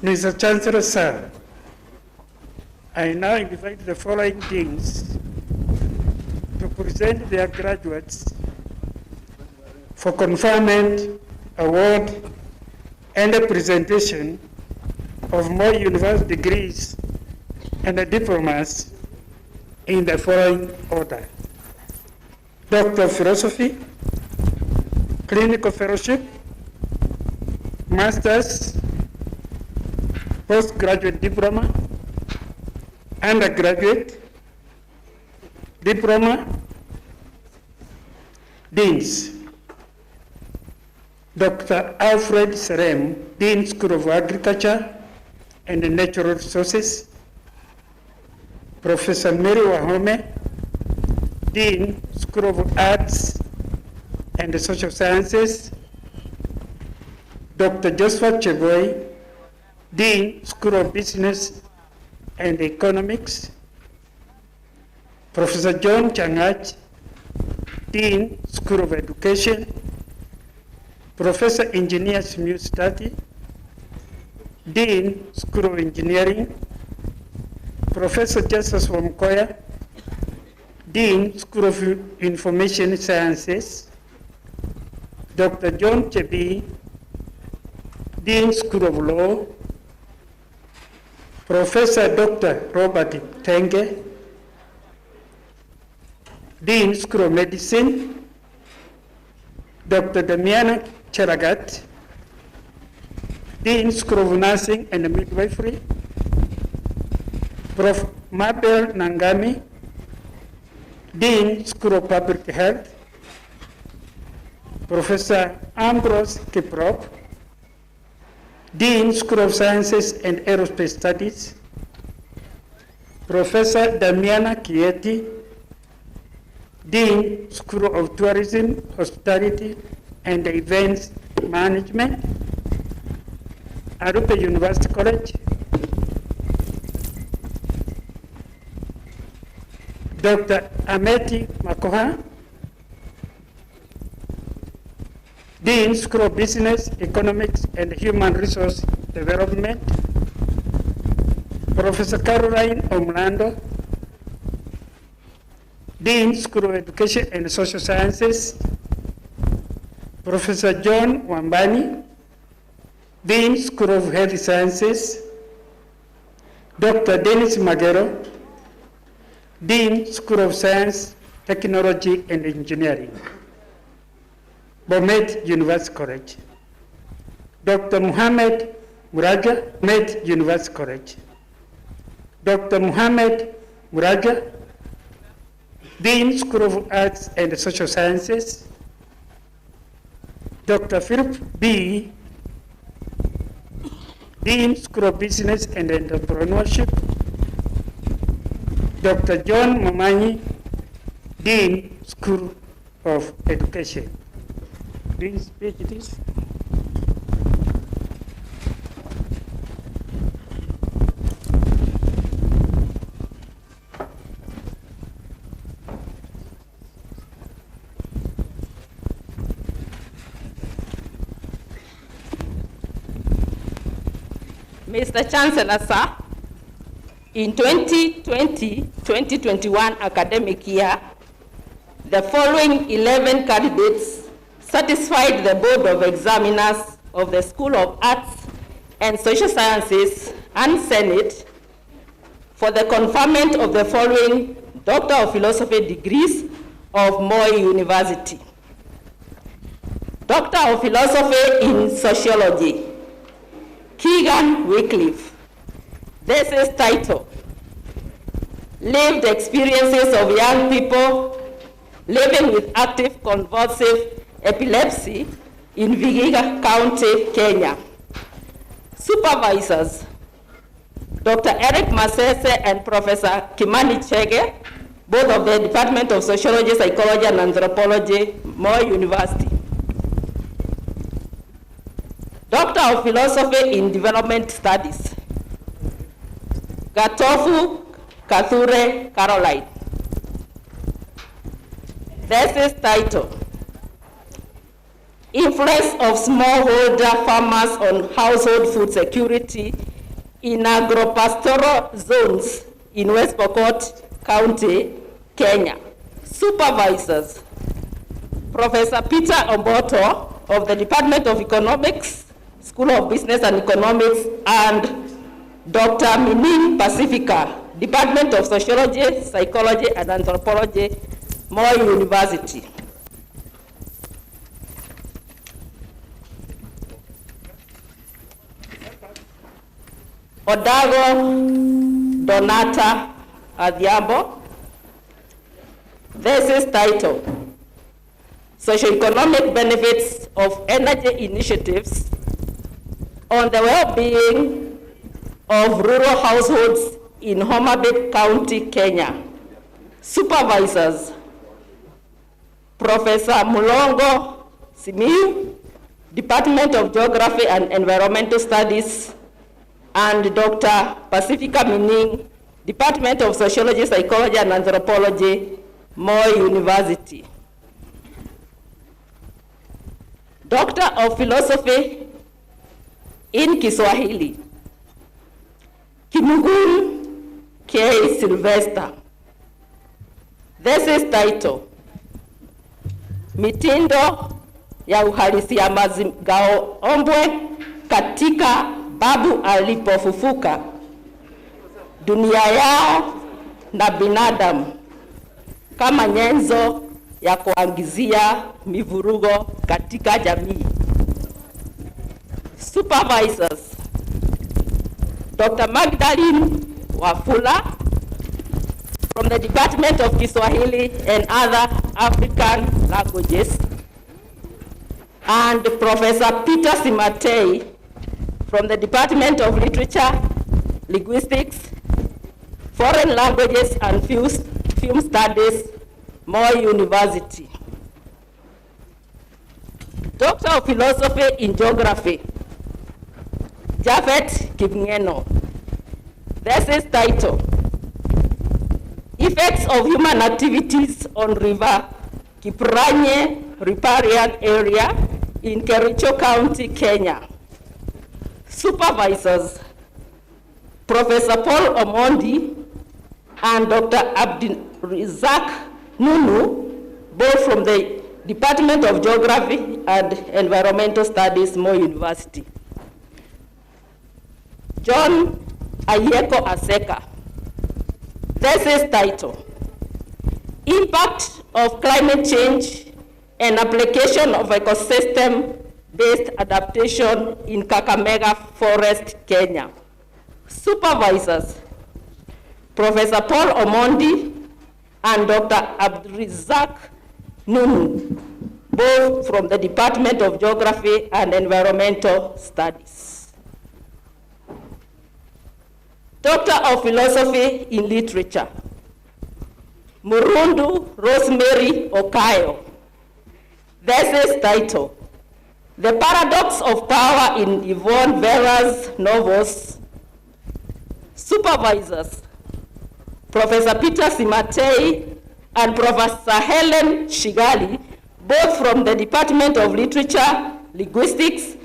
Mr. Chancellor, sir, I now invite the following deans to present their graduates for conferment, award, and a presentation of more university degrees and diplomas in the following order: Doctor of Philosophy, Clinical Fellowship, Masters, Postgraduate Diploma, Undergraduate Diploma, Deans. Dr. Alfred Serem, Dean, School of Agriculture and Natural Resources. Professor Mary Wahome, Dean, School of Arts and Social Sciences. Dr. Joshua Cheboy, Dean, School of Business and Economics. Professor John Changach, Dean, School of Education. Professor Engineer Simiu Stati, Dean, School of Engineering. Professor Justice Wamkoya, Dean, School of Information Sciences. Dr. John Chebi, Dean, School of Law. Professor Dr. Robert Tenge, Dean, School of Medicine. Dr. Damiana Cheragat, Dean, School of Nursing and Midwifery. Prof. Mabel Nangami, Dean, School of Public Health. Professor Ambrose Kiprop, Dean, School of Sciences and Aerospace Studies. Professor Damiana Kieti, Dean, School of Tourism, Hospitality and Events Management, Arupe University College. Dr. Ameti Makoha, Dean, School of Business, Economics and Human Resource Development. Professor Caroline Omlando, Dean, School of Education and Social Sciences. Professor John Wambani, Dean, School of Health Sciences. Dr. Dennis Magero, Dean, School of Science, Technology and Engineering, Bomet University College. Dr. Muhammad Muraja, Bomet University College. Dr. Muhammad Muraja, Dean, School of Arts and Social Sciences. Dr. Philip B., Dean, School of Business and Entrepreneurship. Dr. John Momanyi, Dean, School of Education. Please, PhDs. Mr. Chancellor, sir, in 2020-2021 academic year, the following 11 candidates satisfied the Board of Examiners of the School of Arts and Social Sciences and Senate for the conferment of the following Doctor of Philosophy degrees of Moi University. Doctor of Philosophy in Sociology, Keegan Wycliffe. Thesis title, Lived Experiences of Young People Living with Active Convulsive Epilepsy in Vihiga County, Kenya. Supervisors, Dr. Eric Masese and Professor Kimani Chege, both of the Department of Sociology, Psychology and Anthropology, Moi University. Doctor of Philosophy in Development Studies, Gatofu Kathure Caroline. Thesis title, Influence of Smallholder Farmers on Household Food Security in Agropastoral Zones in West Pokot County, Kenya. Supervisors, Professor Peter Omboto of the Department of Economics, School of Business and Economics, and Dr. Mining Pacifica, Department of Sociology, Psychology and Anthropology, Moi University. Odago Donata Adhiambo. Thesis title, Socioeconomic Benefits of Energy Initiatives on the well-being of rural households in Homa Bay County, Kenya. Supervisors, Professor Mulongo Simiu, Department of Geography and Environmental Studies, and Dr. Pacifica Mining, Department of Sociology, Psychology and Anthropology, Moi University. Doctor of Philosophy in Kiswahili, Kimugun K. Sylvester. Thesis title, Mitindo ya uhalisia Magaombwe katika babu alipofufuka, dunia yao na binadamu kama nyenzo ya kuangizia mivurugo katika jamii. Supervisors, Dr. Magdalene Wafula from the Department of Kiswahili and Other African Languages, and Professor Peter Simatei from the Department of Literature, Linguistics, Foreign Languages and Film Studies, Moi University. Doctor of Philosophy in Geography, Japhet Kipngeno. Thesis title, Effects of Human Activities on River Kipranye Riparian Area in Kericho County, Kenya. Supervisors, Professor Paul Omondi and Dr. Abdirizak Nunu, both from the Department of Geography and Environmental Studies, Moi University. John Ayeko Aseka. Thesis title, Impact of Climate Change and Application of Ecosystem-Based Adaptation in Kakamega Forest, Kenya. Supervisors, Professor Paul Omondi and Dr. Abdirizak Nunu, both from the Department of Geography and Environmental Studies. Doctor of Philosophy in Literature, Murundu Rosemary Okayo. Thesis title, The Paradox of Power in Yvonne Vera's Novels. Supervisors, Professor Peter Simatei and Professor Helen Shigali, both from the Department of Literature, Linguistics,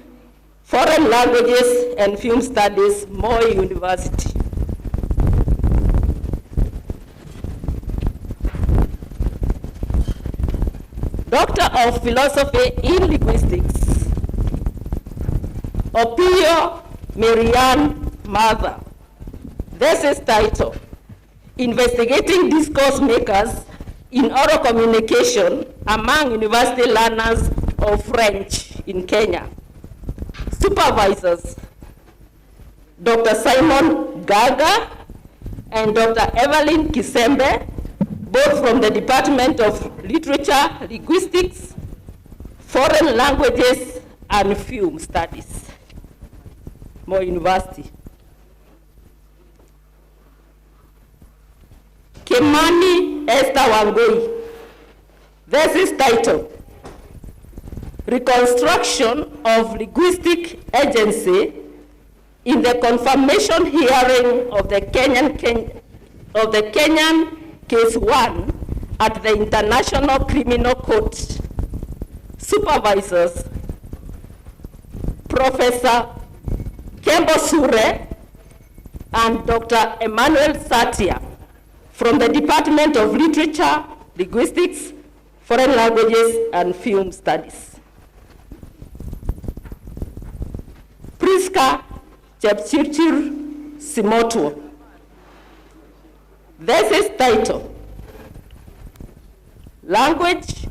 Foreign Languages and Film Studies, Moi University. Doctor of Philosophy in Linguistics, Opio Marianne Mather. Thesis title, Investigating Discourse Makers in Oral Communication Among University Learners of French in Kenya. Supervisors, Dr. Simon Gaga and Dr. Evelyn Kisembe, both from the Department of Literature, Linguistics, Foreign Languages and Film Studies, Moi University. Kimani Esther Wangui. Thesis title, Reconstruction of Linguistic Agency in the Confirmation Hearing of the Kenyan Case 1 at the International Criminal Court. Supervisors, Professor Kembo Sure and Dr. Emmanuel Satia from the Department of Literature, Linguistics, Foreign Languages and Film Studies. Priska Chepchirchir Simotuo. Thesis title, Language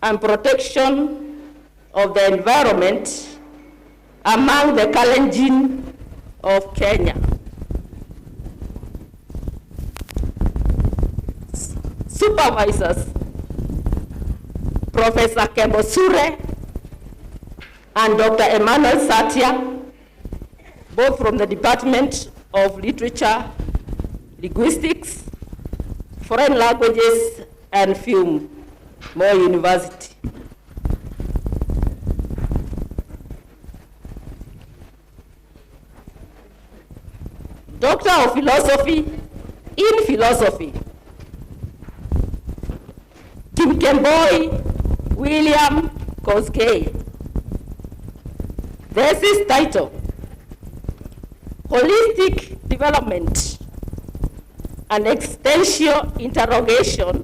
and Protection of the Environment among the Kalenjin of Kenya. Supervisors, Professor Kembo Sure and Dr. Emmanuel Satia, both from the Department of Literature, Linguistics, Foreign Languages and Film, Moi University. Doctor of Philosophy in Philosophy, Kimkemboi William Koskei. Thesis title, Holistic Development, an Existential Interrogation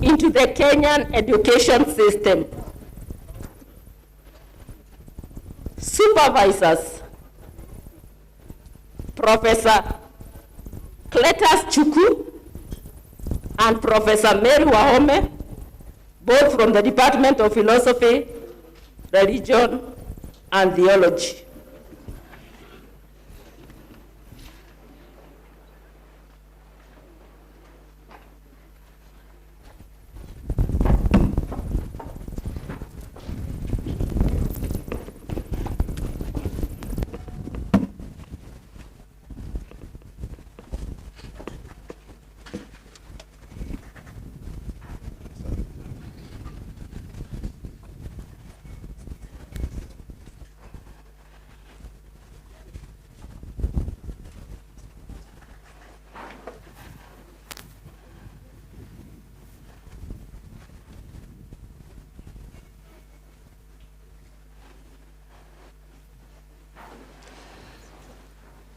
into the Kenyan Education System. Supervisors, Professor Cletus Chuku and Professor Mary Wahome, both from the Department of Philosophy, Religion, and Theology.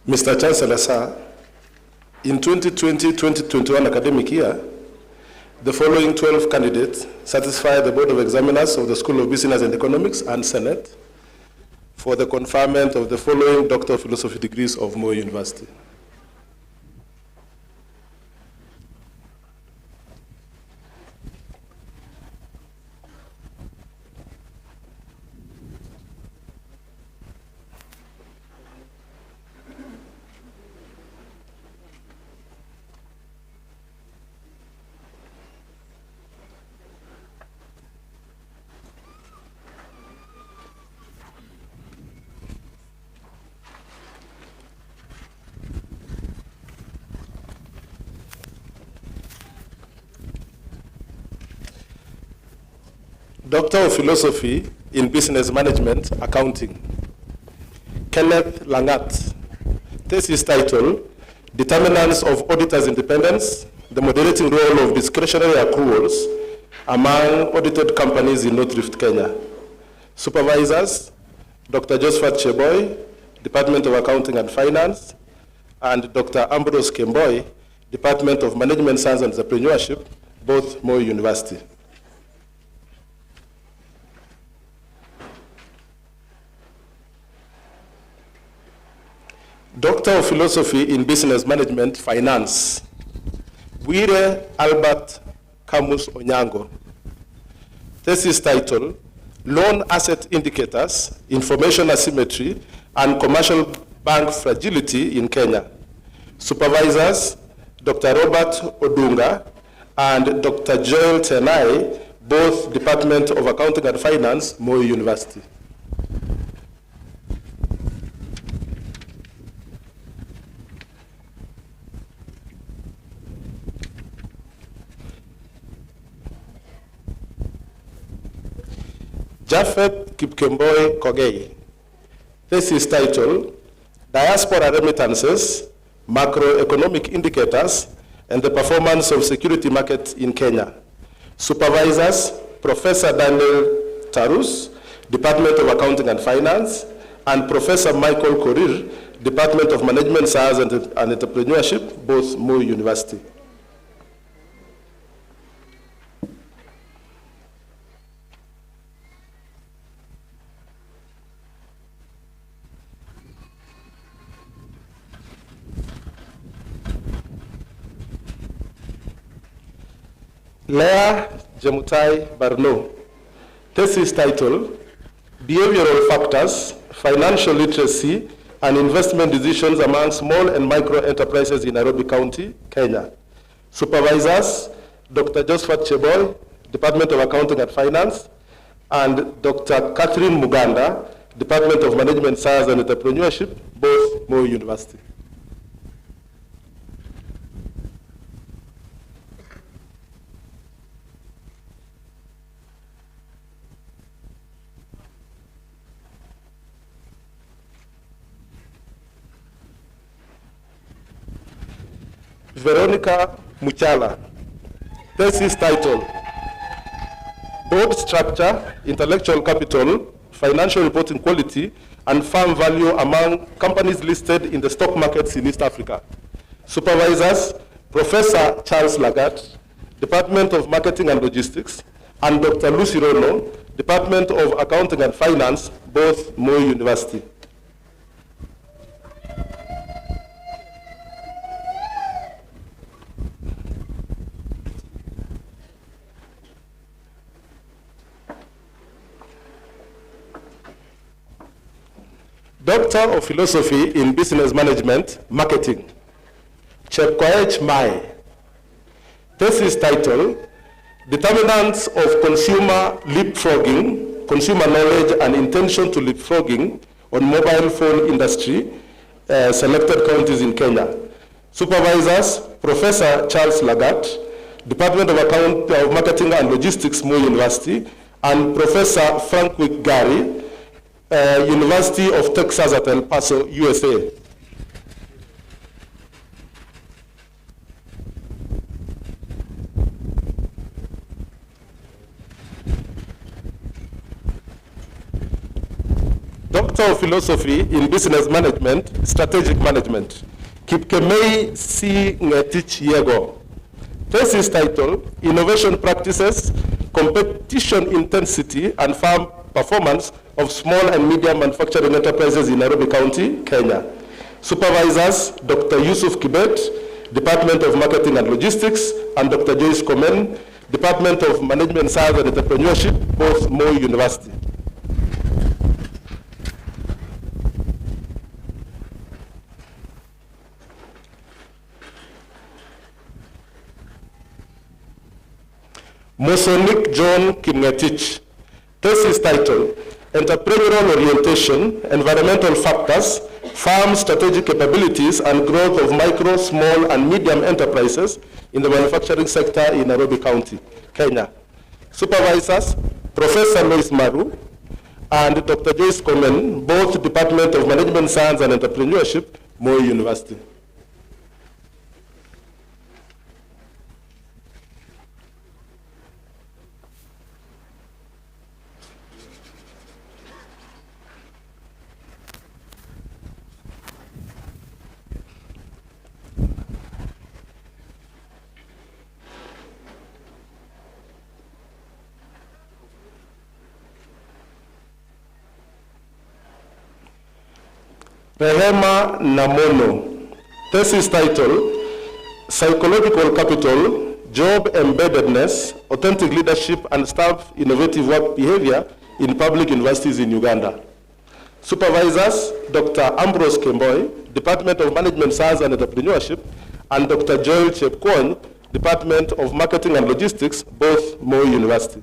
Mr. Chancellor, sir, in 2020-2021 academic year, the following 12 candidates satisfy the Board of Examiners of the School of Business and Economics and Senate for the conferment of the following Doctor of Philosophy degrees of Moi University. Doctor of Philosophy in Business Management, Accounting, Kenneth Langat. Thesis title, Determinants of Auditors' Independence, the Moderating Role of Discretionary Accruals Among Audited Companies in North Rift, Kenya. Supervisors, Dr. Josephat Cheboy, Department of Accounting and Finance, and Dr. Ambrose Kemboy, Department of Management Science and Entrepreneurship, both Moi University. Doctor of Philosophy in Business Management, Finance, Wire Albert Camus Onyango. Thesis title, Loan Asset Indicators, Information Asymmetry, and Commercial Bank Fragility in Kenya. Supervisors, Dr. Robert Odunga and Dr. Joel Tenai, both Department of Accounting and Finance, Moi University. Japhet Kipkemboi Kogei. Thesis title, Diaspora Remittances, Macroeconomic Indicators, and the Performance of Security Market in Kenya. Supervisors, Professor Daniel Tarus, Department of Accounting and Finance, and Professor Michael Korir, Department of Management Science and Entrepreneurship, both Moi University. Lea Jemutai Barno. Thesis title, Behavioral Factors, Financial Literacy, and Investment Decisions Among Small and Micro Enterprises in Nairobi County, Kenya. Supervisors, Dr. Josephat Cheboy, Department of Accounting and Finance, and Dr. Catherine Muganda, Department of Management Science and Entrepreneurship, both Moi University. Veronica Muchala. Thesis title, Board Structure, Intellectual Capital, Financial Reporting Quality, and Firm Value among companies listed in the stock markets in East Africa. Supervisors, Professor Charles Lagat, Department of Marketing and Logistics, and Dr. Lucy Rono, Department of Accounting and Finance, both Moi University. Doctor of Philosophy in Business Management, Marketing, Chepkoech Mai. Thesis title, Determinants of Consumer Leapfrogging, Consumer Knowledge and Intention to Leapfrogging on Mobile Phone Industry, Selected Counties in Kenya. Supervisors, Professor Charles Lagat, Department of Marketing and Logistics, Moi University, and Professor Frank Wick Gary, University of Texas at El Paso, USA. Doctor of Philosophy in Business Management, Strategic Management, Kipkemei C. Ngetich Yego. Thesis title, Innovation Practices, Competition Intensity and Farm Performance of Small and Medium Manufacturing Enterprises in Nairobi County, Kenya. Supervisors, Dr. Yusuf Kibet, Department of Marketing and Logistics, and Dr. Joyce Komen, Department of Management Science and Entrepreneurship, both Moi University. Mosonik John Kimngetich. Thesis title, Entrepreneurial Orientation, Environmental Factors, Farm Strategic Capabilities and Growth of Micro, Small and Medium Enterprises in the Manufacturing Sector in Nairobi County, Kenya. Supervisors, Professor Lois Maru and Dr. Joyce Komen, both Department of Management Science and Entrepreneurship, Moi University. Rehema Namono. Thesis title, Psychological Capital, Job Embeddedness, Authentic Leadership and Staff Innovative Work Behavior in Public Universities in Uganda. Supervisors, Dr. Ambrose Kemboy, Department of Management Science and Entrepreneurship, and Dr. Joel Chepkwony, Department of Marketing and Logistics, both Moi University.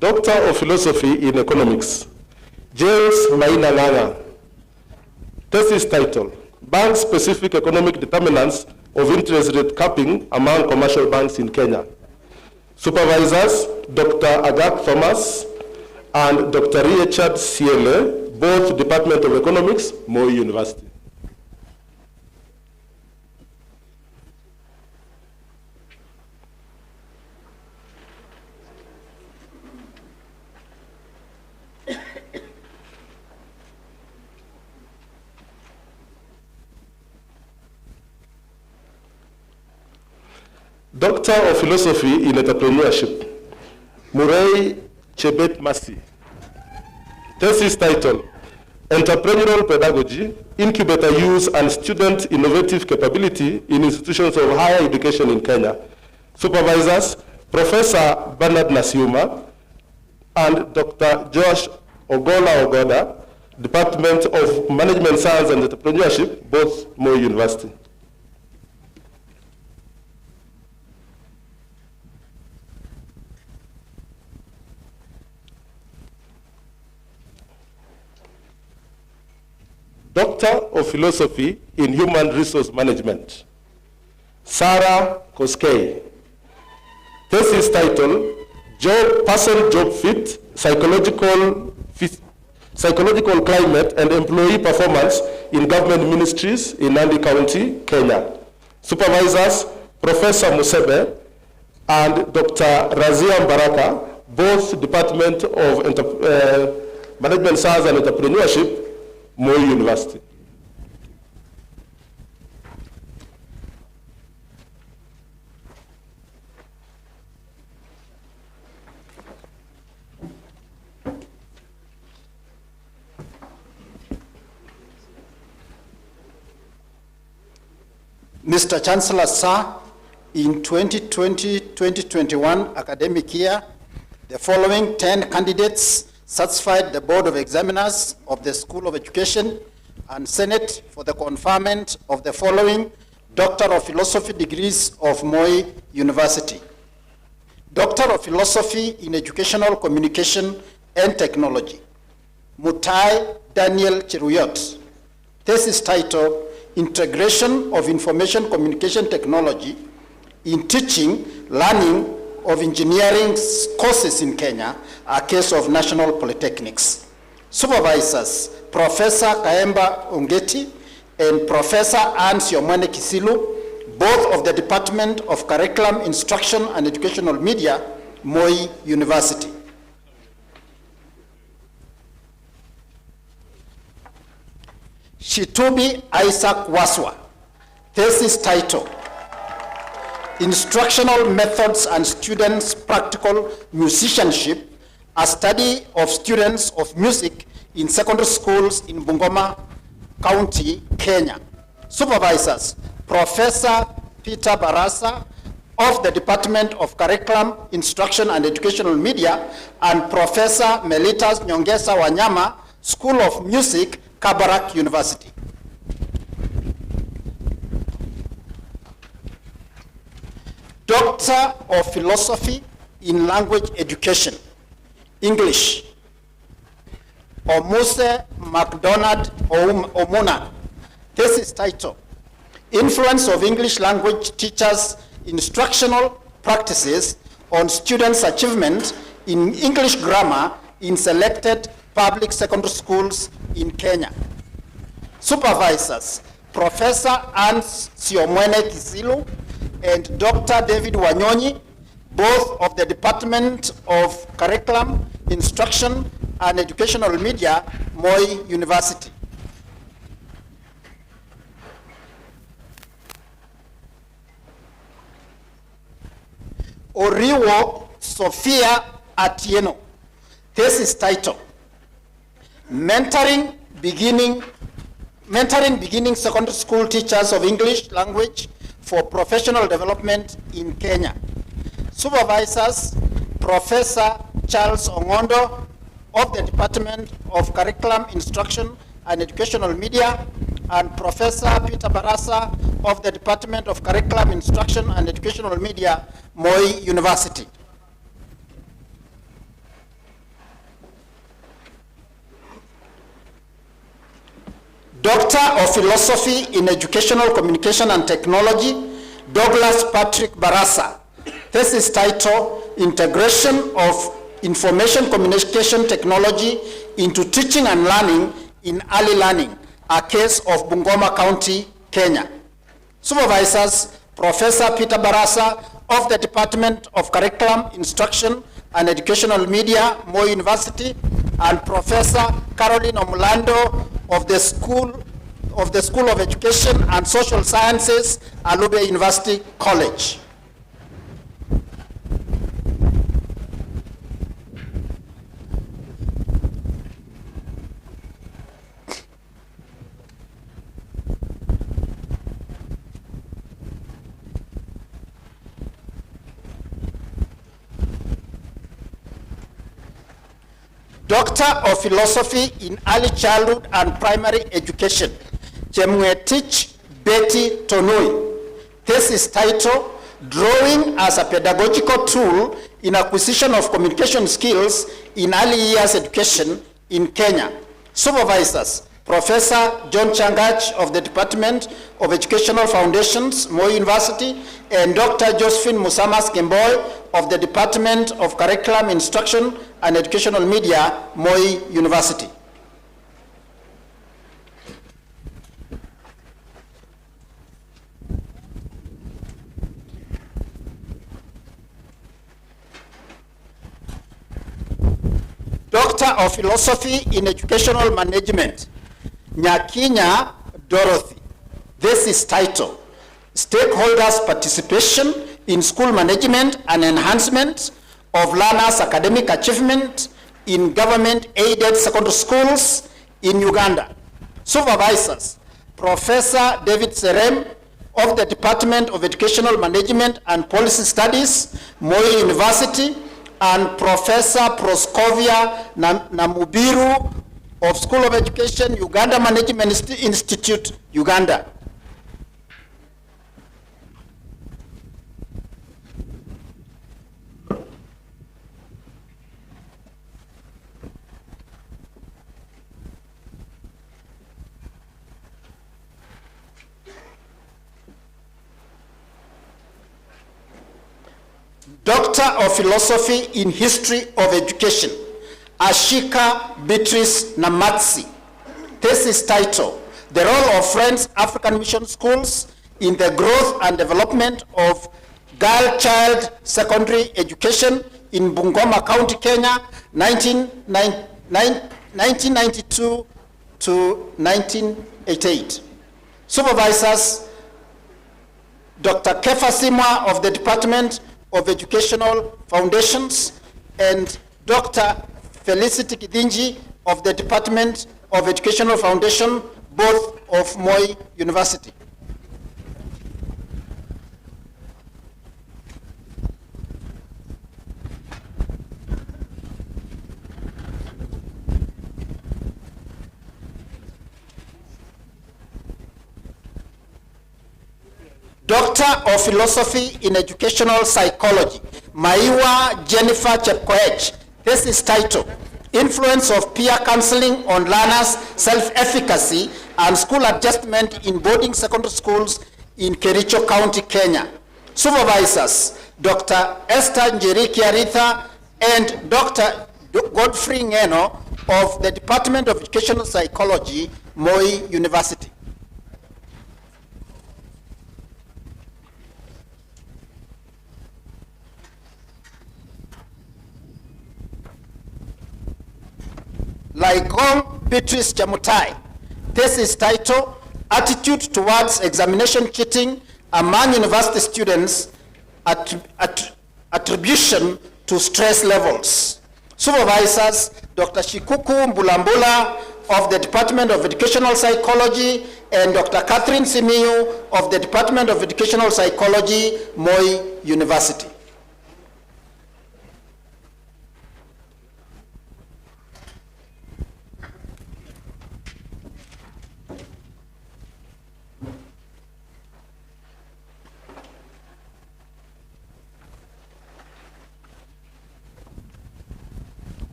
Doctor of Philosophy in Economics, James Maina Nganga. Thesis title, Bank-Specific Economic Determinants of Interest Rate Capping among Commercial Banks in Kenya. Supervisors, Dr. Agat Thomas and Dr. Richard Siele, both Department of Economics, Moi University. Doctor of Philosophy in Entrepreneurship, Murray Chebet Masi. Thesis title, Entrepreneurial Pedagogy, Incubator Use and Student Innovative Capability in Institutions of Higher Education in Kenya. Supervisors, Professor Bernard Nasiuma and Dr. Josh Ogola Ogoda, Department of Management Science and Entrepreneurship, both Moi University. Doctor of Philosophy in Human Resource Management, Sarah Koskei. Thesis title, Person Job Fit, Psychological Climate and Employee Performance in Government Ministries in Nandi County, Kenya. Supervisors, Professor Musebe and Dr. Razia Mbaraka, both Department of Management Science and Entrepreneurship, Moi University. Mr. Chancellor, sir, in 2020-2021 academic year, the following 10 candidates satisfied the Board of Examiners of the School of Education and Senate for the conferment of the following Doctor of Philosophy degrees of Moi University. Doctor of Philosophy in Educational Communication and Technology, Mutai Daniel Cheruyot. Thesis title, Integration of Information Communication Technology in Teaching, Learning, of engineering courses in Kenya, a case of National Polytechnics. Supervisors, Professor Kaemba Ongeti and Professor Anne Siomwane Kisilu, both of the Department of Curriculum, Instruction and Educational Media, Moi University. Shitubi Isaac Waswa, thesis title, Instructional Methods and Students' Practical Musicianship, a study of students of music in secondary schools in Bungoma County, Kenya. Supervisors, Professor Peter Barasa of the Department of Curriculum, Instruction and Educational Media, and Professor Melitas Nyongesa Wanyama, School of Music, Kabarak University. Doctor of Philosophy in Language Education, English, Omuse MacDonald Omuna. Thesis title, Influence of English Language Teachers' Instructional Practices on Students' Achievement in English Grammar in Selected Public Secondary Schools in Kenya. Supervisors, Professor Anne Siomwane Kisilu and Dr. David Wanyonyi, both of the Department of Curriculum, Instruction and Educational Media, Moi University. Oriwo Sophia Atieno, thesis title, Mentoring beginning secondary school teachers of English language for professional development in Kenya. Supervisors, Professor Charles Ongondo of the Department of Curriculum, Instruction and Educational Media, and Professor Peter Barasa of the Department of Curriculum, Instruction and Educational Media, Moi University. Doctor of Philosophy in Educational Communication and Technology, Douglas Patrick Barasa. Thesis title, Integration of Information Communication Technology into Teaching and Learning in Early Learning, a case of Bungoma County, Kenya. Supervisors, Professor Peter Barasa of the Department of Curriculum, Instruction and Educational Media, Moi University, and Professor Caroline Omulando of the School of Education and Social Sciences, Alubia University College. Doctor of Philosophy in Early Childhood and Primary Education, Chemwetich Betty Tonui. Thesis title, Drawing as a Pedagogical Tool in Acquisition of Communication Skills in Early Years Education in Kenya. Supervisors, Professor John Changach of the Department of Educational Foundations, Moi University, and Dr. Josephine Musamas Kemboy of the Department of Curriculum, Instruction and Educational Media, Moi University. Doctor of Philosophy in Educational Management, Nyakinya Dorothy. This is title, Stakeholders' Participation in School Management and Enhancement of Learners' Academic Achievement in Government-Aided Secondary Schools in Uganda. Supervisors, Professor David Serem of the Department of Educational Management and Policy Studies, Moi University, and Professor Proskovia Namubiru of School of Education, Uganda Management Institute, Uganda. Doctor of Philosophy in History of Education, Ashika Beatrice Namatsi. Thesis title, The Role of Friends African Mission Schools in the Growth and Development of Girl Child Secondary Education in Bungoma County, Kenya, 1992 to 1988. Supervisors, Dr. Kefa Simwa of the Department of Educational Foundations and Dr. Felicity Kidinji of the Department of Educational Foundation, both of Moi University. Doctor of Philosophy in Educational Psychology, Maiwa Jennifer Chepkoech. Thesis title, Influence of Peer Counseling on Learners' Self-Efficacy and School Adjustment in Boarding Secondary Schools in Kericho County, Kenya. Supervisors, Dr. Esther Njeriki Aritha and Dr. Godfrey Ngeno of the Department of Educational Psychology, Moi University. Laikong Beatrice Chamutai. Thesis title, Attitude Towards Examination Cheating Among University Students, Attribution to Stress Levels. Supervisors, Dr. Shikuku Mbulambula of the Department of Educational Psychology and Dr. Catherine Simiyu of the Department of Educational Psychology, Moi University.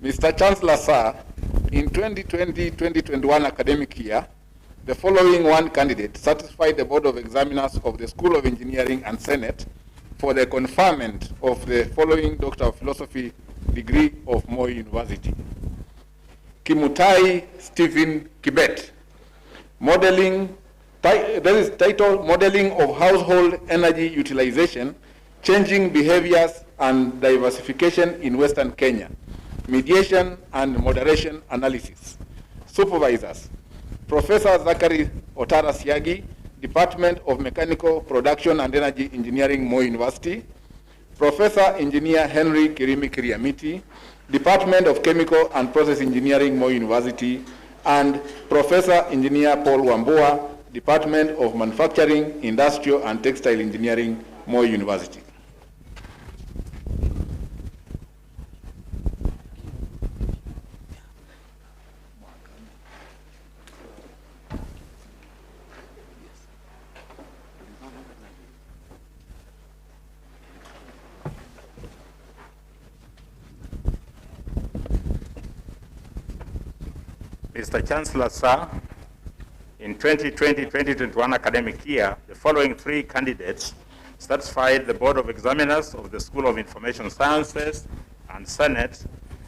Mr. Chancellor, sir, in 2020-2021 academic year, the following one candidate satisfied the Board of Examiners of the School of Engineering and Senate for the conferment of the following Doctor of Philosophy degree of Moi University. Kimutai Stephen Kibet, that is titled Modeling of Household Energy Utilization, Changing Behaviors and Diversification in Western Kenya. Mediation and Moderation Analysis. Supervisors, Professor Zachary Otara Siagi, Department of Mechanical Production and Energy Engineering, Moi University. Professor Engineer Henry Kirimi Kiriamiti, Department of Chemical and Process Engineering, Moi University. And Professor Engineer Paul Wambua, Department of Manufacturing, Industrial and Textile Engineering, Moi University. Mr. Chancellor, sir, in 2020-2021 academic year, the following three candidates satisfied the Board of Examiners of the School of Information Sciences and Senate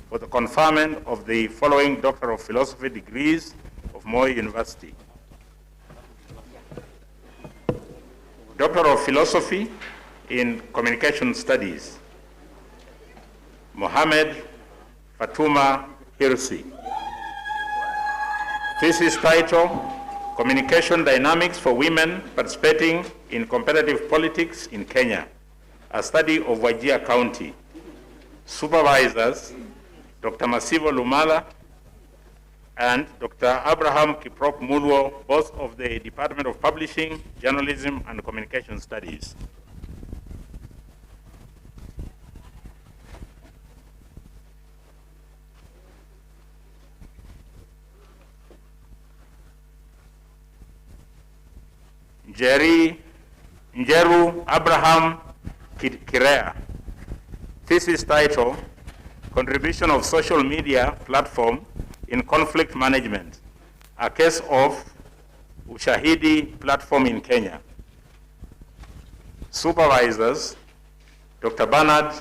for the conferment of the following Doctor of Philosophy degrees of Moi University. Doctor of Philosophy in Communication Studies, Mohammed Fatuma Hirsi. Thesis title, Communication Dynamics for Women Participating in Competitive Politics in Kenya, a study of Wajir County. Supervisors, Dr. Masivo Lumala and Dr. Abraham Kiprop Mulwo, both of the Department of Publishing, Journalism, and Communication Studies. Njeru Abraham Kirea. Thesis title, Contribution of Social Media Platform in Conflict Management, a case of Ushahidi platform in Kenya. Supervisors, Dr. Bernard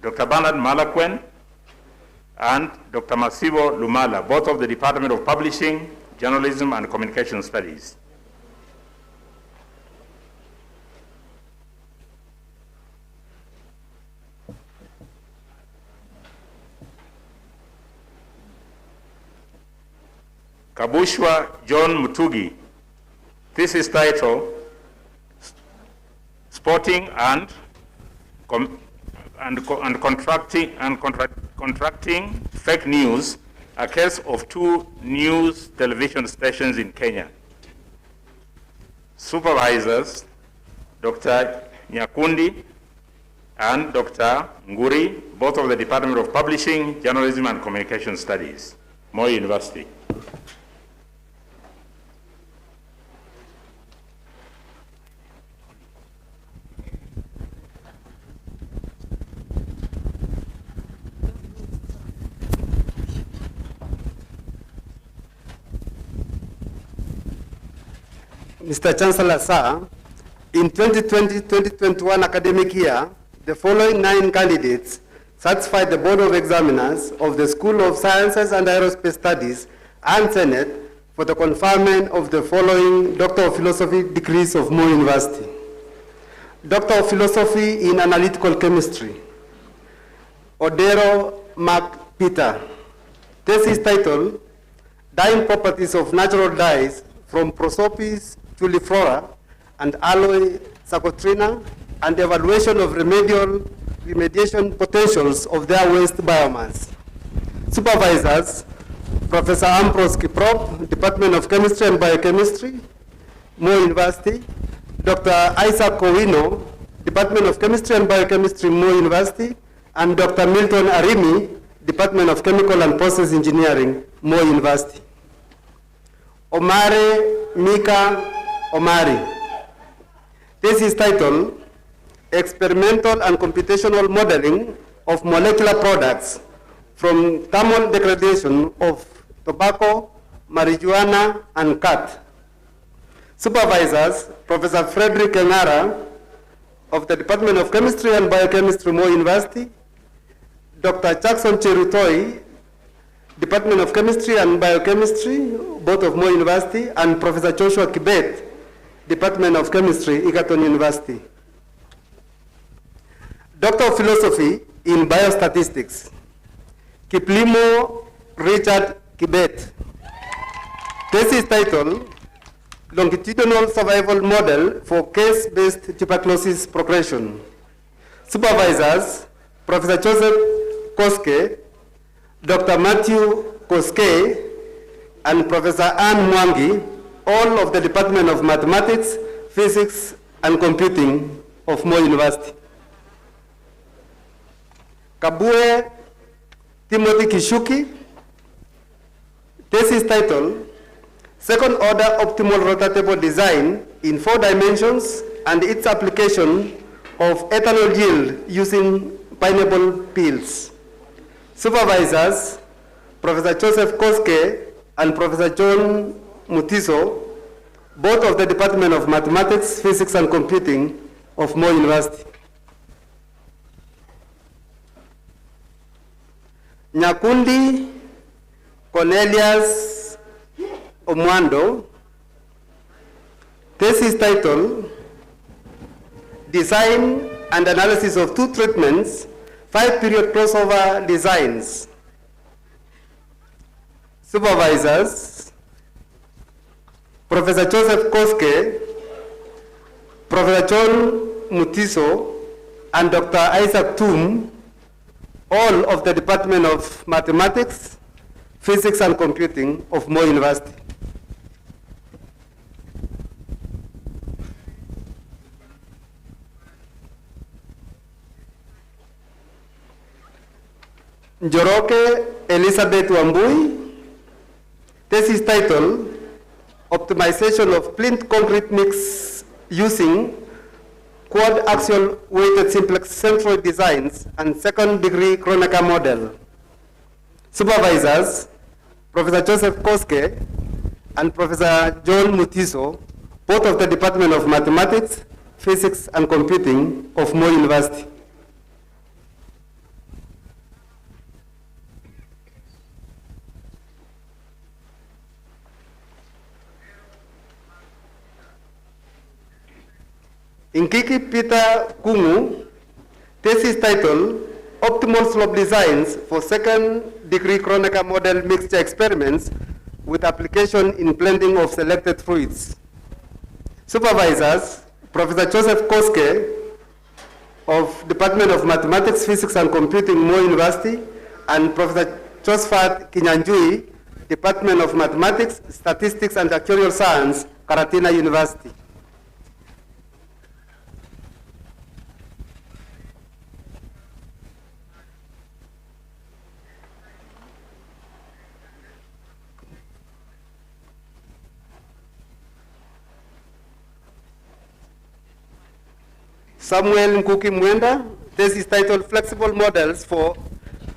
Malakwen and Dr. Masibo Lumala, both of the Department of Publishing, Journalism and Communication Studies. Kabushwa John Mutugi, thesis title, Sporting and contracting fake news, a case of 2 news television stations in Kenya. Supervisors, Dr. Nyakundi and Dr. Nguri, both of the Department of Publishing, Journalism and Communication Studies, Moi University. Mr. Chancellor, sir, in 2020-2021 academic year, the following 9 candidates satisfied the Board of Examiners of the School of Sciences and Aerospace Studies and Senate for the conferment of the following Doctor of Philosophy degrees of Moi University. Doctor of Philosophy in Analytical Chemistry, Odero Mark Peter. Thesis title, Dyeing Properties of Natural Dyes from Prosopis tuliflora and Aloe sarcotrina, and the evaluation of remediation potentials of their waste biomass. Supervisors, Professor Ambrose Kiprop, Department of Chemistry and Biochemistry, Moi University, Dr. Isaac Kowino, Department of Chemistry and Biochemistry, Moi University, and Dr. Milton Arimi, Department of Chemical and Process Engineering, Moi University. Omare Mika Omari. Thesis title, Experimental and Computational Modeling of Molecular Products from Thermal Degradation of Tobacco, Marijuana, and Cat. Supervisors, Professor Frederick Engara of the Department of Chemistry and Biochemistry, Moi University, Dr. Jackson Cherutoi, Department of Chemistry and Biochemistry, both of Moi University, and Professor Joshua Kibet, Department of Chemistry, Egerton University. Doctor of Philosophy in Biostatistics, Kiplimo Richard Kibet. Thesis title, Longitudinal Survival Model for Case-Based Tuberculosis Progression. Supervisors, Professor Joseph Koske, Dr. Matthew Koske, and Professor Anne Mwangi, all of the Department of Mathematics, Physics, and Computing of Moi University. Kabue Timothy Kishuki, thesis title, Second Order Optimal Rotatable Design in 4 dimensions and its application of ethanol yield using pineapple peels. Supervisors, Professor Joseph Koske and Professor John Mutiso, both of the Department of Mathematics, Physics, and Computing of Moi University. Nyakundi Cornelius Omwando, thesis title, Design and Analysis of 2 Treatments, 5-period crossover designs. Supervisors, Professor Joseph Koske, Professor John Mutiso, and Dr. Isaac Tum, all of the Department of Mathematics, Physics, and Computing of Moi University. Njoroke Elizabeth Wambui, thesis title, Optimization of Plinth Concrete Mix Using Quad Axial Weighted Simplex Centroid Designs and Second-Degree Kronecker Model. Supervisors, Professor Joseph Koske and Professor John Mutiso, both of the Department of Mathematics, Physics and Computing of Moi University. Inkiki Peter Kungu, thesis title, Optimal Slope Designs for Second Degree Kronecker Model Mixture Experiments with Application in Blending of Selected Fluids. Supervisors, Professor Joseph Koske of Department of Mathematics, Physics and Computing, Moi University, and Professor Josephat Kinyanjui, Department of Mathematics, Statistics and Actuarial Science, Karatina University. Samuel Nkuki Mwenda, this is titled Flexible Models for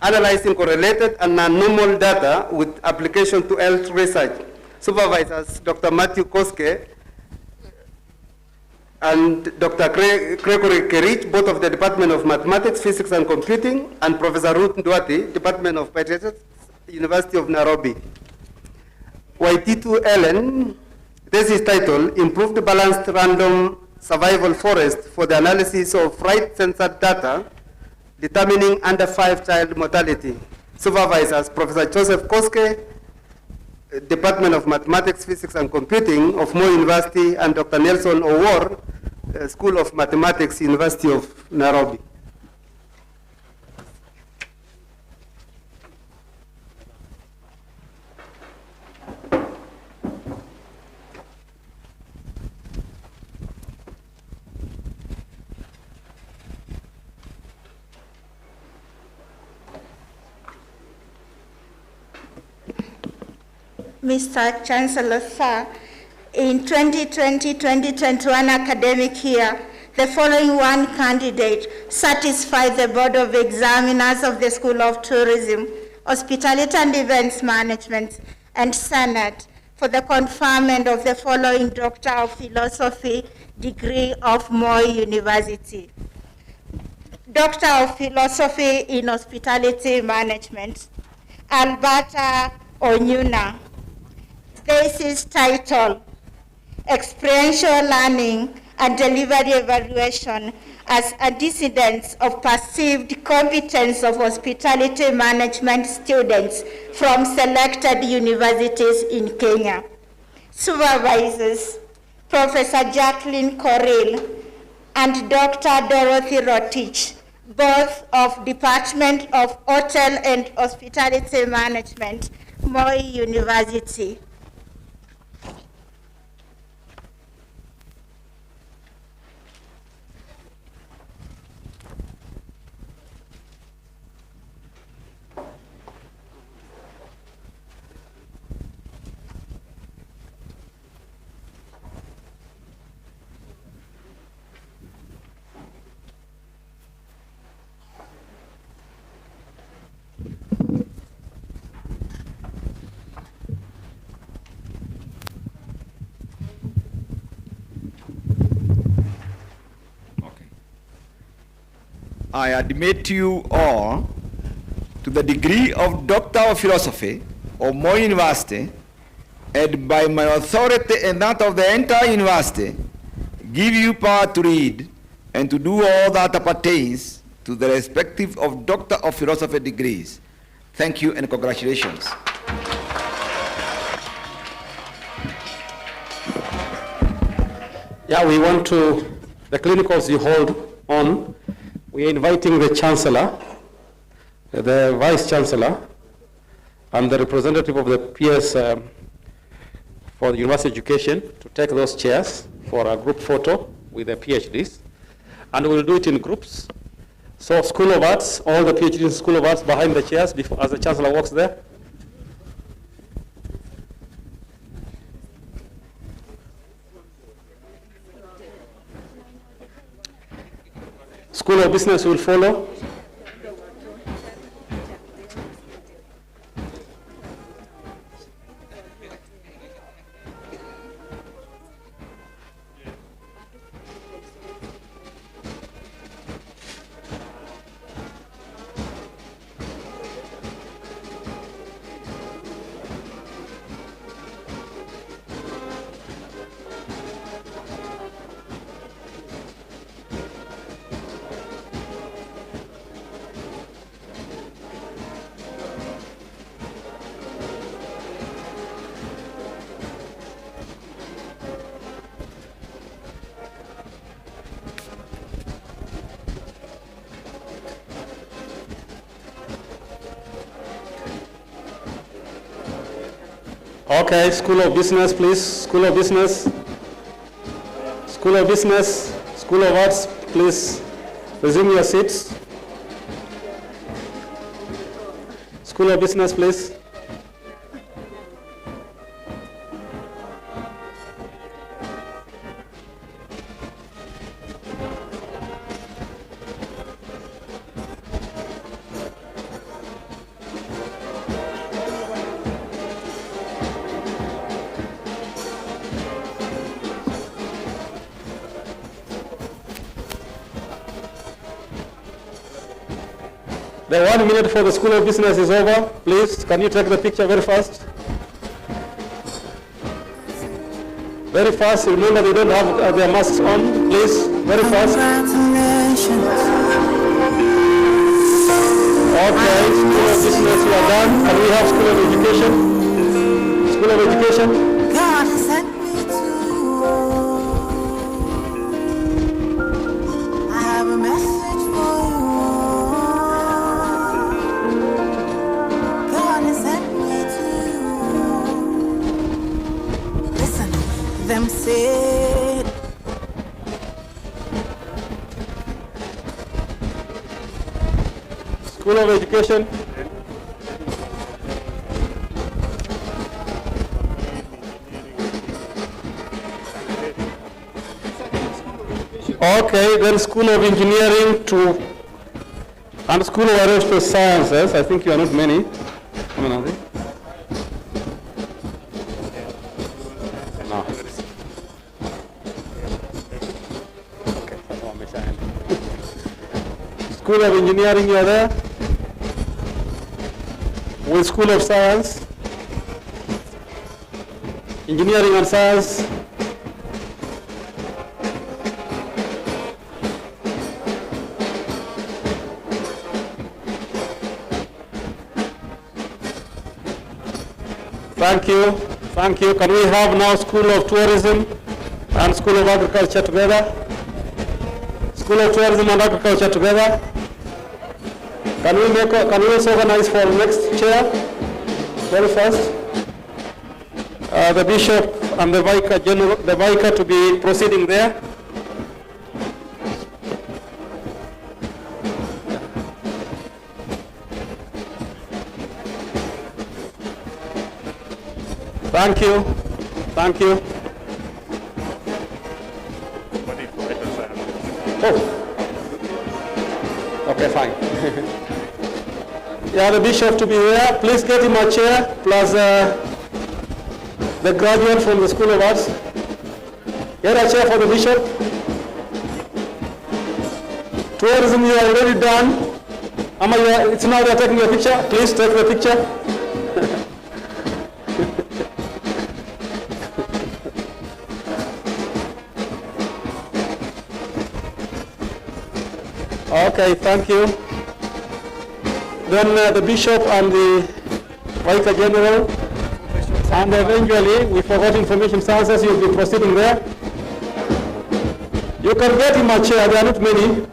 Analyzing Correlated and Non-Normal Data with Application to Health Research. Supervisors, Dr. Matthew Koske and Dr. Gregory Kerich, both of the Department of Mathematics, Physics and Computing, and Professor Ruth Ndwati, Department of Pediatrics, University of Nairobi. Waititu Ellen, this is titled Improved Balanced Random Survival Forest for the Analysis of Right-Censored Data Determining Under 5 Child Mortality. Supervisors, Professor Joseph Koske, Department of Mathematics, Physics and Computing of Moi University, and Dr. Nelson Owor, School of Mathematics, University of Nairobi. Mr. Chancellor, sir, in 2020-2021 academic year, the following one candidate satisfied the Board of Examiners of the School of Tourism, Hospitality and Events Management, and Senate for the conferment of the following Doctor of Philosophy degree of Moi University. Doctor of Philosophy in Hospitality Management, Alberta Onyuna. Thesis title, Experiential Learning and Delivery Evaluation as Antecedents of Perceived Competence of Hospitality Management Students from Selected Universities in Kenya. Supervisors, Professor Jacqueline Corrill and Dr. Dorothy Rotich, both of Department of Hotel and Hospitality Management, Moi University. I admit you all to the degree of Doctor of Philosophy of Moi University, and by my authority and that of the entire university, give you power to read and to do all that pertains to the respective of Doctor of Philosophy degrees. Thank you and congratulations. Yeah, we want to, the clinicals you hold on, we are inviting the Chancellor, the Vice Chancellor, and the representative of the PS for the University Education to take those chairs for a group photo with the PhDs. And we'll do it in groups. So School of Arts, all the PhDs in School of Arts behind the chairs before, as the Chancellor walks there. School of Business will follow. Okay, School of Business, please. School of Business. School of Business, School of Arts, please resume your seats. School of Business, please. The 1 minute for the School of Business is over. Please, can you take the picture very fast? Very fast. Remember, they don't have their masks on. Please, very fast. Okay, School of Business, you are done. And we have School of Education. School of Education. God has sent me to you. I have a message for you. God has sent me to you. Listen, them said. School of Education. Okay, then School of Engineering and School of Aerospace Sciences. I think you are not many. How many are they? No. Okay. School of Engineering, you are there? With School of Science? Engineering and Science? Thank you. Thank you. Can we have now School of Tourism and School of Agriculture together? School of Tourism and Agriculture together. Can we also organize for the next chair? Very fast. The Bishop and the Vicar General, the Vicar to be proceeding there. Thank you. Thank you. Oh. Okay, fine. Yeah, the Bishop to be there. Please get him a chair, plus the graduate from the School of Arts. Get a chair for the Bishop. Tourism, you are already done. It's now they are taking a picture. Please take the picture. Okay, thank you. Then the Bishop and the Vicar General, and eventually, we forgot Information Sciences, you'll be proceeding there. You can get him a chair, there are not many.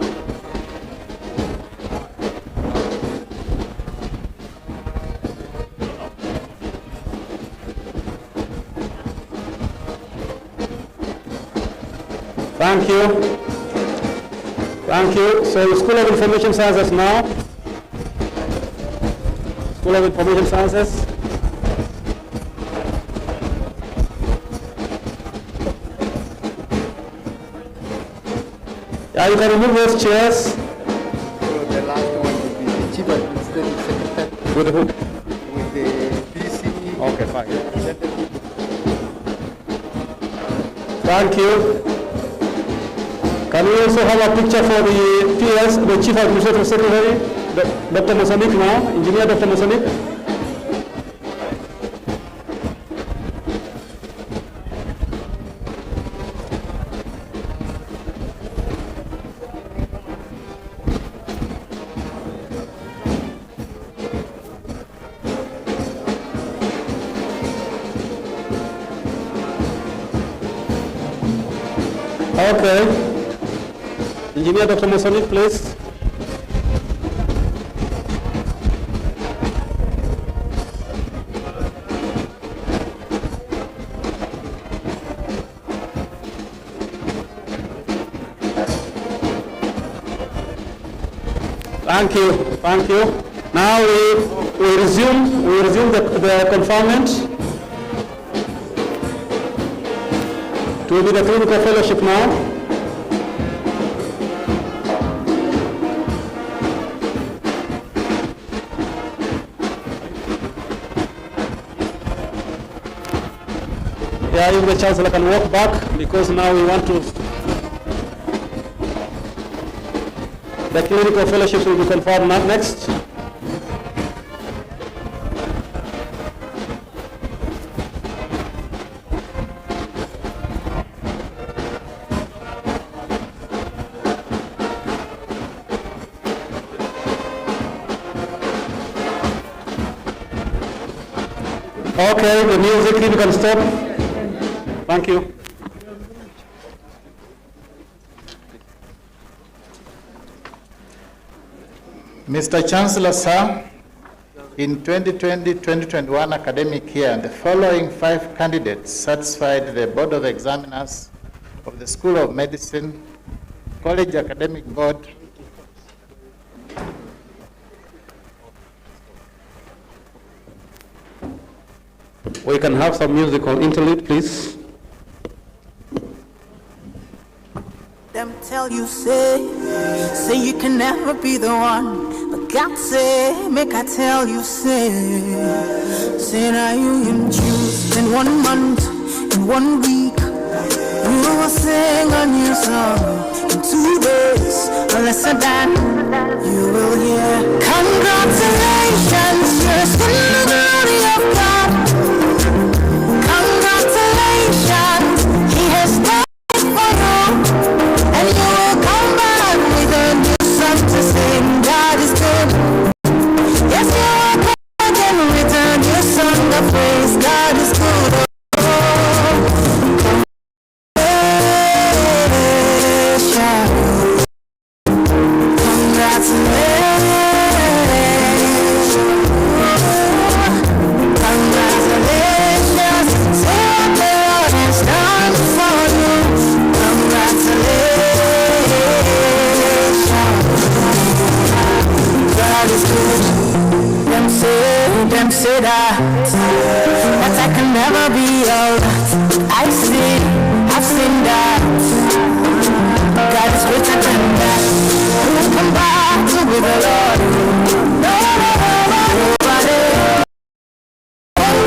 Thank you. Thank you. So, School of Information Sciences now. School of Information Sciences. Yeah, you can remove those chairs. So the last one will be the Chief Administrative Secretary. With who? With the PC. Okay, fine. Thank you. Can we also have a picture for the PS, the Chief Administrative Secretary, Dr. Mosanik now, Engineer Dr. Mosanik? Okay. Engineer Dr. Mosanik, please. Thank you, thank you. Now we resume the conferment. It will be the clinical fellowship now. Yeah, if the Chancellor can walk back, because now we want to. The clinical fellowships will be confirmed next. Okay, the music, you can stop. Thank you. Mr. Chancellor, sir, in 2020-2021 academic year, the following 5 candidates satisfied the Board of Examiners of the School of Medicine, College Academic Board, We can have some musical interlude, please. Them tell you say you can never be the one, but God say, make I tell you say now you can choose in 1 month, in 1 week, you will sing a new song in 2 days, unless than you will hear congratulations, you're still in the glory of God. Congratulations, He has done it for you. And you will come back with a new song to sing. God is good. Yes, you will come again with a new song of praise. God is good. Them say that I can never be all that I've seen that God is greater than that. Who come back to with the Lord? Nobody.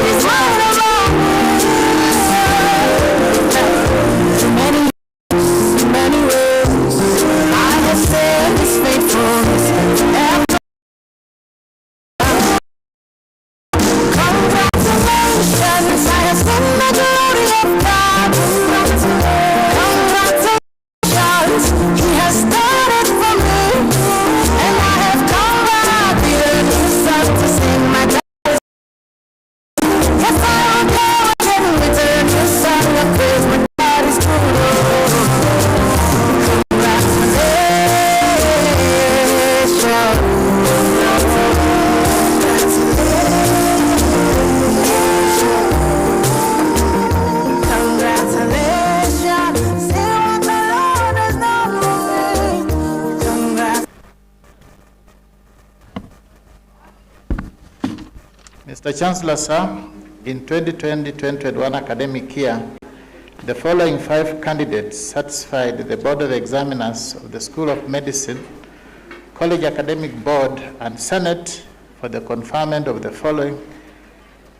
It's not alone. Many ways I have seen His faithfulness. Mr. Chancellor, sir, in 2020-2021 academic year, the following 5 candidates satisfied the Board of Examiners of the School of Medicine, College Academic Board, and Senate for the conferment of the following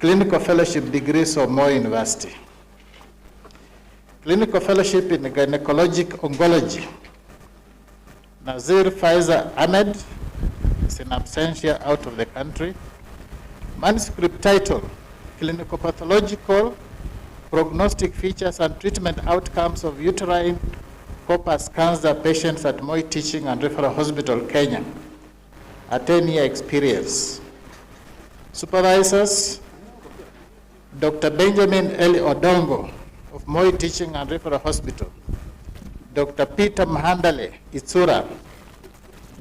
clinical fellowship degrees of Moi University. Clinical fellowship in gynecologic oncology. Nazir Faiza Ahmed is in absentia out of the country. Manuscript title, Clinical Pathological Prognostic Features and Treatment Outcomes of Uterine Corpus Cancer Patients at Moi Teaching and Referral Hospital, Kenya. A 10-year experience. Supervisors, Dr. Benjamin Eli Odongo of Moi Teaching and Referral Hospital. Dr. Peter Mhandale Itsura,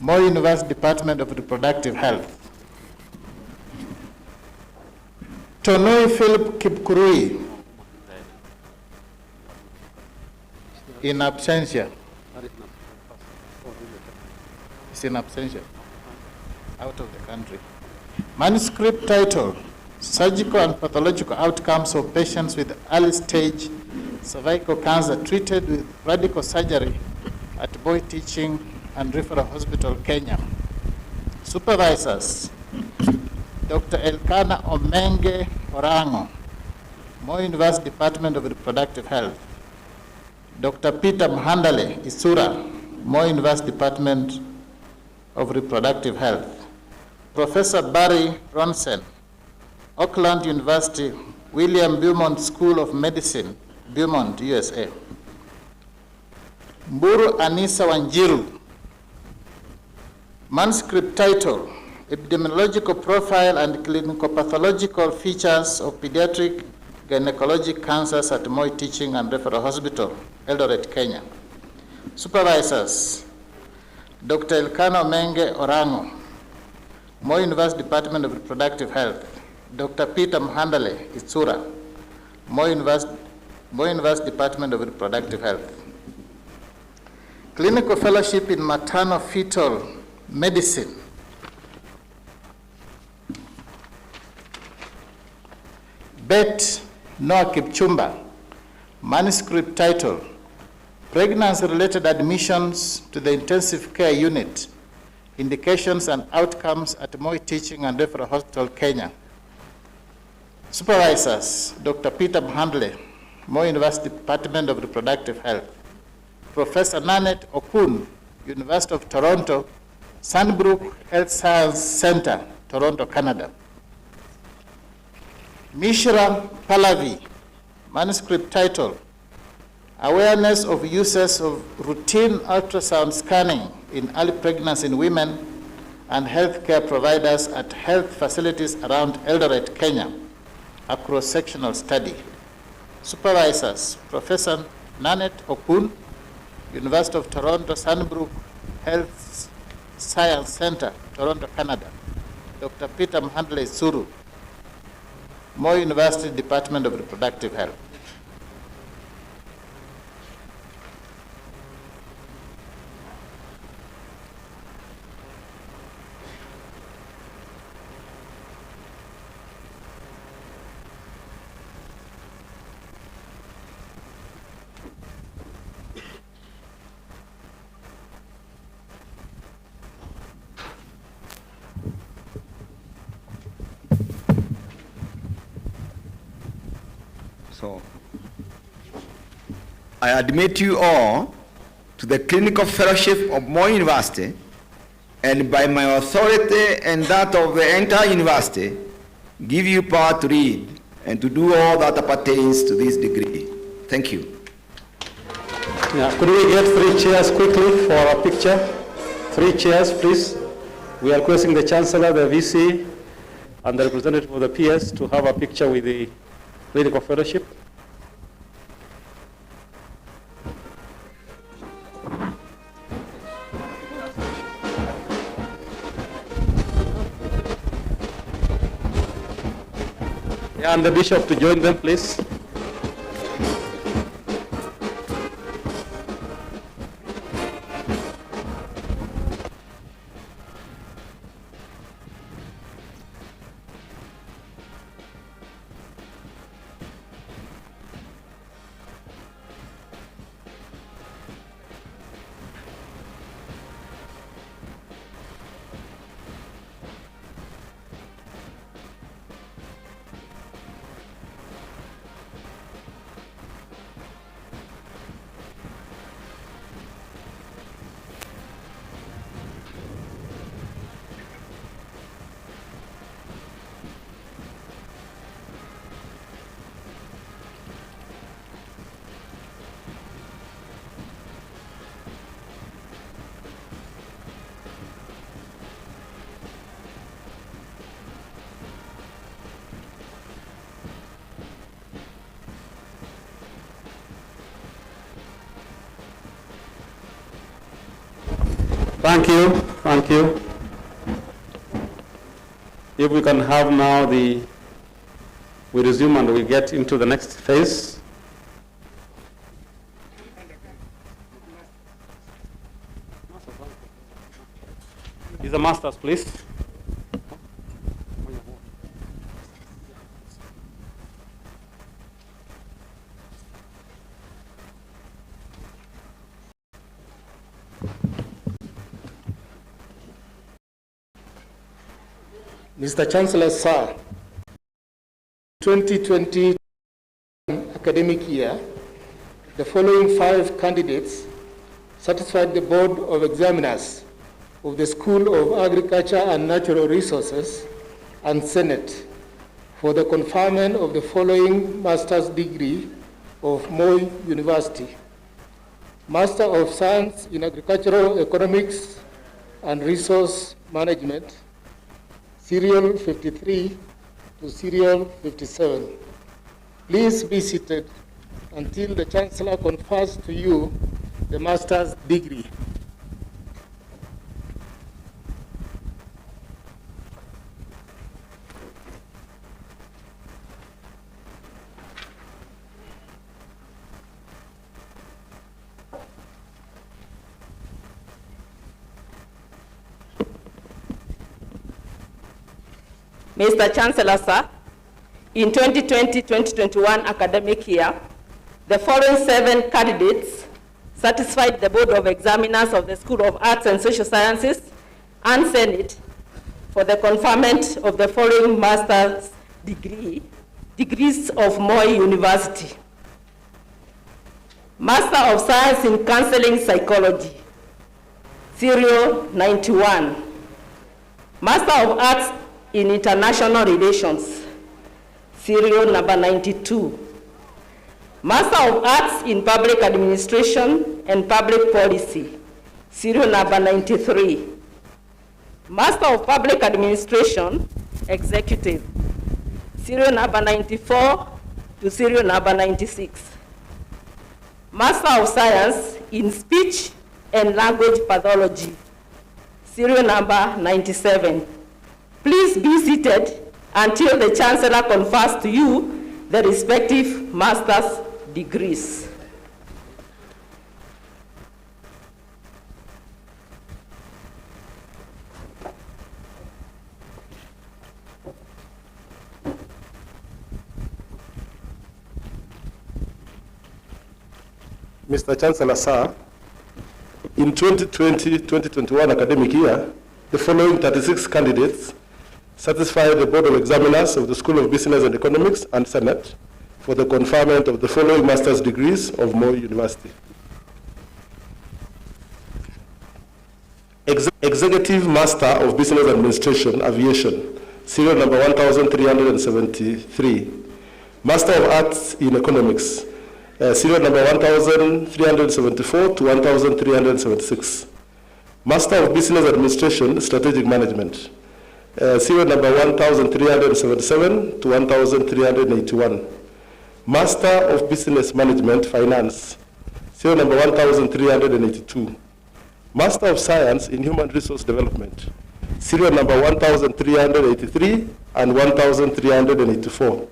Moi University Department of Reproductive Health. Tonoi Philip Kipkurui, in absentia. It's in absentia. out of the country. Manuscript title, Surgical and Pathological Outcomes of Patients with Early Stage Cervical Cancer Treated with Radical Surgery at Boy Teaching and Referral Hospital, Kenya. Supervisors, Dr. Elkanah Omenge Orango, Moi University Department of Reproductive Health. Dr. Peter Mhandale Isura, Moi University Department of Reproductive Health. Professor Barry Ronson, Auckland University, William Beaumont School of Medicine, Beaumont, USA. Mburu Anisa Wanjiru, manuscript title, Epidemiological Profile and Clinical Pathological Features of Pediatric Gynecologic Cancers at Moi Teaching and Referral Hospital, Eldoret, Kenya. Supervisors, Dr. Elkanah Omenge Orango, Moi University Department of Reproductive Health. Dr. Peter Mhandale Isura, Moi University Department of Reproductive Health. Clinical Fellowship in Maternal Fetal Medicine. Bet Noah Kipchumba, manuscript title, Pregnancy-Related Admissions to the Intensive Care Unit, Indications and Outcomes at Moi Teaching and Referral Hospital, Kenya. Supervisors, Dr. Peter Mhandle, Moi University Department of Reproductive Health. Professor Nanette Okun, University of Toronto, Sandbrook Health Science Center, Toronto, Canada. Mishra Pallavi, manuscript title, Awareness of Uses of Routine Ultrasound Scanning in Early Pregnancy in Women and Healthcare Providers at Health Facilities around Eldoret, Kenya, a cross-sectional study. Supervisors, Professor Nanette Okun, University of Toronto, Sandbrook Health Science Center, Toronto, Canada. Dr. Peter Mhandle Isuru, Moi University Department of Reproductive Health. So, I admit you all to the clinical fellowship of Moi University, and by my authority and that of the entire university, give you power to read and to do all that pertains to this degree. Thank you. Yeah, could we get 3 chairs quickly for a picture? 3 chairs, please. We are requesting the Chancellor, the VC, and the representative of the PS to have a picture with the clinical fellowship. Yeah, and the bishop to join them, please. Thank you, thank you. If we can have now we resume and we get into the next phase. Is the masters, please. Mr. Chancellor, sir, 2020 academic year, the following 5 candidates satisfied the Board of Examiners of the School of Agriculture and Natural Resources and Senate for the conferment of the following master's degree of Moi University: Master of Science in Agricultural Economics and Resource Management, serial 53 to serial 57. Please be seated until the Chancellor confers to you the master's degree. Mr. Chancellor, sir, in 2020-2021 academic year, the following 7 candidates satisfied the Board of Examiners of the School of Arts and Social Sciences and Senate for the conferment of the following master's degrees of Moi University: Master of Science in Counseling Psychology, serial 91. Master of Arts in International Relations, serial number 92. Master of Arts in Public Administration and Public Policy, serial number 93. Master of Public Administration, Executive, serial number 94 to serial number 96. Master of Science in Speech and Language Pathology, serial number 97. Please be seated until the Chancellor confers to you the respective master's degrees. Mr. Chancellor, sir, in 2020-2021 academic year, the following 36 candidates satisfied the Board of Examiners of the School of Business and Economics and Senate for the conferment of the following master's degrees of Moi University: Executive Master of Business Administration, Aviation, serial number 1373. Master of Arts in Economics, serial number 1374 to 1376. Master of Business Administration, Strategic Management, serial number 1377 to 1381. Master of Business Management, Finance, serial number 1382. Master of Science in Human Resource Development, serial number 1383 and 1384.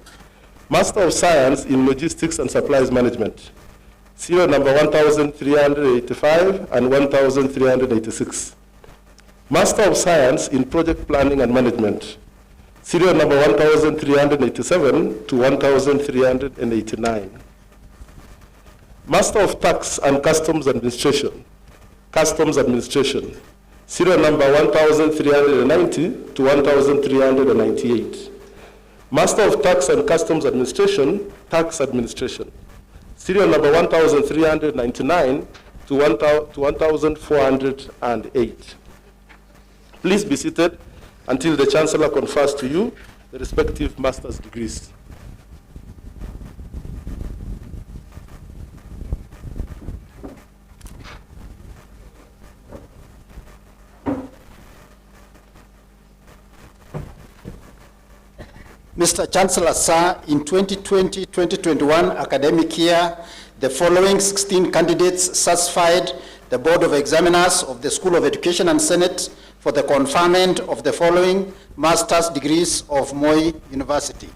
Master of Science in Logistics and Supplies Management, serial number 1385 and 1386. Master of Science in Project Planning and Management, serial number 1387 to 1389. Master of Tax and Customs Administration, serial number 1390 to 1398. Master of Tax and Customs Administration, Tax Administration, serial number 1399 to 1408. Please be seated until the Chancellor confers to you the respective master's degrees. Mr. Chancellor, sir, in 2020-2021 academic year, the following 16 candidates satisfied the Board of Examiners of the School of Education and Senate for the conferment of the following master's degrees of Moi University: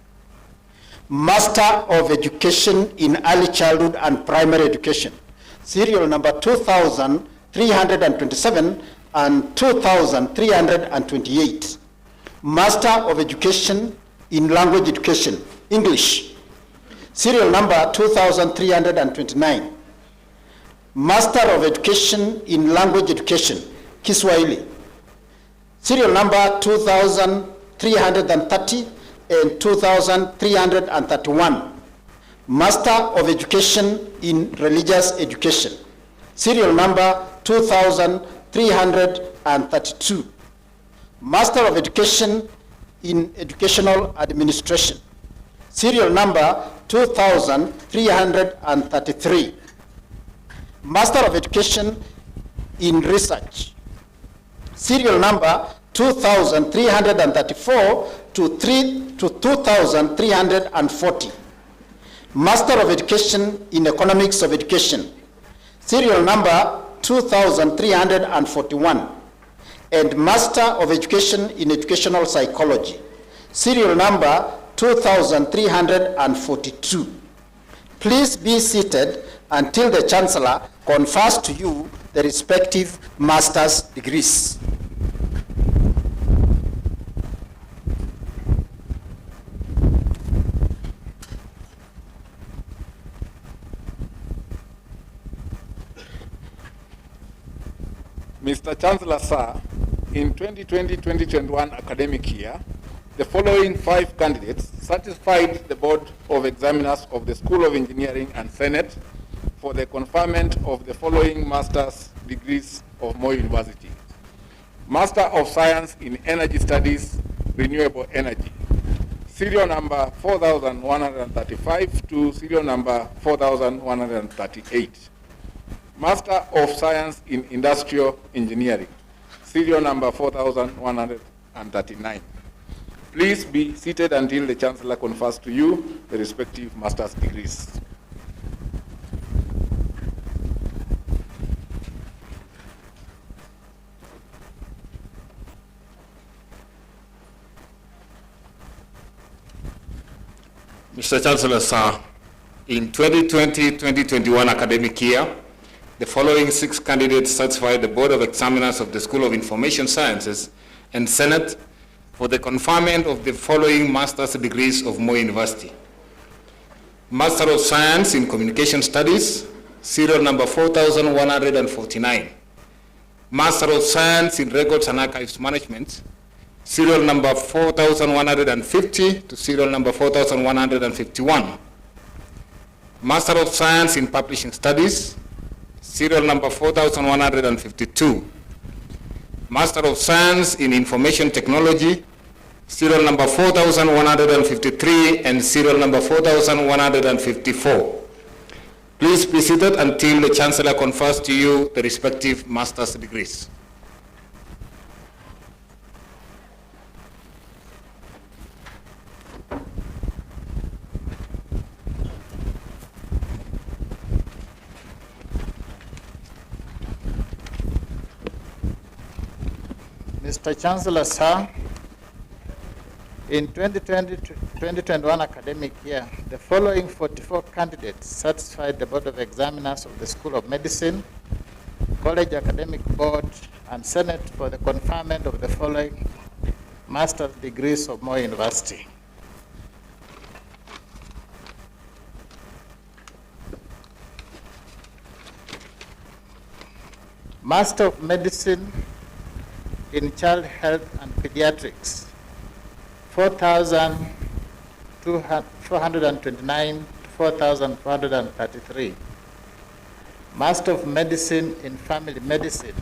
Master of Education in Early Childhood and Primary Education, serial number 2327 and 2328. Master of Education in Language Education, English, serial number 2329. Master of Education in Language Education, Kiswahili, serial number 2,330 and 2,331. Master of Education in Religious Education, serial number 2,332. Master of Education in Educational Administration, serial number 2,333. Master of Education in Research, serial number 2,334 to 2,340. Master of Education in Economics of Education, serial number 2,341. And Master of Education in Educational Psychology, serial number 2,342. Please be seated until the Chancellor confers to you the respective master's degrees. Mr. Chancellor, sir, in 2020-2021 academic year, the following 5 candidates satisfied the Board of Examiners of the School of Engineering and Senate for the conferment of the following master's degrees of Moi University. Master of Science in Energy Studies, Renewable Energy, serial number 4,135 to serial number 4,138. Master of Science in Industrial Engineering, serial number 4,139. Please be seated until the Chancellor confers to you the respective master's degrees. Mr. Chancellor, sir, in 2020-2021 academic year, the following 6 candidates satisfied the Board of Examiners of the School of Information Sciences and Senate for the conferment of the following master's degrees of Moi University. Master of Science in Communication Studies, serial number 4,149. Master of Science in Records and Archives Management, serial number 4,150 to serial number 4,151. Master of Science in Publishing Studies, serial number 4,152. Master of Science in Information Technology, serial number 4,153 and serial number 4,154. Please be seated until the Chancellor confers to you the respective master's degrees. Mr. Chancellor, sir, in 2020-2021 academic year, the following 44 candidates satisfied the Board of Examiners of the School of Medicine, College Academic Board, and Senate for the conferment of the following master's degrees of Moi University. Master of Medicine in Child Health and Pediatrics, 4,429 to 4,433. Master of Medicine in Family Medicine,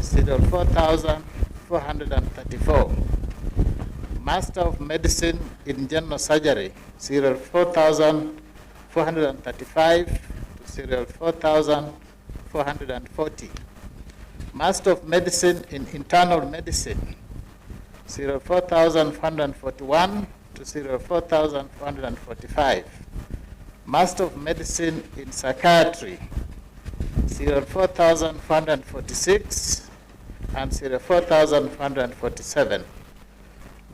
serial 4,434. Master of Medicine in General Surgery, serial 4,435 to serial 4,440. Master of Medicine in Internal Medicine, serial 4,441 to serial 4,445. Master of Medicine in Psychiatry, serial 4,446 and serial 4,447.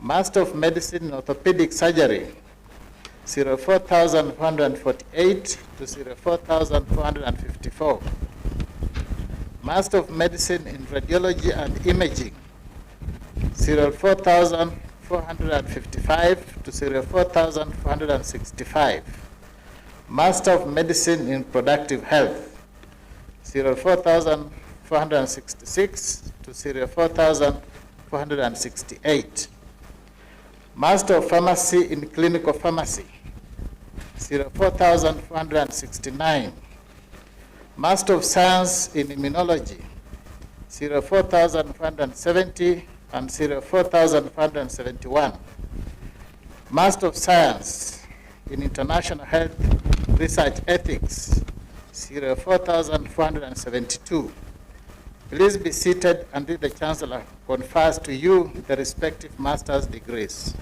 Master of Medicine in Orthopedic Surgery, serial 4,448 to serial 4,454. Master of Medicine in Radiology and Imaging, serial 4,455 to serial 4,465. Master of Medicine in Productive Health, serial 4,466 to serial 4,468. Master of Pharmacy in Clinical Pharmacy, 04,469. Master of Science in Immunology, 04,470 and 04,471. Master of Science in International Health Research Ethics, 04,472. Please be seated until the Chancellor confers to you the respective master's degrees.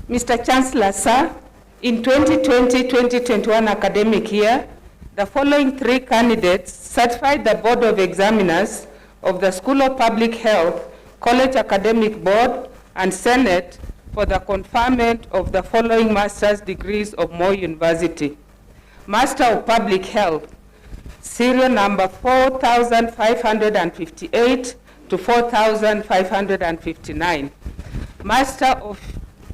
Mr. Chancellor, sir, in 2020-2021 academic year, the following 3 candidates certified the Board of Examiners of the School of Public Health, College Academic Board, and Senate for the conferment of the following master's degrees of Moi University. Master of Public Health, serial number 4,558 to 4,559. Master of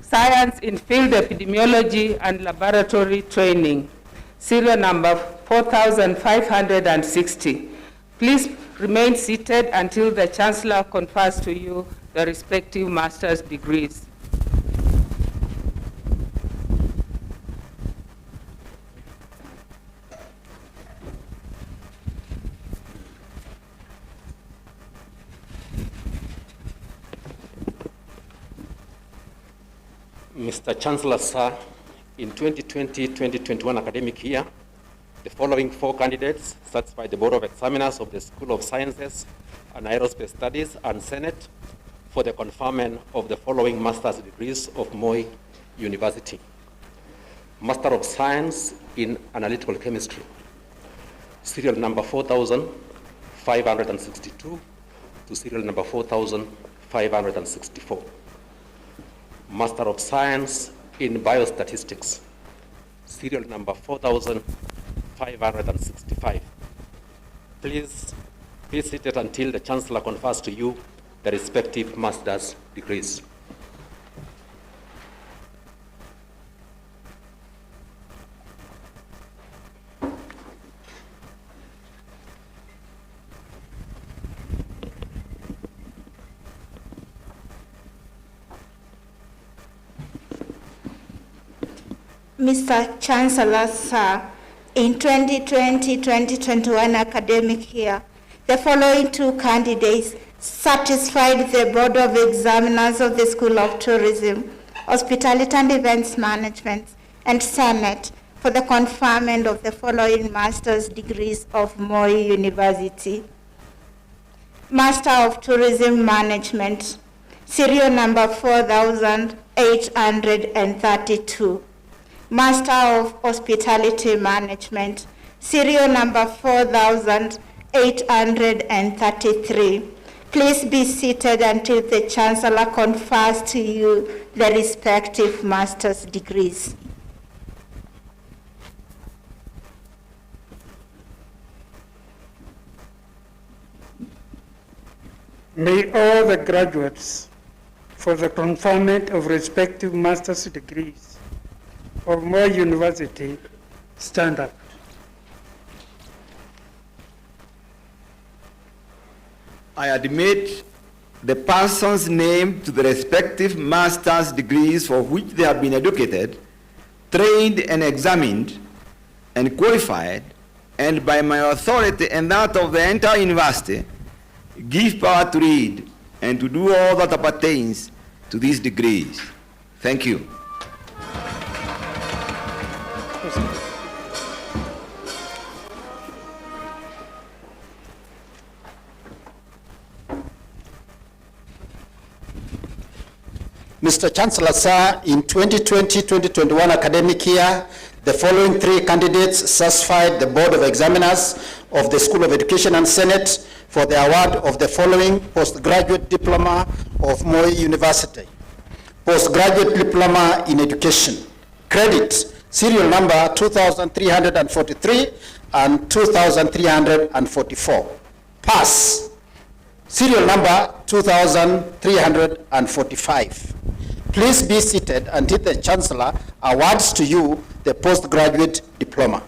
Science in Field Epidemiology and Laboratory Training, serial number 4,560. Please remain seated until the Chancellor confers to you the respective master's degrees. Mr. Chancellor, sir, in 2020-2021 academic year, the following 4 candidates certified the Board of Examiners of the School of Sciences and Aerospace Studies and Senate for the conferment of the following master's degrees of Moi University. Master of Science in Analytical Chemistry, serial number 4,562 to serial number 4,564. Master of Science in Biostatistics, serial number 4,565. Please be seated until the Chancellor confers to you the respective master's degrees. Mr. Chancellor, sir, in 2020-2021 academic year, the following 2 candidates satisfied the Board of Examiners of the School of Tourism, Hospitality and Events Management, and Senate for the conferment of the following master's degrees of Moi University. Master of Tourism Management, serial number 4,832. Master of Hospitality Management, serial number 4,833. Please be seated until the Chancellor confers to you the respective master's degrees. May all the graduates for the conferment of respective master's degrees of Moi University stand up. I admit the persons named to the respective master's degrees for which they have been educated, trained and examined and qualified, and by my authority and that of the entire university, give power to read and to do all that appertains to these degrees. Thank you. Mr. Chancellor, sir, in 2020-2021 academic year, the following 3 candidates satisfied the Board of Examiners of the School of Education and Senate for the award of the following postgraduate diploma of Moi University. Postgraduate diploma in education. Credit, serial number 2,343 and 2,344. Pass, serial number 2,345. Please be seated until the Chancellor awards to you the postgraduate diploma.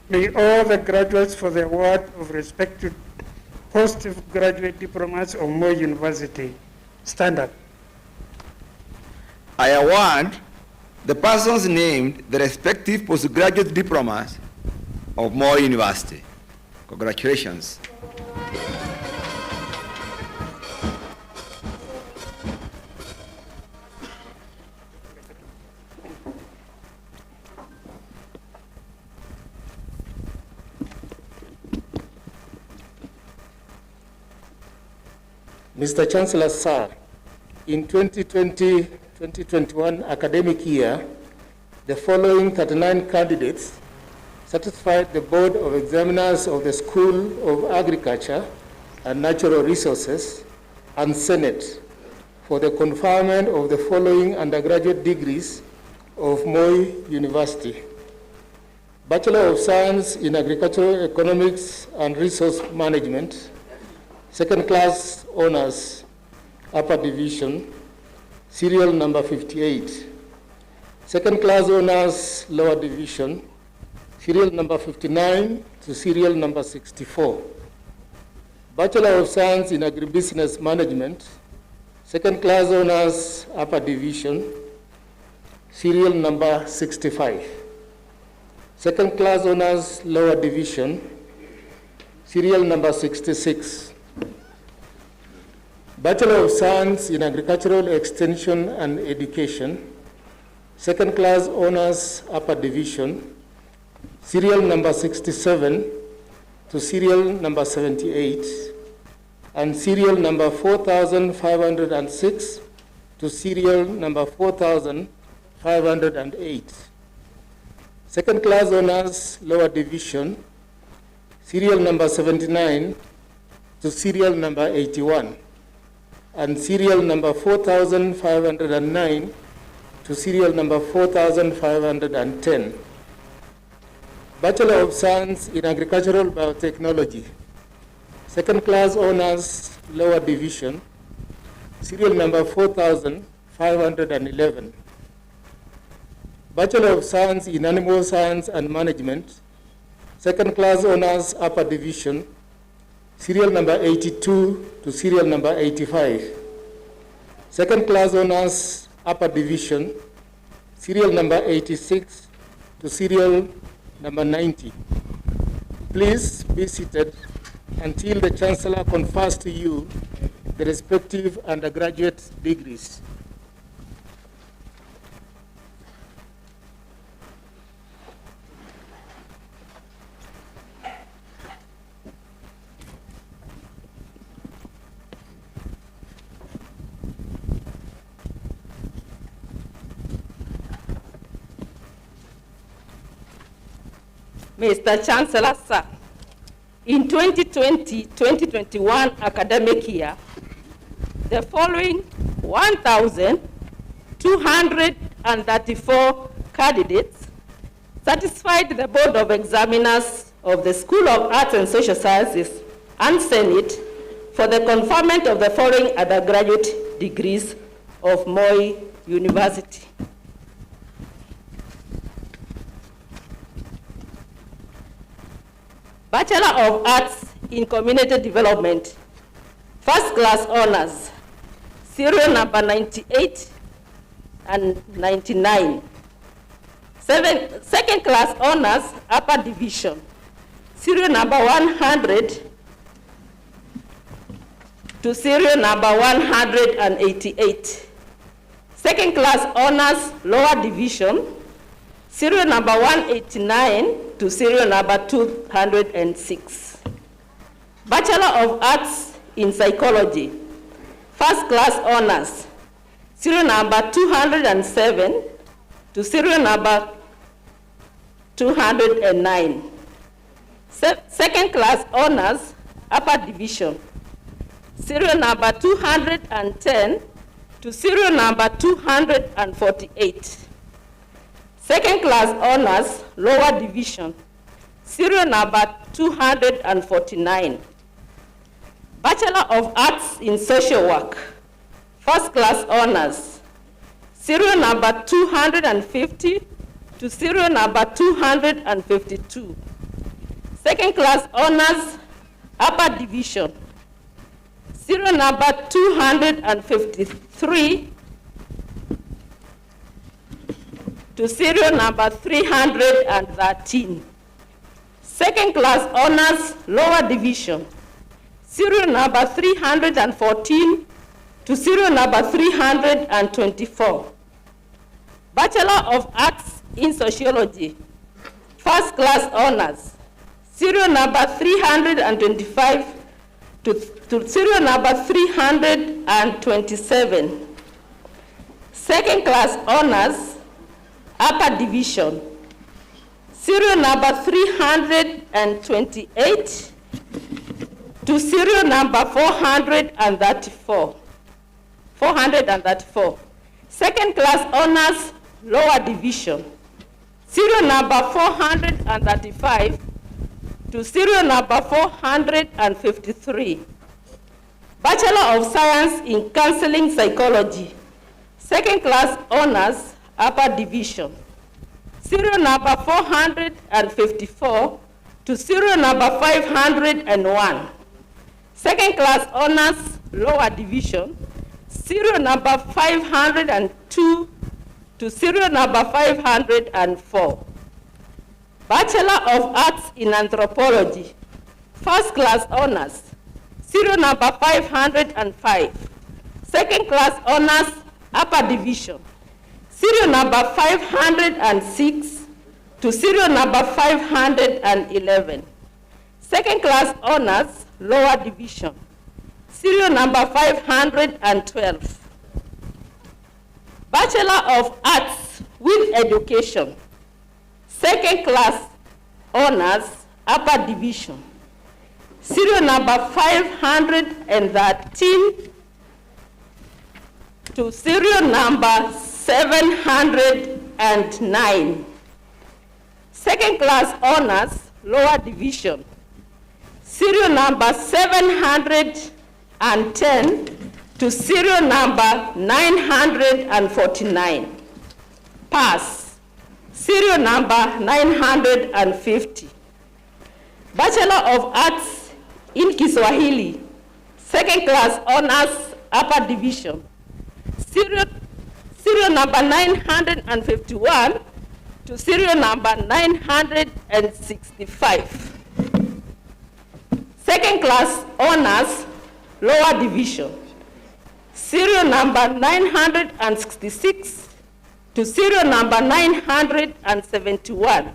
May all the graduates for the award of respective postgraduate diplomas of Moi University stand up. I award the persons named the respective postgraduate diplomas of Moi University. Congratulations. Mr. Chancellor, sir, in 2020-2021 academic year, the following 39 candidates satisfied the Board of Examiners of the School of Agriculture and Natural Resources and Senate for the conferment of the following undergraduate degrees of Moi University. Bachelor of Science in Agricultural Economics and Resource Management, second class honors, upper division, serial number 58. Second class honors, lower division, serial number 59 to serial number 64. Bachelor of Science in Agribusiness Management, second class honors, upper division, serial number 65. Second class honors, lower division, serial number 66. Bachelor of Science in Agricultural Extension and Education, second class honors, upper division, serial number 67 to serial number 78, and serial number 4506 to serial number 4508. Second class honors, lower division, serial number 79 to serial number 81. And serial number 4509 to serial number 4510. Bachelor of Science in Agricultural Biotechnology, second class honors, lower division, serial number 4511. Bachelor of Science in Animal Science and Management, second class honors, upper division, serial number 82 to serial number 85. Second class honors, upper division, serial number 86 to serial number 90. Please be seated until the Chancellor confers to you the respective undergraduate degrees. Mr. Chancellor, sir, in 2020-2021 academic year, the following 1,234 candidates satisfied the Board of Examiners of the School of Arts and Social Sciences and Senate for the conferment of the following undergraduate degrees of Moi University. Bachelor of Arts in Community Development, first class honors, serial number 98 and 99. Second class honors, upper division, serial number 100 to serial number 188. Second class honors, lower division, serial number 189 to serial number 206. Bachelor of Arts in Psychology, first class honors, serial number 207 to serial number 209. Second class honors, upper division, serial number 210 to serial number 248. Second class honors, lower division, serial number 249. Bachelor of Arts in Social Work, first class honors, serial number 250 to serial number 252. Second class honors, upper division, serial number 253 to serial number 313. Second class honors, lower division, serial number 314 to serial number 324. Bachelor of Arts in Sociology, first class honors, serial number 325 to serial number 327. Second class honors, upper division, serial number 328 to serial number 434. Second class honors, lower division, serial number 435 to serial number 453. Bachelor of Science in Counseling Psychology, second class honors, upper division, serial number 454 to serial number 501. Second class honors, lower division, serial number 502 to serial number 504. Bachelor of Arts in Anthropology, first class honors, serial number 505. Second class honors, upper division, serial number 506 to serial number 511. Second class honors, lower division, serial number 512. Bachelor of Arts with Education, second class honors, upper division, serial number 513 to serial number 709. Second class honors, lower division, serial number 710 to serial number 949. Pass, serial number 950. Bachelor of Arts in Kiswahili, second class honors, upper division, serial number 951 to serial number 965. Second class honors, lower division, serial number 966 to serial number 971.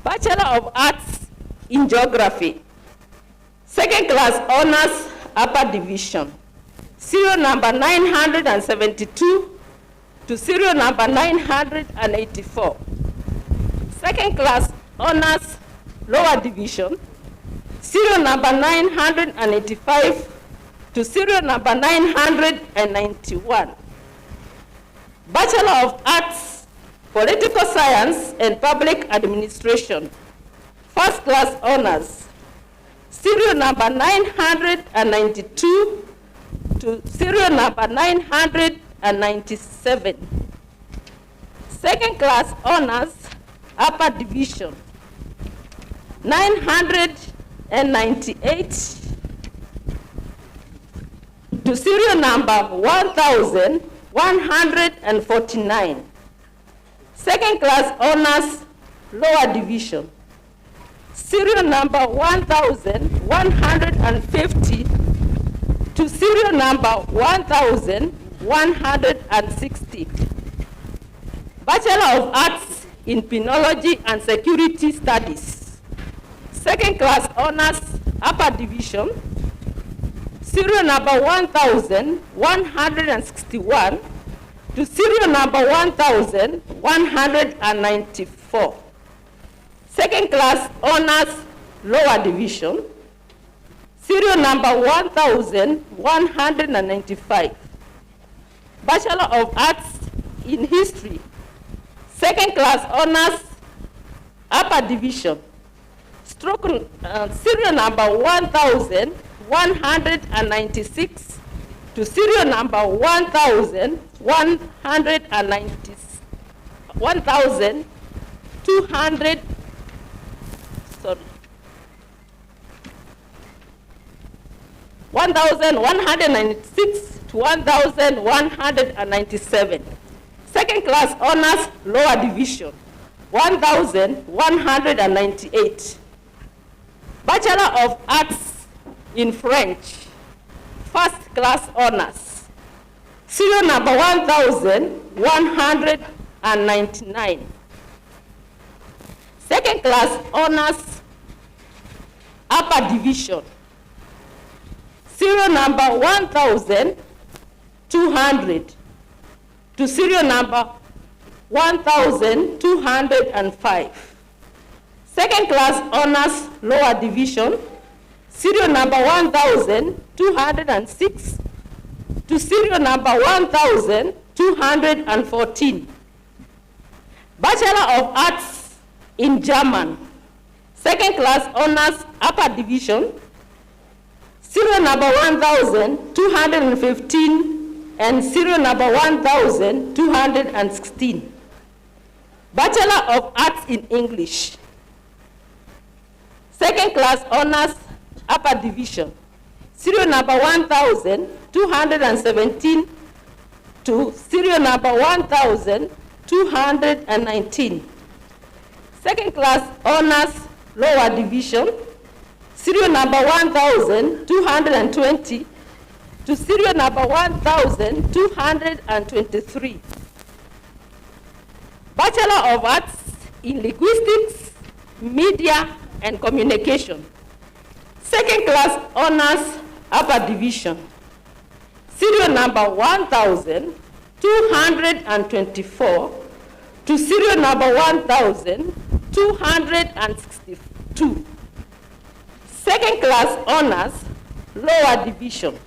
Bachelor of Arts in Geography, second class honors, upper division, serial number 972 to serial number 984. Second class honors, lower division, serial number 985 to serial number 991. Bachelor of Arts, Political Science and Public Administration, first class honors, serial number 992 to serial number 997. Second class honors, upper division, 998 to serial number 1149. Second class honors, lower division, serial number 1150 to serial number 1160. Bachelor of Arts in Penology and Security Studies, second class honors, upper division, serial number 1161 to serial number 1194. Second class honors, lower division, serial number 1195. Bachelor of Arts in History, second class honors, upper division, serial number 1196 to serial number 1200, sorry, 1196 to 1197. Second class honors lower division, 1198. Bachelor of Arts in French, first class honors, serial number 1199. Second class honors upper division, serial number 1200 to serial number 1205. Second class honors lower division, serial number 1206 to serial number 1214. Bachelor of Arts in German, second class honors upper division, serial number 1215 and serial number 1216. Bachelor of Arts in English, second class honors upper division, serial number 1217 to serial number 1219. Second class honors lower division, serial number 1220 to serial number 1223. Bachelor of Arts in Linguistics, Media and Communication, second class honors upper division, serial number 1224 to serial number 1262. Second class honors lower division,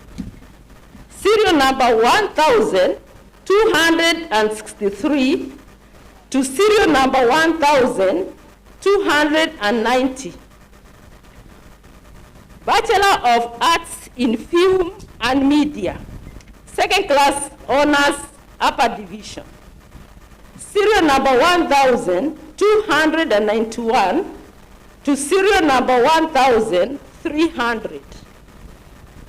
serial number 1263 to serial number 1290. Bachelor of Arts in Film and Media, second class honors upper division, serial number 1291 to serial number 1300.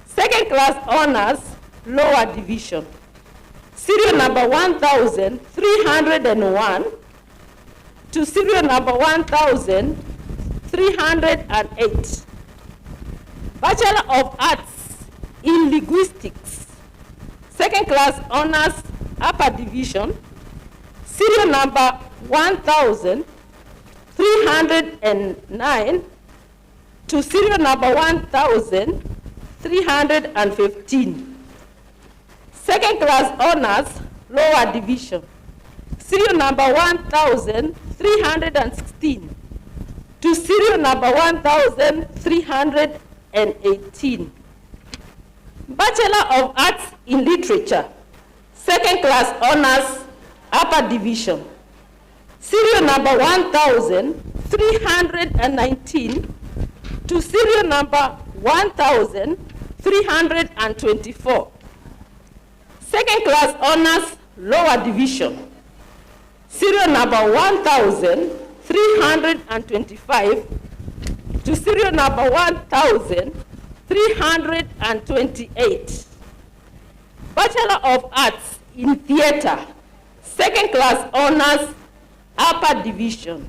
Second class honors lower division, serial number 1301 to serial number 1308. Bachelor of Arts in Linguistics, second class honors upper division, serial number 1309 to serial number 1315. Second class honors lower division, serial number 1316 to serial number 1318. Bachelor of Arts in Literature, second class honors upper division, serial number 1319 to serial number 1324. Second class honors lower division, serial number 1325 to serial number 1328. Bachelor of Arts in Theatre, second class honors upper division,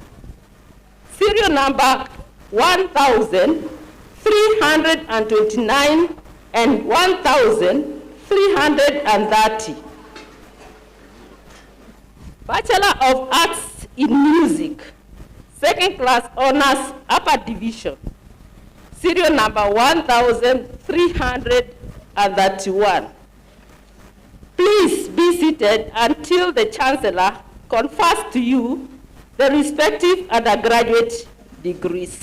serial number 1329 and 1330. Bachelor of Arts in Music, second class honors upper division, serial number 1331. Please be seated until the Chancellor confers to you the respective undergraduate degrees.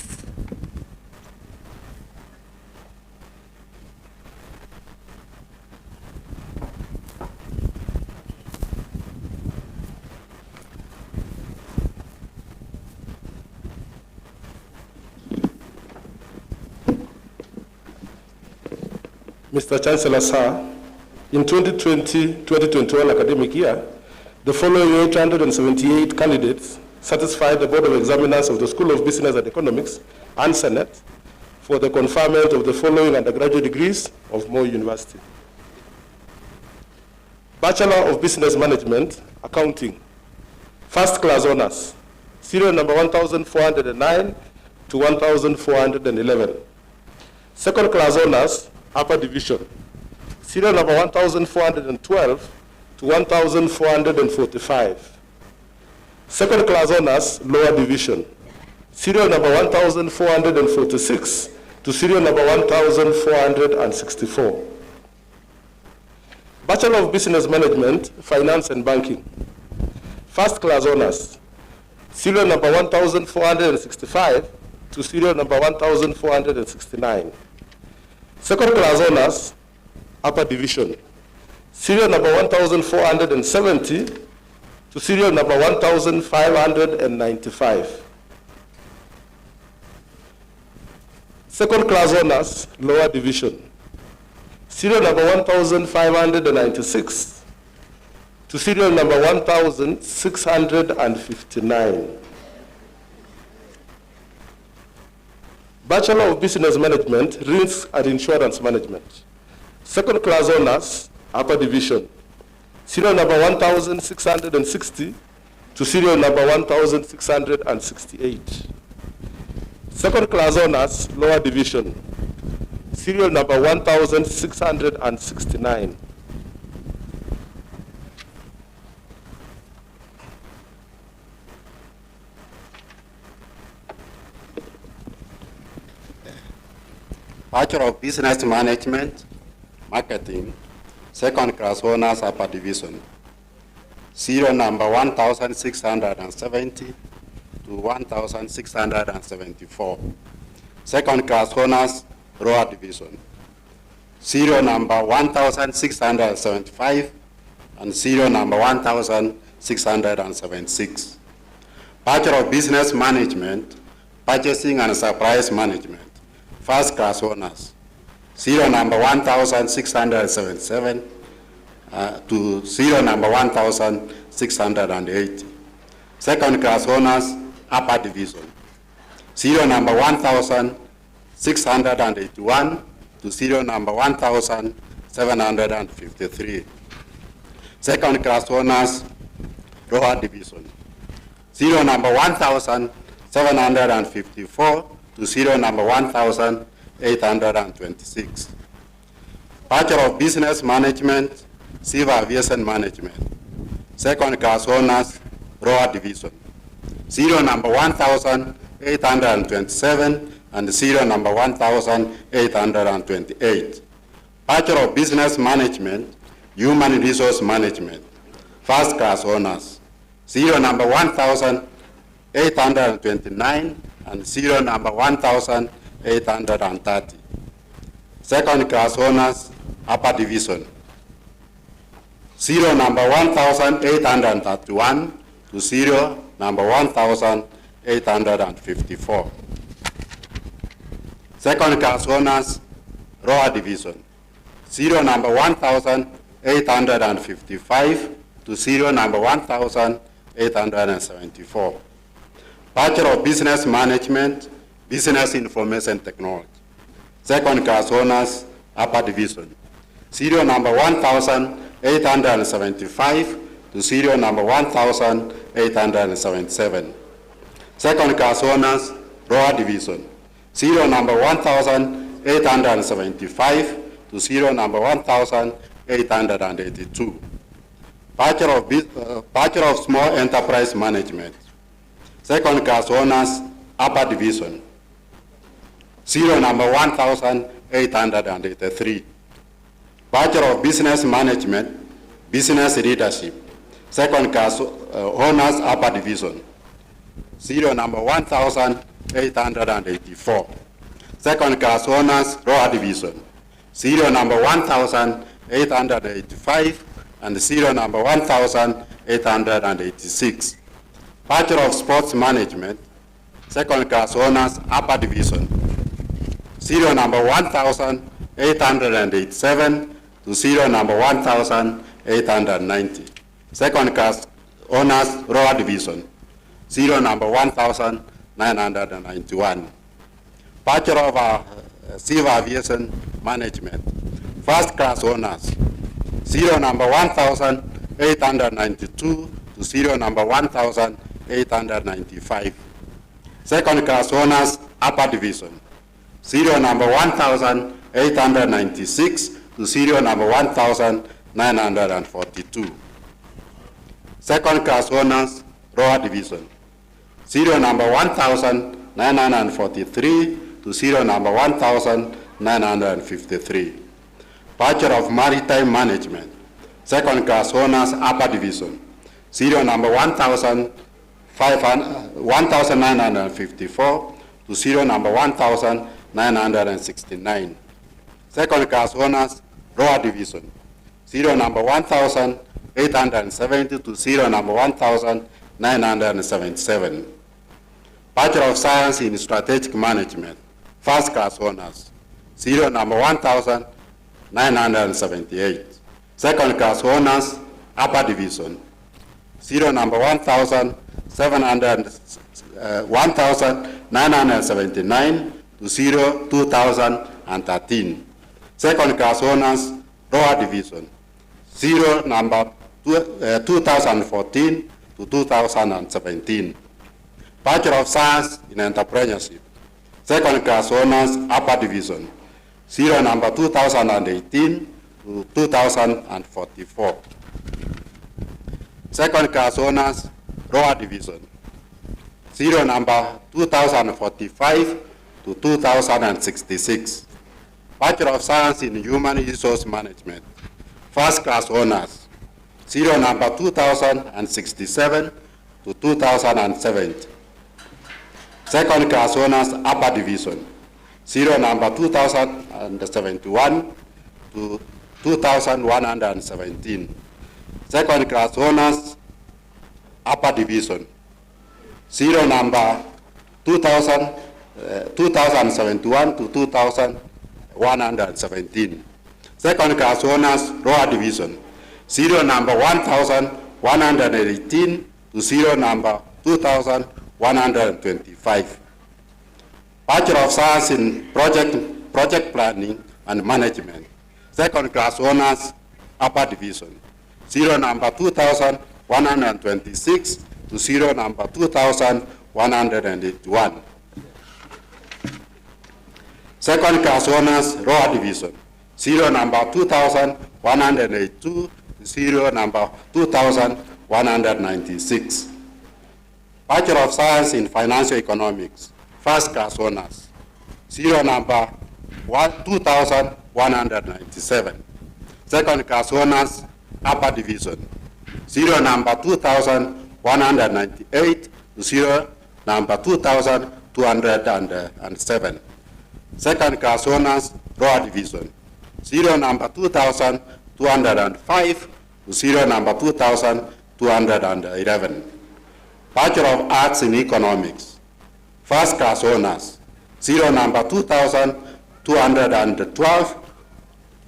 Mr. Chancellor, sir, in 2020-2021 academic year, the following 878 candidates satisfied the Board of Examiners of the School of Business and Economics and Senate for the conferment of the following undergraduate degrees of Moi University. Bachelor of Business Management, Accounting, first class honors, serial number 1409 to 1411. Second class honors, upper division, serial number 1412 to 1445. Second class honors, lower division, serial number 1446 to serial number 1464. Bachelor of Business Management, Finance and Banking, first class honors, serial number 1465 to serial number 1469. Second class honors, upper division, serial number 1470 to serial number 1595. Second class honors, lower division, serial number 1596 to serial number 1659. Bachelor of Business Management, Risk and Insurance Management. Second class honors, upper division, serial number 1660 to serial number 1668. Second class honors, lower division, serial number 1669. Bachelor of Business Management, Marketing, second class honors, upper division, serial number 1670 to 1674. Second class honors, lower division, serial number 1675 and serial number 1676. Bachelor of Business Management, Purchasing and Supplies Management, first class honors, serial number 1677 to serial number 1680. Second class honors, upper division, serial number 1681 to serial number 1753. Second class honors, lower division, serial number 1754 to serial number 1826. Bachelor of Business Management, Civil Aviation Management, second class honors, lower division, serial number 1827 and serial number 1828. Bachelor of Business Management, Human Resource Management, first class honors, serial number 1829 and serial number 1830. Second class honors, upper division, serial number 1831 to serial number 1854. Second class honors, lower division, serial number 1855 to serial number 1874. Bachelor of Business Management, Business Information Technology, second class honors, upper division, serial number 1875 to serial number 1877. Second class honors, lower division, serial number 1875 to serial number 1882. Bachelor of Small Enterprise Management, second class honors, upper division, serial number 1883. Bachelor of Business Management, Business Leadership, second class honors, upper division, serial number 1884. Second class honors, lower division, serial number 1885 and serial number 1886. Bachelor of Sports Management, second class honors, upper division, serial number 1,887 to serial number 1,890. Second class honors Roa Division, serial number 1,991. Bachelor of Civil Aviation Management, first class honors, serial number 1,892 to serial number 1,895. Second class honors Upper Division, serial number 1,896 to serial number 1,942. Second class honors Roa Division, serial number 1,943 to serial number 1,953. Bachelor of Maritime Management, second class honors Upper Division, serial number 1,954 to serial number 1,969. Second class honors Roa Division, serial number 1,870 to serial number 1,977. Bachelor of Science in Strategic Management, first class honors, serial number 1,978. Second class honors Upper Division, serial number 1,979 to serial 2013. Second class honors Roa Division, serial number 2014 to 2017. Bachelor of Science in Entrepreneurship, second class honors Upper Division, serial number 2018 to 2044. Second class honors Roa Division, serial number 2045 to 2066. Bachelor of Science in Human Resource Management, first class honors, serial number 2067 to 2070. Second class honors Upper Division, serial number 2071 to 2117. Second class honors Upper Division, serial number 2071 to 2117. Second class honors Roa Division, serial number 1118 to serial number 2125. Bachelor of Science in Project Planning and Management, second class honors Upper Division, serial number 2126 to serial number 2181. Second class honors Roa Division, serial number 2182 to serial number 2196. Bachelor of Science in Financial Economics, first class honors, serial number 2197. Second class honors Upper Division, serial number 2198 to serial number 2207. Second class honors Roa Division, serial number 2205 to serial number 2211. Bachelor of Arts in Economics, first class honors, serial number 2212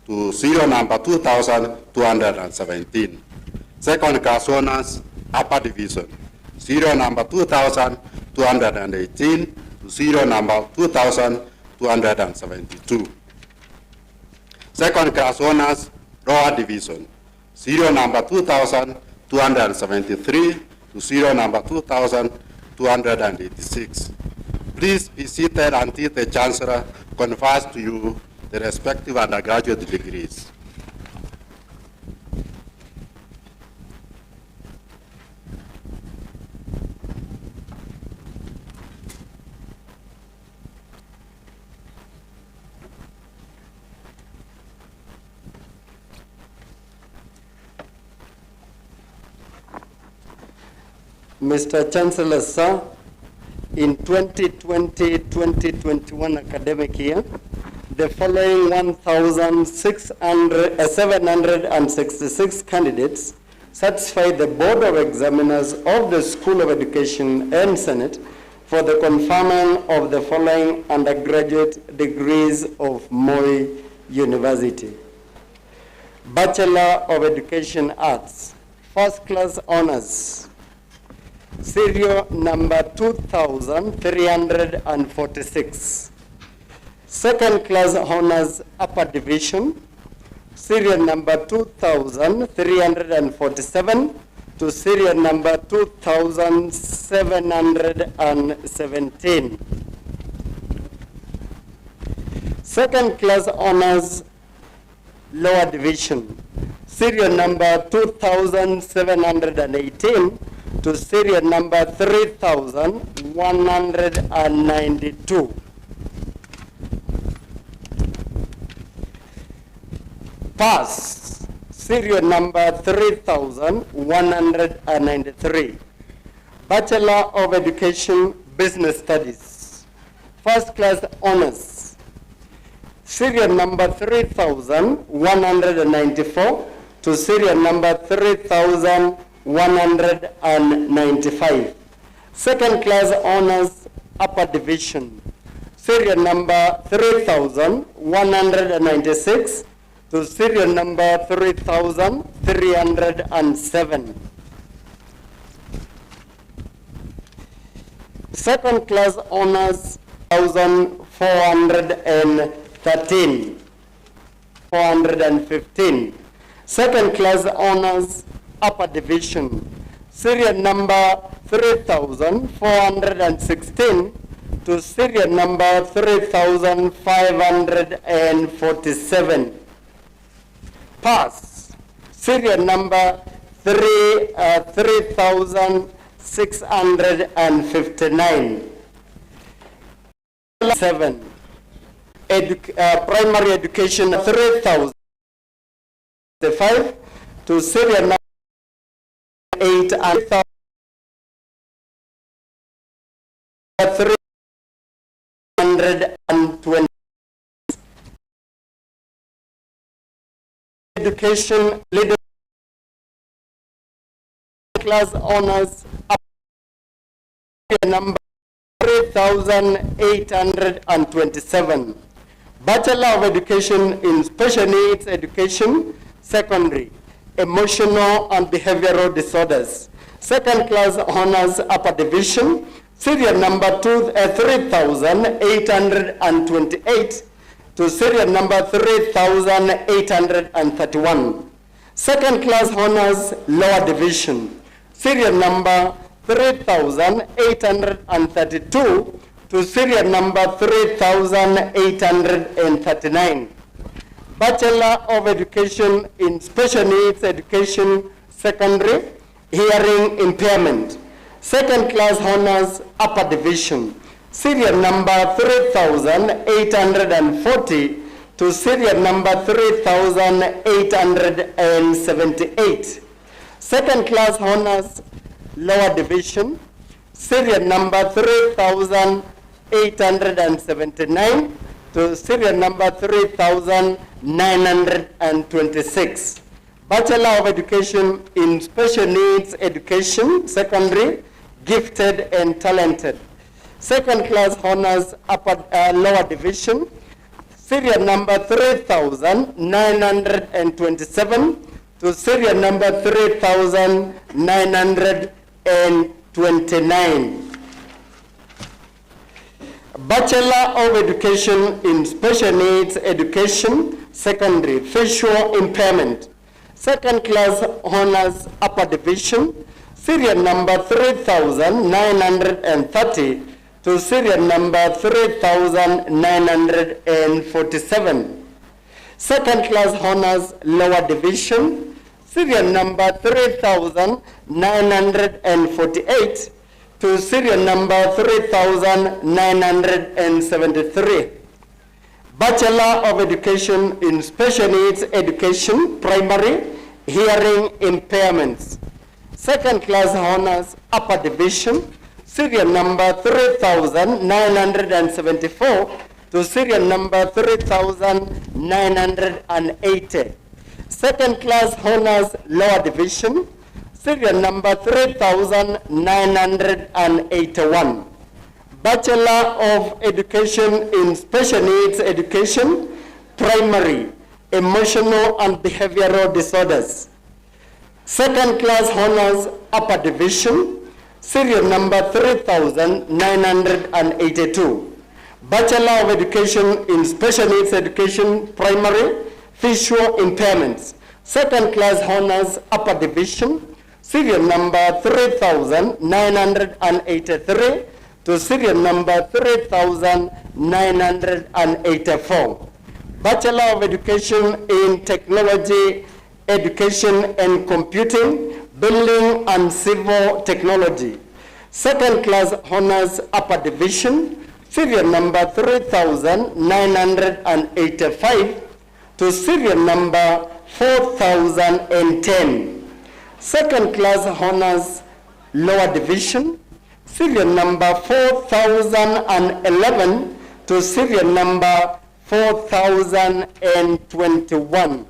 to serial number 2217. Second class honors Upper Division, serial number 2218 to serial number 2272. Second class honors Roa Division, serial number 2273 to serial number 2286. Please be seated until the Chancellor confers to you the respective undergraduate degrees. Mr. Chancellor, sir, in 2020-2021 academic year, the following 1,766 candidates satisfied the Board of Examiners of the School of Education and Senate for the conferment of the following undergraduate degrees of Moi University. Bachelor of Education Arts, first class honors, serial number 2346. Second class honors upper division, serial number 2347 to serial number 2717. Second class honors lower division, serial number 2718 to serial number 3192. Pass, serial number 3193. Bachelor of Education, Business Studies, first class honors, serial number 3194 to serial number 3195. Second class honors upper division, serial number 3196 to serial number 3307. Second class honors 1415. Second class honors upper division, serial number 3416 to serial number 3547. Pass, serial number 3659. 7. Primary education 3005 to serial number 8 and 320. Education leader class honors number 3827. Bachelor of Education in Special Needs Education, Secondary, Emotional and Behavioral Disorders. Second class honors upper division, serial number 3828 to serial number 3831. Second class honors lower division, serial number 3832 to serial number 3839. Bachelor of Education in Special Needs Education, Secondary, Hearing Impairment. Second class honors upper division, serial number 3840 to serial number 3878. Second class honors lower division, serial number 3879 to serial number 3926. Bachelor of Education in Special Needs Education, Secondary, Gifted and Talented. Second class honors lower division, serial number 3927 to serial number 3929. Bachelor of Education in Special Needs Education, Secondary, Visual Impairment. Second class honors upper division, serial number 3930 to serial number 3947. Second class honors lower division, serial number 3948 to serial number 3973. Bachelor of Education in Special Needs Education, Primary, Hearing Impairments. Second class honors upper division, serial number 3974 to serial number 3980. Second class honors lower division, serial number 3981. Bachelor of Education in Special Needs Education, primary, emotional and behavioral disorders. Second class honors, upper division, serial number 3982. Bachelor of Education in Special Needs Education, primary, visual impairments. Second class honors, upper division, serial number 3983 to serial number 3984. Bachelor of Education in Technology, Education and Computing, Building and Civil Technology. Second class honors, upper division, serial number 3985 to serial number 4010. Second class honors, lower division, serial number 4011 to serial number 4021.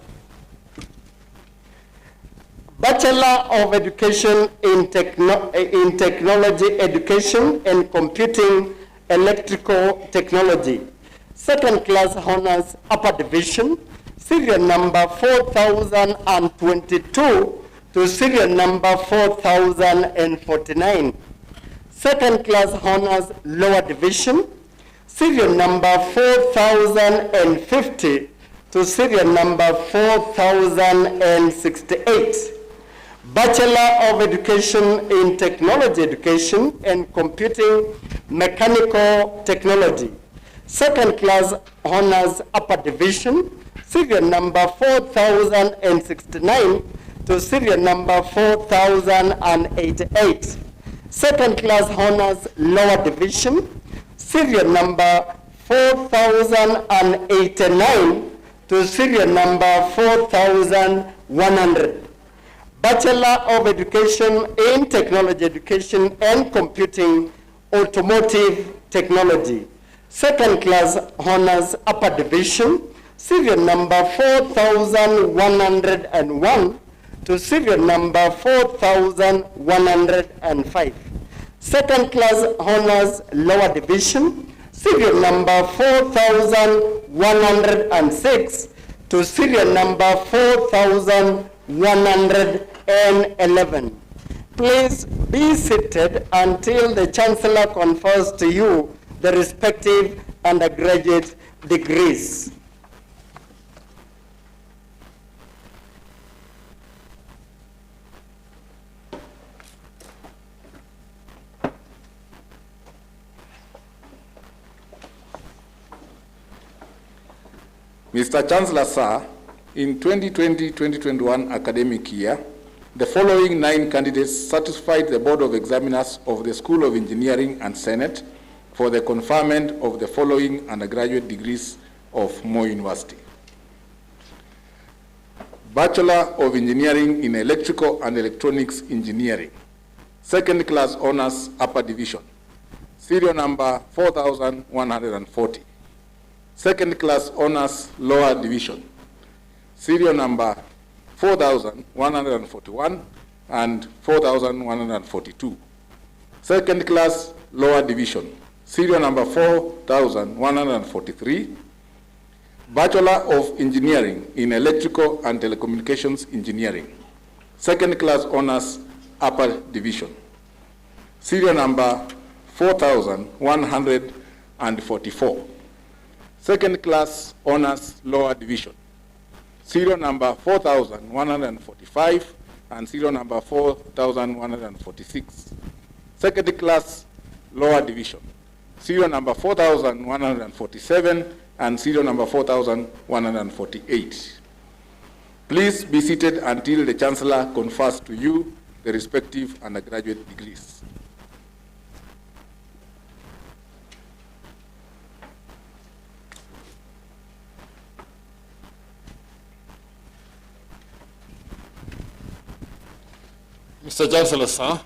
Bachelor of Education in Technology, Education and Computing, Electrical Technology. Second class honors, upper division, serial number 4022 to serial number 4049. Second class honors, lower division, serial number 4050 to serial number 4068. Bachelor of Education in Technology, Education and Computing, Mechanical Technology. Second class honors, upper division, serial number 4069 to serial number 4088. Second class honors, lower division, serial number 4089 to serial number 4100. Bachelor of Education in Technology, Education and Computing, Automotive Technology. Second class honors, upper division, serial number 4101 to serial number 4105. Second class honors, lower division, serial number 4106 to serial number 4111. Please be seated until the Chancellor confers to you the respective undergraduate degrees. Mr. Chancellor, sir, in 2020-2021 academic year, the following 9 candidates satisfied the Board of Examiners of the School of Engineering and Senate for the conferment of the following undergraduate degrees of Moi University. Bachelor of Engineering in Electrical and Electronics Engineering, second class honors, upper division, serial number 4140. Second class honors, lower division, serial number 4141 and 4142. Second class lower division, serial number 4143. Bachelor of Engineering in Electrical and Telecommunications Engineering, second class honors, upper division, serial number 4144. Second class honors, lower division, serial number 4145 and serial number 4146. Second class lower division, serial number 4147 and serial number 4148. Please be seated until the Chancellor confers to you the respective undergraduate degrees. Mr. Chancellor, sir,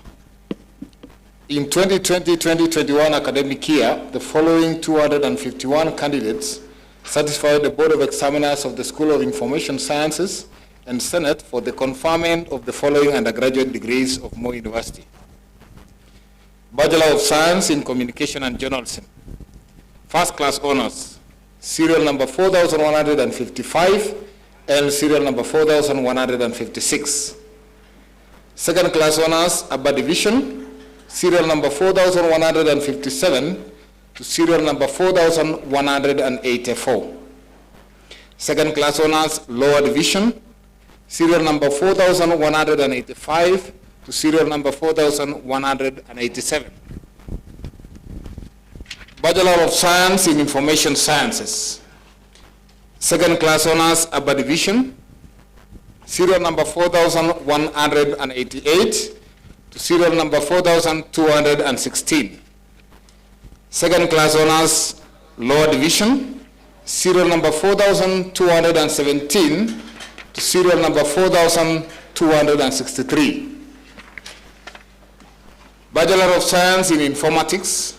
in 2020-2021 academic year, the following 251 candidates satisfied the Board of Examiners of the School of Information Sciences and Senate for the conferment of the following undergraduate degrees of Moi University. Bachelor of Science in Communication and Journalism, first class honors, serial number 4155, and serial number 4156. Second class honors, Abba Division, serial number 4157 to serial number 4184. Second class honors, Lower Division, serial number 4185 to serial number 4187. Bachelor of Science in Information Sciences. Second class honors, Abba Division, serial number 4188 to serial number 4216. Second class honors, Lower Division, serial number 4217 to serial number 4263. Bachelor of Science in Informatics,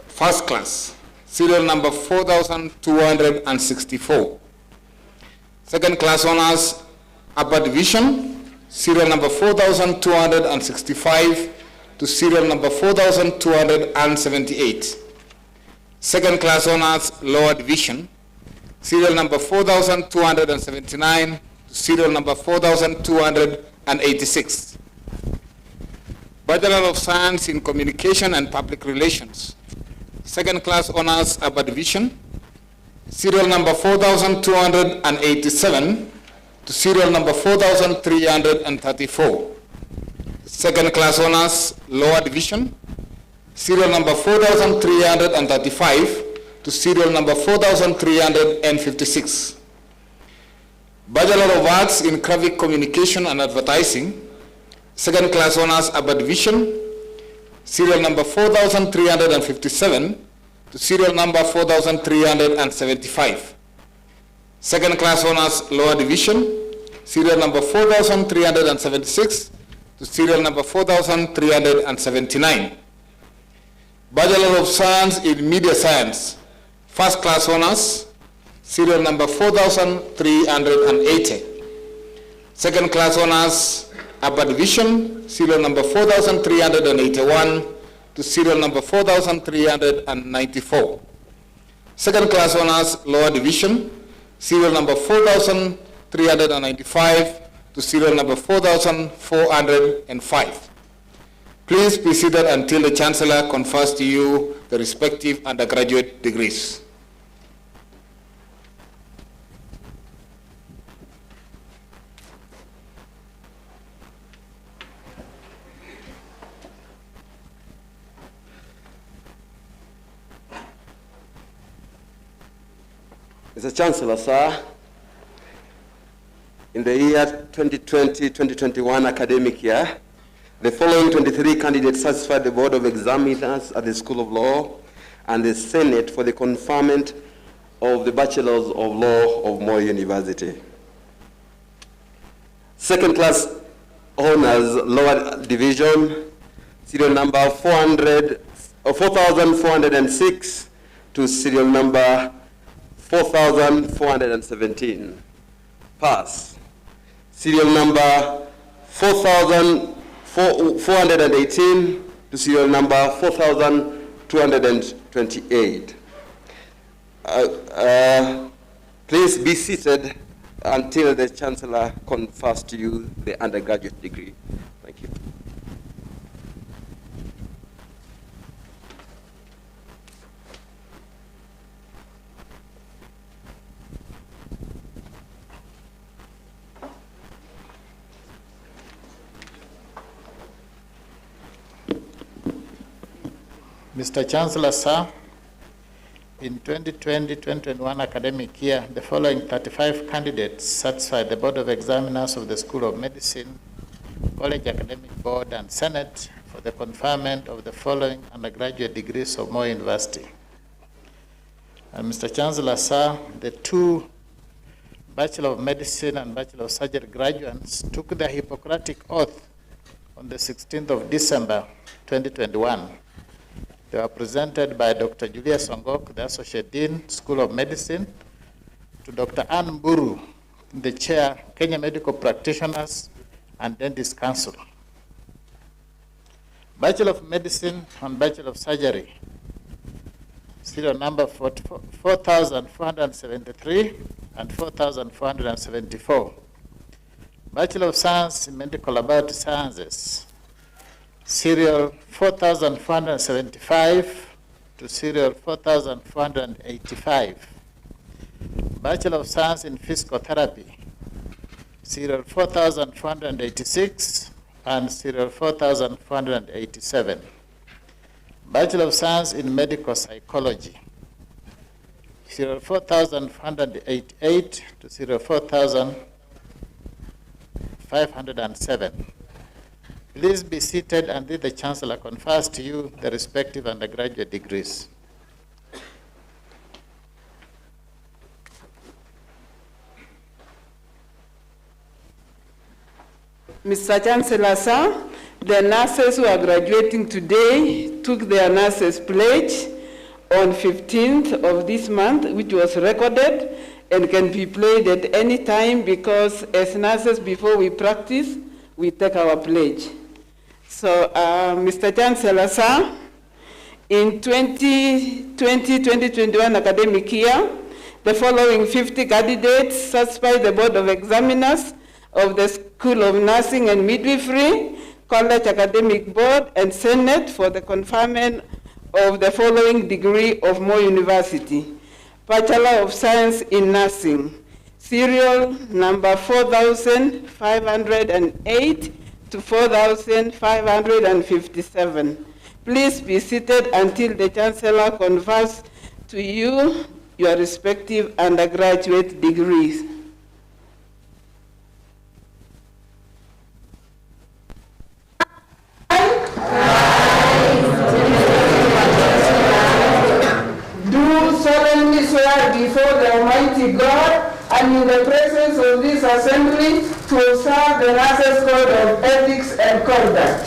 first class, serial number 4264. Second class honors, Upper Division, serial number 4265 to serial number 4278. Second class honors, Lower Division, serial number 4279 to serial number 4286. Bachelor of Science in Communication and Public Relations, second class honors, Upper Division, serial number 4287 to serial number 4334. Second class honors, Lower Division, serial number 4335 to serial number 4356. Bachelor of Arts in Graphic Communication and Advertising, second class honors, Upper Division, serial number 4357 to serial number 4375. Second class honors, Lower Division, serial number 4376 to serial number 4379. Bachelor of Science in Media Science, first class honors, serial number 4380. Second class honors, Upper Division, serial number 4381 to serial number 4394. Second class honors, Lower Division, serial number 4395 to serial number 4405. Please be seated until the Chancellor confers to you the respective undergraduate degrees. Mr. Chancellor, sir, in the year 2020-2021 academic year, the following 23 candidates satisfied the Board of Examiners at the School of Law and the Senate for the conferment of the Bachelors of Law of Moi University. Second class honors, Lower Division, serial number 4406 to serial number 4417. Pass. Serial number 4418 to serial number 4228. Please be seated until the Chancellor confers to you the undergraduate degree. Thank you. Mr. Chancellor, sir, in 2020-2021 academic year, the following 35 candidates satisfied the Board of Examiners of the School of Medicine, College Academic Board, and Senate for the conferment of the following undergraduate degrees of Moi University. And Mr. Chancellor, sir, the two Bachelor of Medicine and Bachelor of Surgery graduates took the Hippocratic Oath on the 16th of December, 2021. They were presented by Dr. Julius Ongok, the Associate Dean, School of Medicine, to Dr. Ann Buru, the Chair, Kenya Medical Practitioners and Dentists Council. Bachelor of Medicine and Bachelor of Surgery, serial number 4,473 and 4,474. Bachelor of Science in Medical Laboratory Sciences, serial 4,475 to serial 4,485. Bachelor of Science in Physical Therapy, serial 4,486 and serial 4,487. Bachelor of Science in Medical Psychology, serial 4,488 to serial 4,507. Please be seated until the Chancellor confers to you the respective undergraduate degrees. Mr. Chancellor, sir, the nurses who are graduating today took their nurses' pledge on 15th of this month, which was recorded and can be played at any time because as nurses, before we practice, we take our pledge. So, Mr. Chancellor, sir, in 2020-2021 academic year, the following 50 candidates satisfy the Board of Examiners of the School of Nursing and Midwifery, College Academic Board, and Senate for the conferment of the following degree of Moi University: Bachelor of Science in Nursing, serial number 4,508 to 4,557. Please be seated until the Chancellor confers to you your respective undergraduate degrees. Do solemnly swear before the Almighty God and in the presence of this assembly to observe the Nurses' Code of Ethics and Conduct.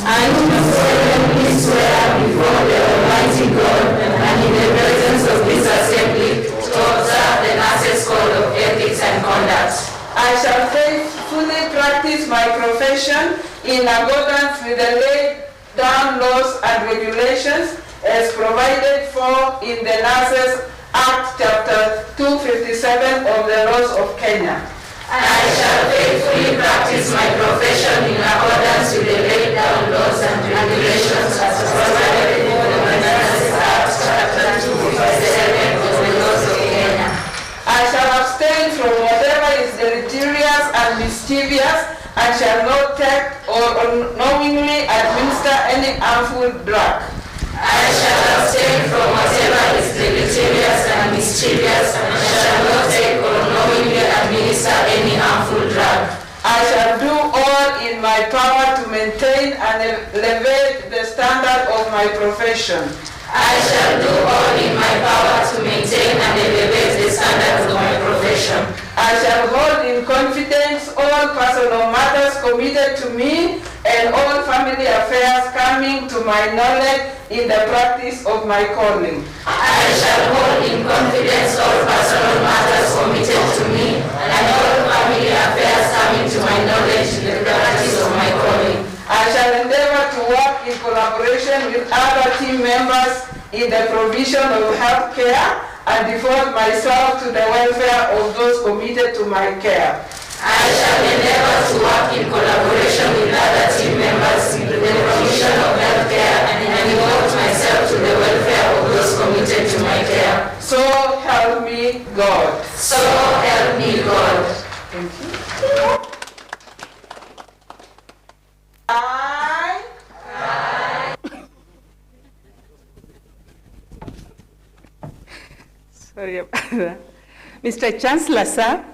I do solemnly swear before the Almighty God and in the presence of this assembly to observe the Nurses' Code of Ethics and Conduct. I shall faithfully practice my profession in accordance with the laid down laws and regulations as provided for in the Nurses Act Chapter 257 of the Laws of Kenya. I shall faithfully practice my profession in accordance with the laid down laws and regulations as provided in the Nurses Act Chapter 257 of the Laws of Kenya. I shall abstain from whatever is deleterious and mischievous, and shall not take or unknowingly administer any harmful drug. I shall abstain from whatever is deleterious and mischievous, and shall not take or knowingly administer any harmful drug. I shall do all in my power to maintain and elevate the standard of my profession. I shall do all in my power to maintain and elevate the standards of my profession. I shall hold in confidence all personal matters committed to me and all family affairs coming to my knowledge in the practice of my calling. I shall hold in confidence all personal matters committed to me and all family affairs coming to my knowledge in the practice of my calling. I shall endeavor to work in collaboration with other team members in the provision of health care and devote myself to the welfare of those committed to my care. I shall endeavor to work in collaboration with other team members in the provision of health care and devote myself to the welfare of those committed to my care. So help me God. So help me God. Thank you. Sorry about that. Mr. Chancellor, sir,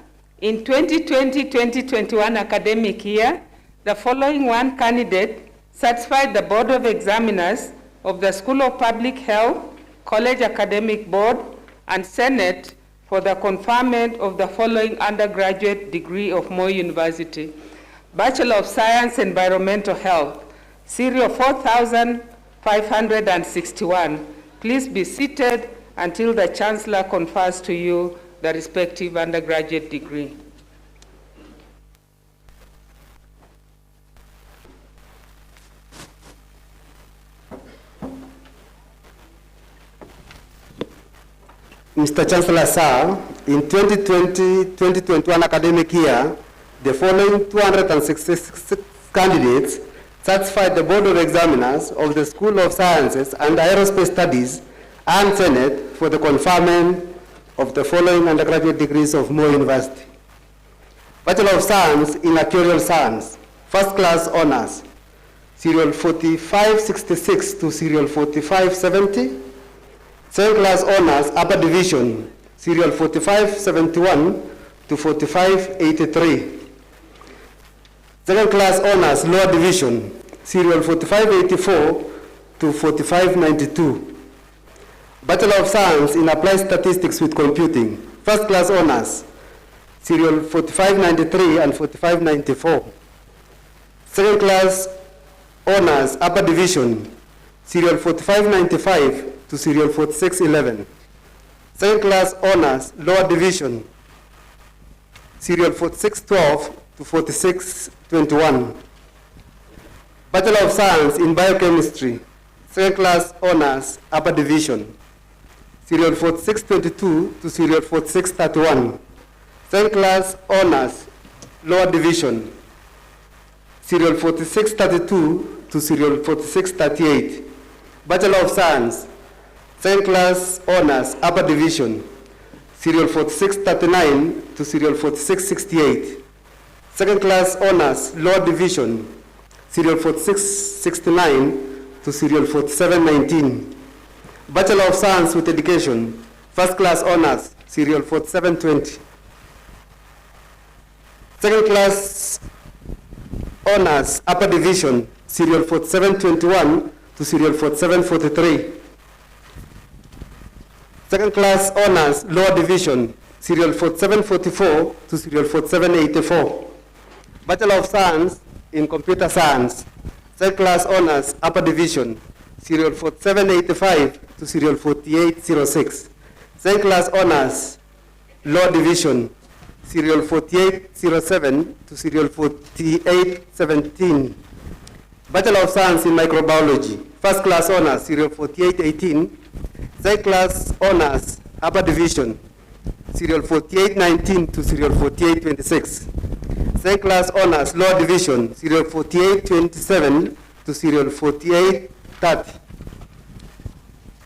in 2020-2021 academic year, the following one candidate satisfied the Board of Examiners of the School of Public Health, College Academic Board, and Senate for the conferment of the following undergraduate degree of Moi University: Bachelor of Science Environmental Health, serial 4,561. Please be seated until the Chancellor confers to you the respective undergraduate degree. Mr. Chancellor, sir, in 2020-2021 academic year, the following 266 candidates satisfied the Board of Examiners of the School of Sciences and Aerospace Studies and Senate for the conferment of the following undergraduate degrees of Moi University. Bachelor of Science in Actuarial Science, first class honors, serial 4566 to serial 4570. Second class honors, upper division, serial 4571 to 4583. Second class honors, lower division, serial 4584 to 4592. Bachelor of Science in Applied Statistics with Computing, first class honors, serial 4593 and 4594. Second class honors, upper division, serial 4595 to serial 4611. Second class honors, lower division, serial 4612 to 4621. Bachelor of Science in Biochemistry, second class honors, upper division, serial 4622 to serial 4631. Second class honors, lower division, serial 4632 to serial 4638. Bachelor of Science, second class honors, upper division, serial 4639 to serial 4668. Second class honors, lower division, serial 4669 to serial 4719. Bachelor of Science with Education, first class honors, serial 4720. Second class honors, upper division, serial 4721 to serial 4743. Second class honors, lower division, serial 4744 to serial 4784. Bachelor of Science in Computer Science, second class honors, upper division, serial 4785 to serial 4806. Second class honors, lower division, serial 4807 to serial 4817. Bachelor of Science in Microbiology, first class honors, serial 4818. Second class honors, upper division, serial 4819 to serial 4826. Second class honors, lower division, serial 4827 to serial 4830.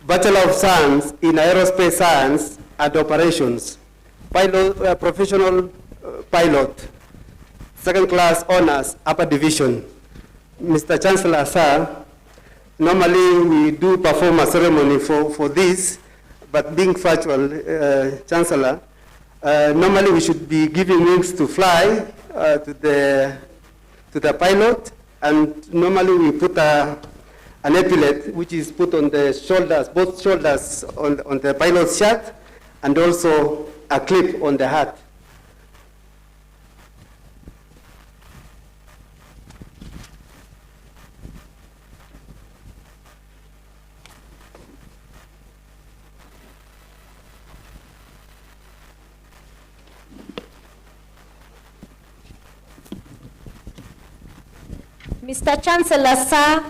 Bachelor of Science in Aerospace Science and Operations, pilot, professional pilot, second class honors, upper division. Mr. Chancellor, sir, normally we do perform a ceremony for this, but being virtual, Chancellor, normally we should be giving wings to fly to the pilot, and normally we put an epaulet which is put on the shoulders, both shoulders on the pilot's shirt, and also a clip on the hat. Mr. Chancellor, sir,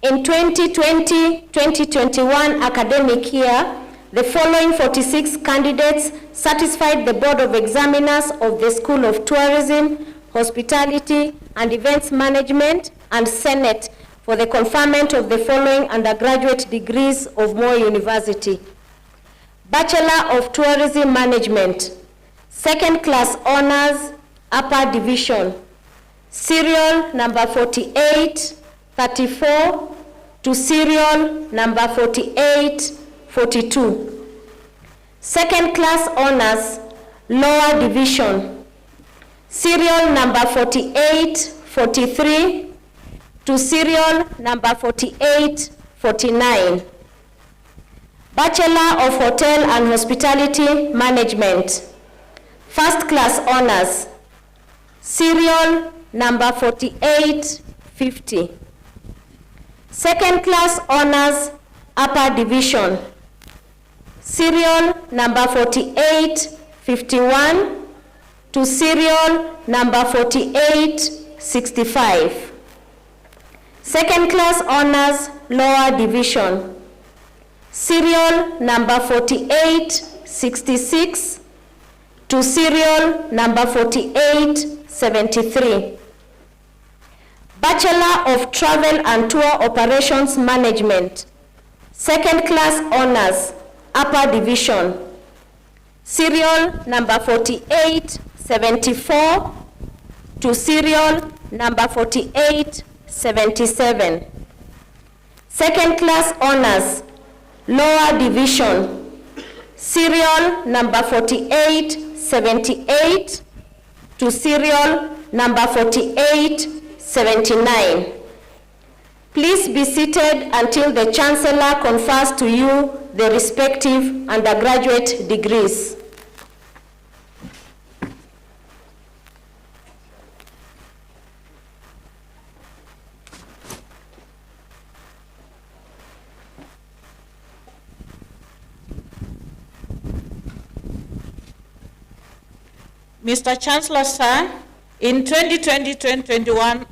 in 2020-2021 academic year, the following 46 candidates satisfied the Board of Examiners of the School of Tourism, Hospitality and Events Management and Senate for the conferment of the following undergraduate degrees of Moi University. Bachelor of Tourism Management, second class honors, upper division, serial number 4834 to serial number 4842. Second class honors, lower division, serial number 4843 to serial number 4849. Bachelor of Hotel and Hospitality Management, first class honors, serial number 4850. Second class honors, upper division, serial number 4851 to serial number 4865. Second class honors, lower division, serial number 48 66 to serial number 4873. Bachelor of Travel and Tour Operations Management, second class honors, upper division, serial number 4874 to serial number 4877. Second class honors, lower division, serial number 4878 to serial number 4879. Please be seated until the Chancellor confers to you the respective undergraduate degrees. Mr. Chancellor, sir, in 2020-2021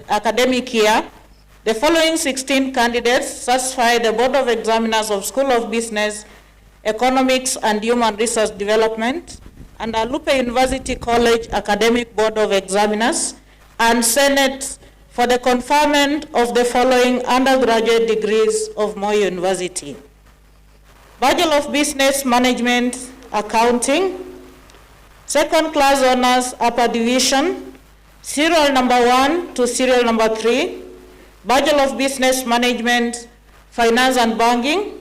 academic year, the following 16 candidates satisfy the Board of Examiners of School of Business, Economics and Human Resource Development and Lupe University College Academic Board of Examiners and Senate for the conferment of the following undergraduate degrees of Moi University. Bachelor of Business Management, Accounting, second class honors, upper division, serial number 1 to serial number 3, Bachelor of Business Management, Finance and Banking,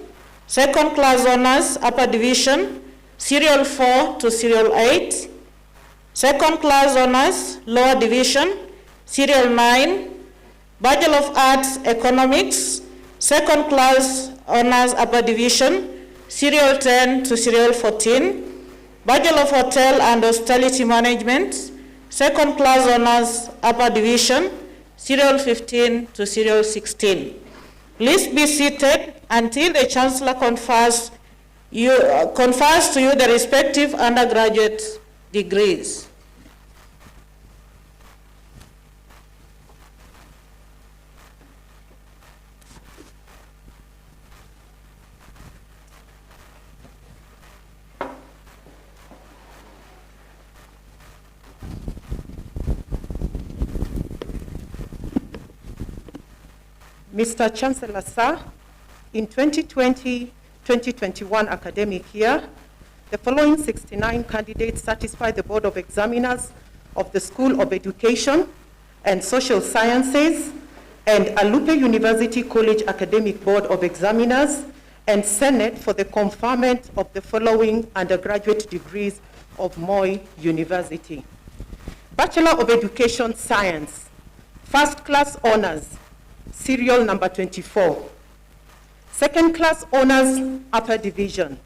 second class honors, upper division, serial 4 to serial 8, second class honors, lower division, serial 9, Bachelor of Arts, Economics, second class honors, upper division, serial 10 to serial 14, Bachelor of Hotel and Hospitality Management, second class honors, upper division, serial 15 to serial 16. Please be seated until the Chancellor confers to you the respective undergraduate degrees. Mr. Chancellor, sir, in 2020-2021 academic year, the following 69 candidates satisfy the Board of Examiners of the School of Education and Social Sciences and Lupe University College Academic Board of Examiners and Senate for the conferment of the following undergraduate degrees of Moi University. Bachelor of Education Science, first class honors, serial number 24. Second class honors, upper division,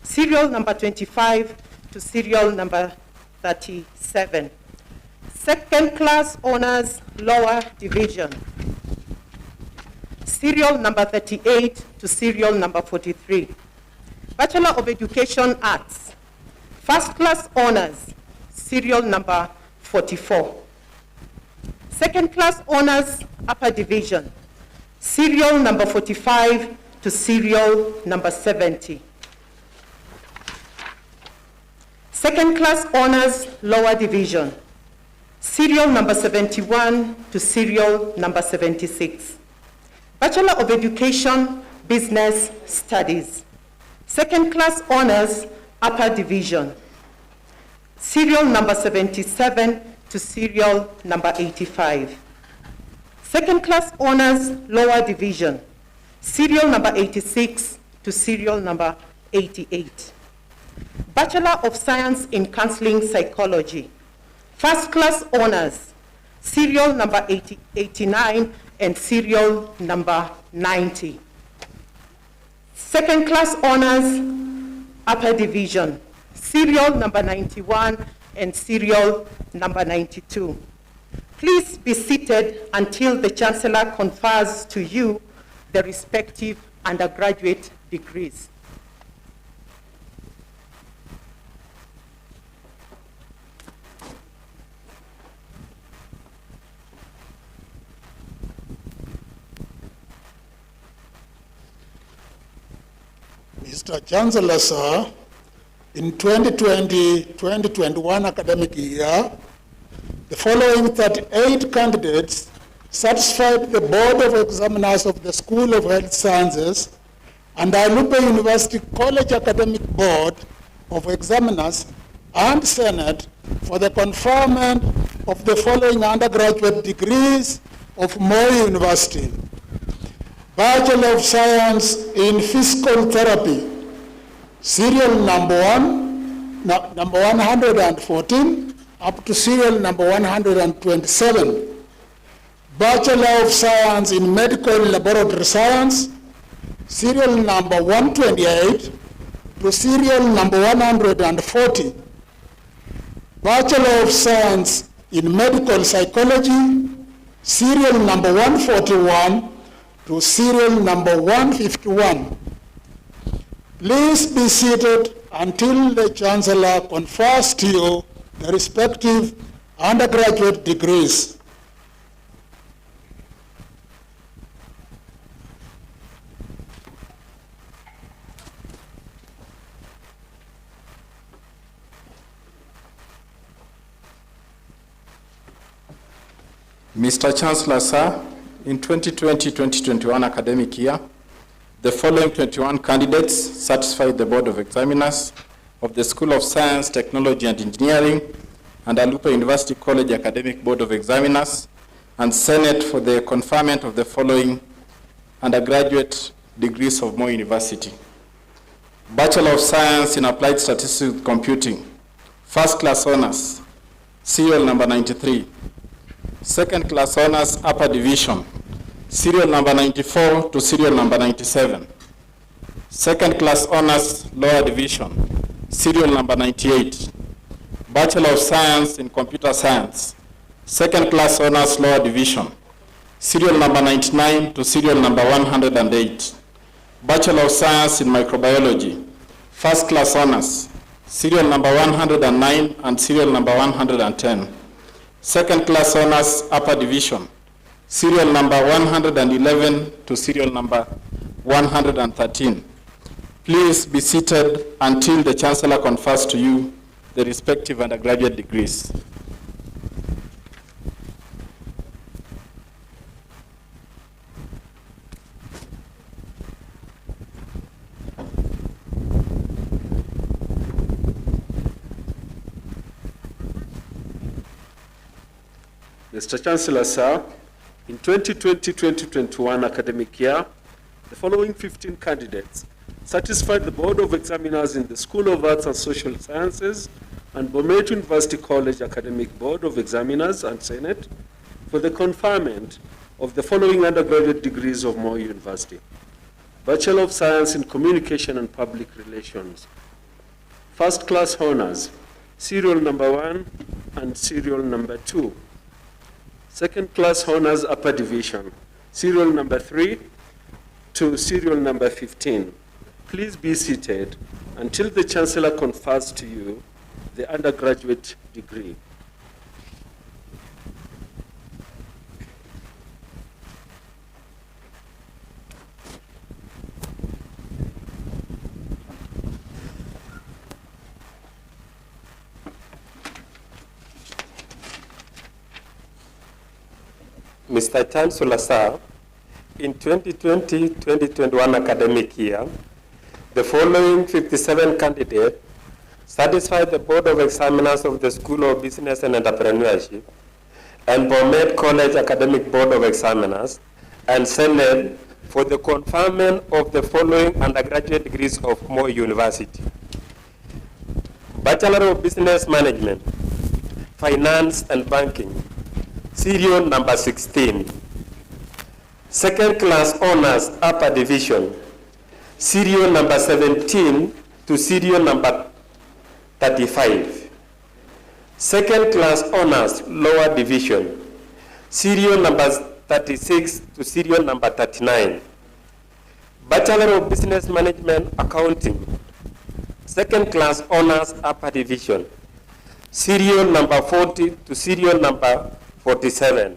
serial number 25 to serial number 37. Second class honors, lower division, serial number 38 to serial number 43. Bachelor of Education Arts, first class honors, serial number 44. Second class honors, upper division, serial number 45 to serial number 70. Second class honors, lower division, serial number 71 to serial number 76. Bachelor of Education, Business Studies, second class honors, upper division, serial number 77 to serial number 85. Second class honors, lower division, serial number 86 to serial number 88. Bachelor of Science in Counseling Psychology, first class honors, serial number 89 and serial number 90. Second class honors, upper division, serial number 91 and serial number 92. Please be seated until the Chancellor confers to you the respective undergraduate degrees. Mr. Chancellor, sir, in 2020-2021 academic year, the following 38 candidates satisfied the Board of Examiners of the School of Health Sciences and Alupe University College Academic Board of Examiners and Senate for the conferment of the following undergraduate degrees of Moi University. Bachelor of Science in Physical Therapy, serial number 114 up to serial number 127. Bachelor of Science in Medical Laboratory Science, serial number 128 to serial number 140. Bachelor of Science in Medical Psychology, serial number 141 to serial number 151. Please be seated until the Chancellor confers to you the respective undergraduate degrees. Mr. Chancellor, sir, in 2020-2021 academic year, the following 21 candidates satisfied the Board of Examiners of the School of Science, Technology and Engineering and Alupe University College Academic Board of Examiners and Senate for the conferment of the following undergraduate degrees of Moi University. Bachelor of Science in Applied Statistics with Computing, First Class Honors, serial number 93. Second Class Honors Upper Division, serial number 94 to serial number 97. Second Class Honors Lower Division, serial number 98. Bachelor of Science in Computer Science, Second Class Honors Lower Division, serial number 99 to serial number 108. Bachelor of Science in Microbiology, First Class Honors, serial number 109 and serial number 110. Second Class Honors Upper Division, serial number 111 to serial number 113. Please be seated until the Chancellor confers to you the respective undergraduate degrees. Mr. Chancellor, sir, in 2020-2021 academic year, the following 15 candidates satisfied the Board of Examiners in the School of Arts and Social Sciences and Bomet University College Academic Board of Examiners and Senate for the conferment of the following undergraduate degrees of Moi University. Bachelor of Science in Communication and Public Relations, First Class Honors, serial number 1 and serial number 2. Second Class Honors Upper Division, serial number 3 to serial number 15. Please be seated until the Chancellor confers to you the undergraduate degree. Mr. Chancellor, sir, in 2020-2021 academic year, the following 57 candidates satisfied the Board of Examiners of the School of Business and Entrepreneurship and Bomet College Academic Board of Examiners and Senate for the conferment of the following undergraduate degrees of Moi University. Bachelor of Business Management, Finance and Banking, serial number 16. Second Class Honors Upper Division, serial number 17 to serial number 35. Second Class Honors Lower Division, serial number 36 to serial number 39. Bachelor of Business Management Accounting, Second Class Honors Upper Division, serial number 40 to serial number 47.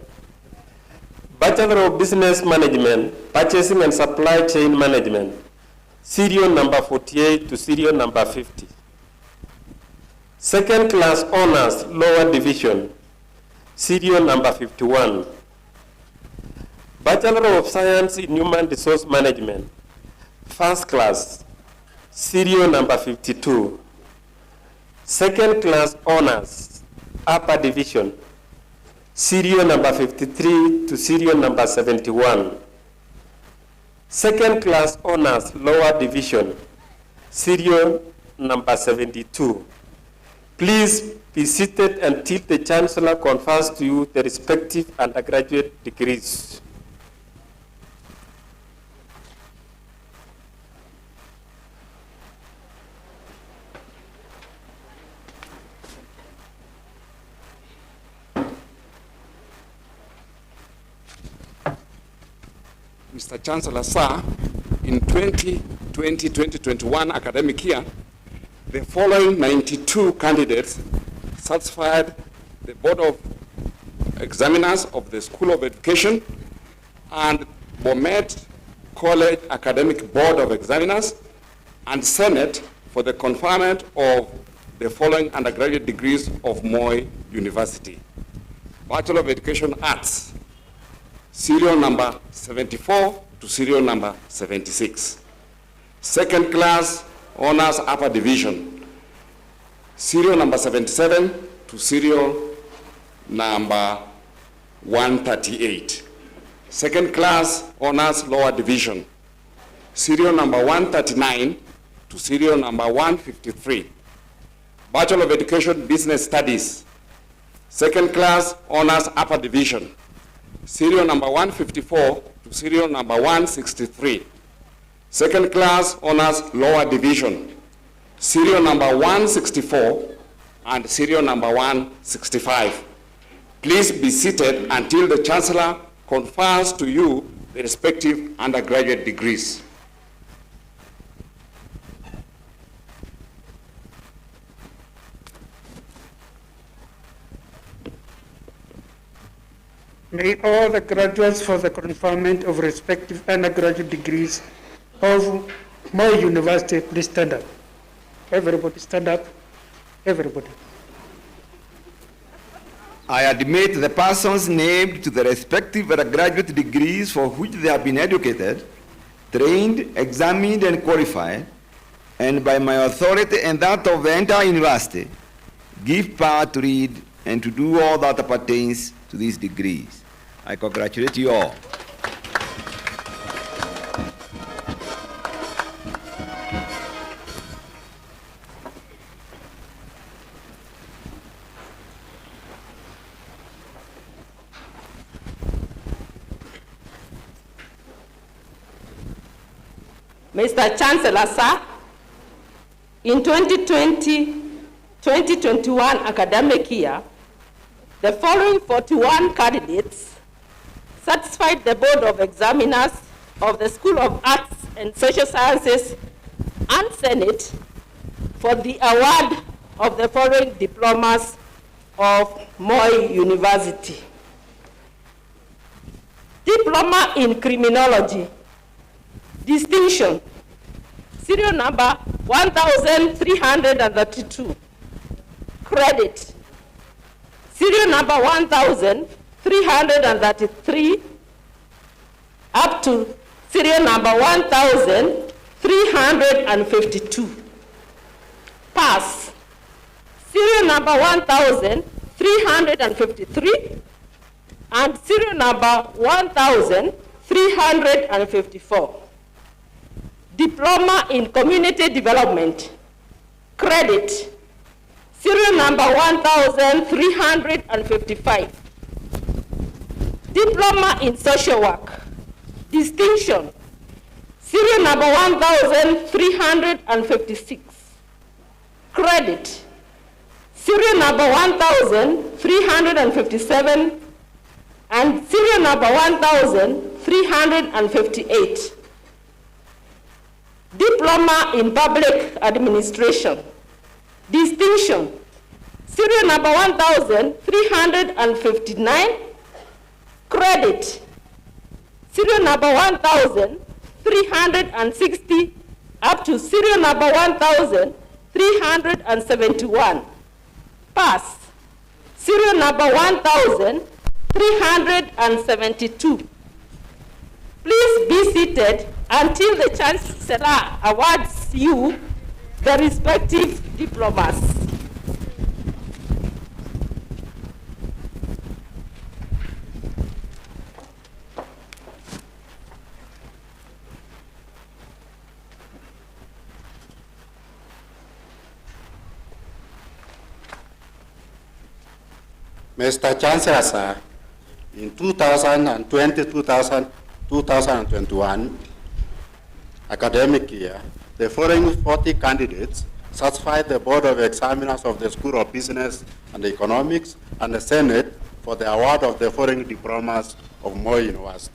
Bachelor of Business Management, Purchasing and Supply Chain Management, serial number 48 to serial number 50. Second class honors, lower division, serial number 51. Bachelor of Science in Human Resource Management, first class, serial number 52. Second class honors, upper division, serial number 53 to serial number 71. Second class honors, lower division, serial number 72. Please be seated until the Chancellor confers to you the respective undergraduate degrees. Mr. Chancellor, sir, in 2020-2021 academic year, the following 92 candidates satisfied the Board of Examiners of the School of Education and Bomet College Academic Board of Examiners and Senate for the conferment of the following undergraduate degrees of Moi University. Bachelor of Education Arts, serial number 74 to serial number 76. Second class honors upper division, serial number 77 to serial number 138. Second class honors lower division, serial number 139 to serial number 153. Bachelor of Education Business Studies, second class honors upper division, serial number 154 to serial number 163. Second class honors lower division, serial number 164 and serial number 165. Please be seated until the Chancellor confers to you the respective undergraduate degrees. May all the graduates for the conferment of respective undergraduate degrees of Moi University please stand up. Everybody stand up. Everybody. I admit the persons named to the respective graduate degrees for which they have been educated, trained, examined, and qualified, and by my authority and that of the entire university, give power to read and to do all that pertains to these degrees. I congratulate you all. Mr. Chancellor, sir, in 2020-2021 academic year, the following 41 candidates satisfied the Board of Examiners of the School of Arts and Social Sciences and Senate for the award of the following diplomas of Moi University. Diploma in Criminology, distinction, serial number 1332, credit, serial number 1333 up to serial number 1352. Pass, serial number 1353 and serial number 1354. Diploma in Community Development, credit, serial number 1355. Diploma in Social Work, distinction, serial number 1356. Credit, serial number 1357 and serial number 1358. Diploma in Public Administration, distinction, serial number 1359, credit, serial number 1360 up to serial number 1371. Pass. Serial number 1372. Please be seated until the Chancellor awards you the respective diplomas. Mr. Chancellor, sir, in 2020-2021 academic year, the following 40 candidates satisfied the Board of Examiners of the School of Business and Economics and the Senate for the award of the following diplomas of Moi University.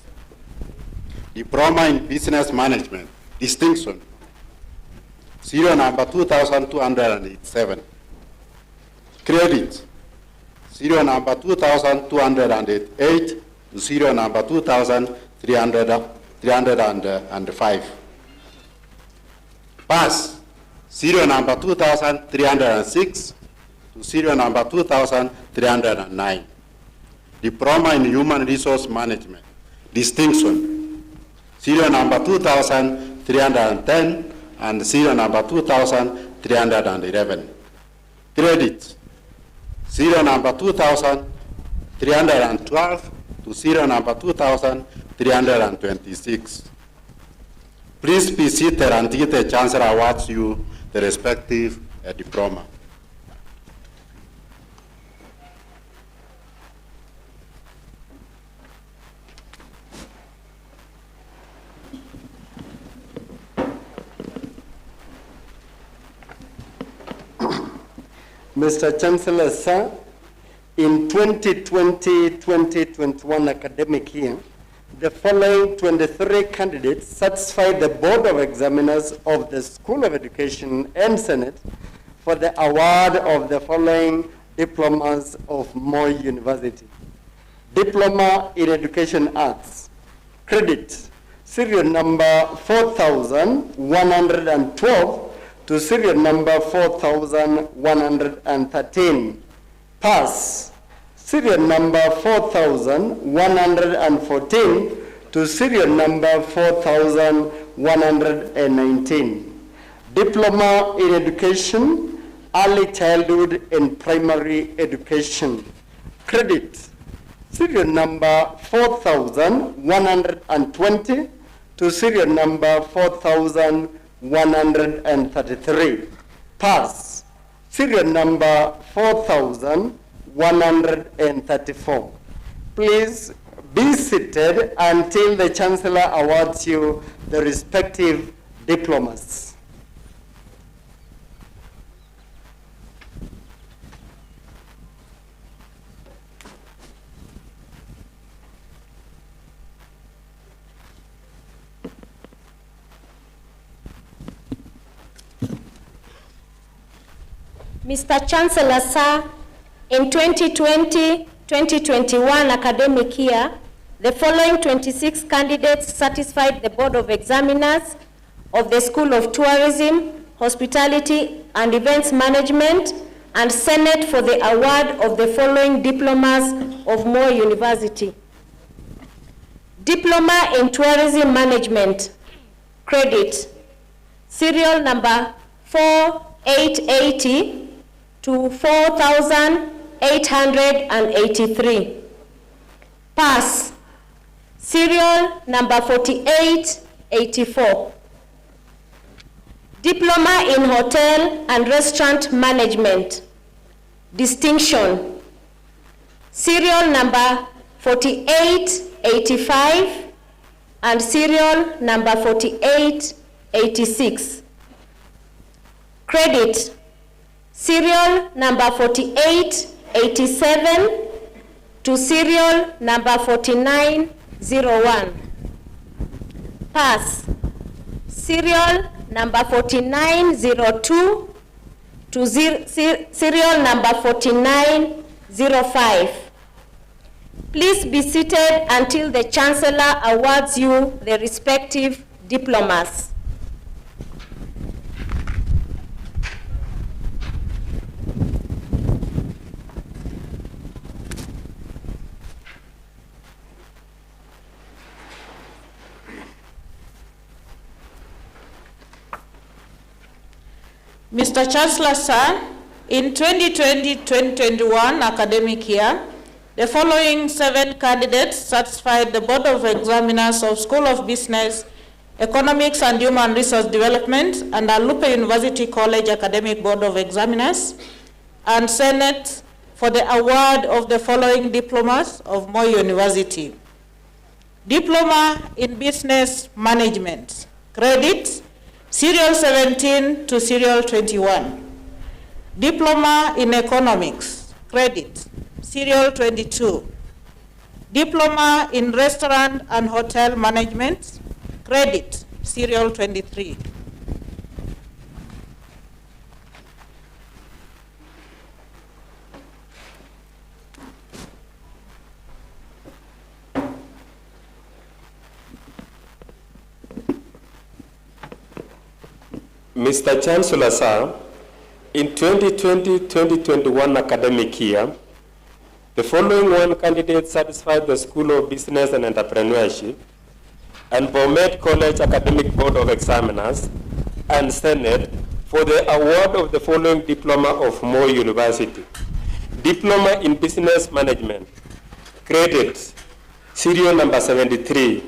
Diploma in Business Management, distinction, serial number 2287. Credit, serial number 2208 to serial number 2305. Pass, serial number 2306 to serial number 2309. Diploma in Human Resource Management, distinction, serial number 2310 and serial number 2311. Credit, serial number 2312 to serial number 2326. Please be seated until the Chancellor awards you the respective diploma. Mr. Chancellor, sir, in 2020-2021 academic year, the following 23 candidates satisfied the Board of Examiners of the School of Education and Senate for the award of the following diplomas of Moi University. Diploma in Education Arts. Credit, serial number 4112 to serial number 4113. Pass, serial number 4114 to serial number 4119. Diploma in Education, Early Childhood and Primary Education. Credit, serial number 4120 to serial number 4133. Pass, serial number 4134. Please be seated until the Chancellor awards you the respective diplomas. Mr. Chancellor, sir, in 2020-2021 academic year, the following 26 candidates satisfied the Board of Examiners of the School of Tourism, Hospitality and Events Management and Senate for the award of the following diplomas of Moi University. Diploma in Tourism Management. Credit, serial number 4880 to 4883. Pass, serial number 4884. Diploma in Hotel and Restaurant Management. Distinction, serial number 4885 and serial number 4886. Credit, serial number 4887 to serial number 4901. Pass, serial number 4902 to serial number 4905. Please be seated until the Chancellor awards you the respective diplomas. Mr. Chancellor, sir, in 2020-2021 academic year, the following 7 candidates satisfied the Board of Examiners of School of Business, Economics and Human Resource Development and Alupe University College Academic Board of Examiners and Senate for the award of the following diplomas of Moi University. Diploma in Business Management, credit, Serial 17 to Serial 21. Diploma in Economics, credit, Serial 22. Diploma in Restaurant and Hotel Management, credit, Serial 23. Mr. Chancellor, sir, in 2020-2021 academic year, the following 1 candidate satisfied the School of Business and Entrepreneurship and Bomet College Academic Board of Examiners and Senate for the award of the following diploma of Moi University. Diploma in Business Management, credit, serial number 73.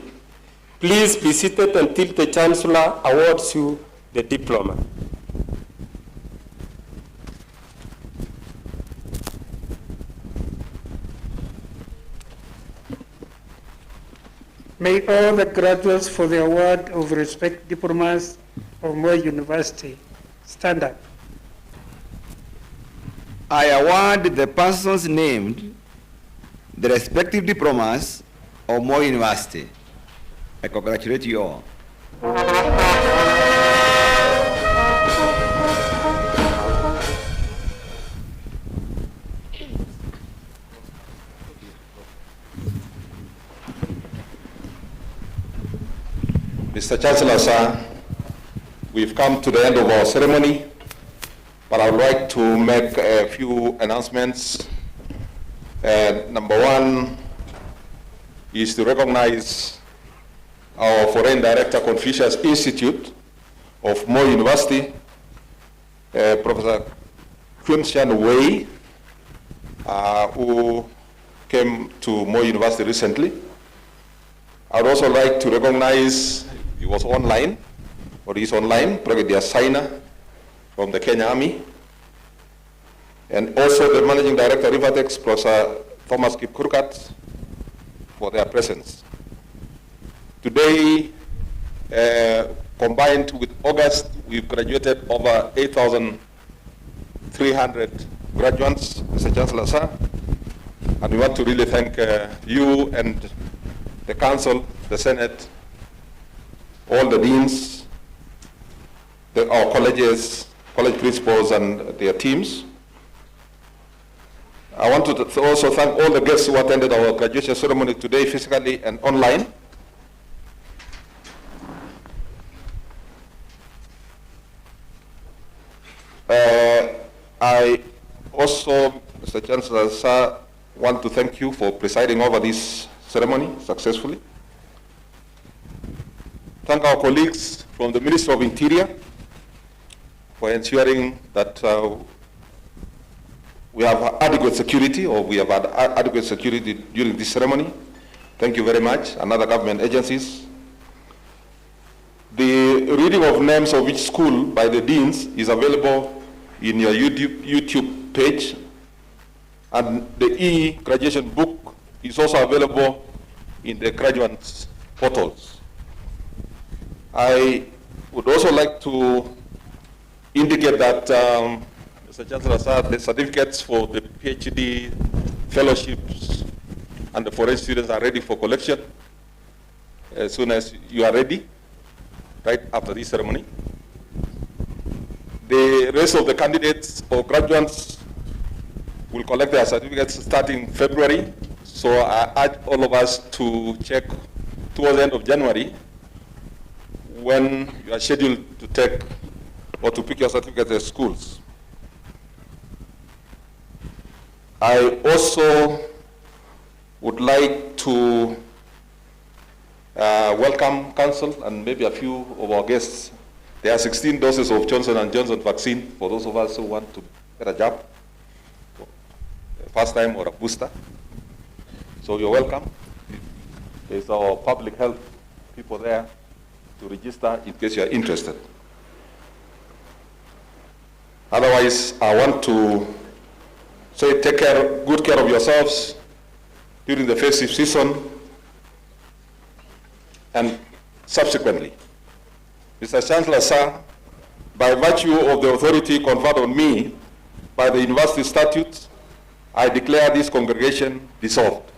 Please be seated until the Chancellor awards you the diploma. May all the graduates for the award of respect diplomas of Moi University stand up. I award the persons named the respective diplomas of Moi University. I congratulate you all. Mr. Chancellor, sir, we've come to the end of our ceremony, but I would like to make a few announcements. Number 1 is to recognize our Foreign Director, Confucius Institute of Moi University, Professor Kyun-Sian Wei, who came to Moi University recently. I would also like to recognize, he was online, or he is online, Brigadier Saina from the Kenya Army, and also the Managing Director, Rivatex, Professor Thomas Kipkurkat, for their presence. Today, combined with August, we've graduated over 8,300 graduates, Mr. Chancellor, sir, and we want to really thank you and the Council, the Senate, all the deans, our colleges, college principals and their teams. I want to also thank all the guests who attended our graduation ceremony today, physically and online. I also, Mr. Chancellor, sir, want to thank you for presiding over this ceremony successfully. Thank our colleagues from the Ministry of Interior for ensuring that we have adequate security, or we have had adequate security during this ceremony. Thank you very much, and other government agencies. The reading of names of each school by the deans is available in your YouTube page, and the e-graduation book is also available in the graduates' portals. I would also like to indicate that, Mr. Chancellor, sir, the certificates for the PhD fellowships and the foreign students are ready for collection as soon as you are ready, right after this ceremony. The rest of the candidates or graduates will collect their certificates starting February. So I urge all of us to check towards the end of January when you are scheduled to take or to pick your certificate at schools. I also would like to welcome Council and maybe a few of our guests There are 16 doses of Johnson & Johnson vaccine for those of us who want to get a jab, first time or a booster. So you're welcome. There's our public health people there to register in case you're interested. Otherwise, I want to say take good care of yourselves during the festive season and subsequently. Mr. Chancellor, sir, by virtue of the authority conferred on me by the university statutes, I declare this congregation dissolved.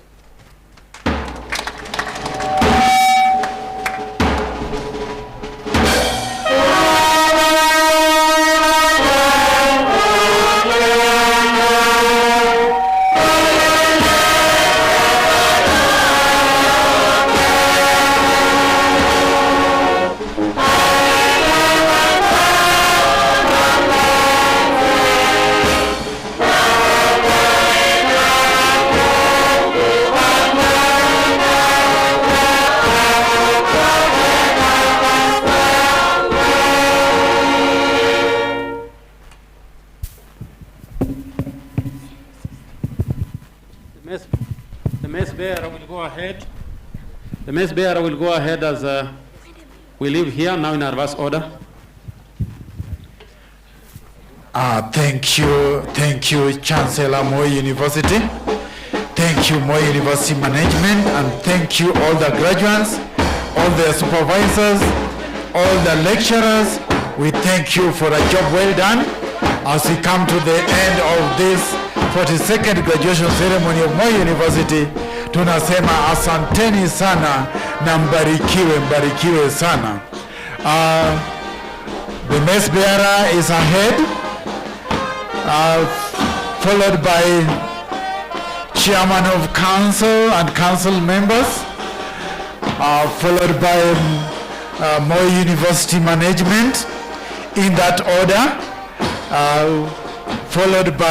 The mess bearer will go ahead as we leave here now in reverse order. Thank you, Chancellor Moi University. Thank you, Moi University Management, and thank you all the graduates, all the supervisors, all the lecturers. We thank you for a job well done. As we come to the end of this 42nd graduation ceremony of Moi University, tunasema asanteni sana na mbarikiwe sana. The mess bearer is ahead, followed by chairman of council and council members, followed by Moi University management in that order, followed by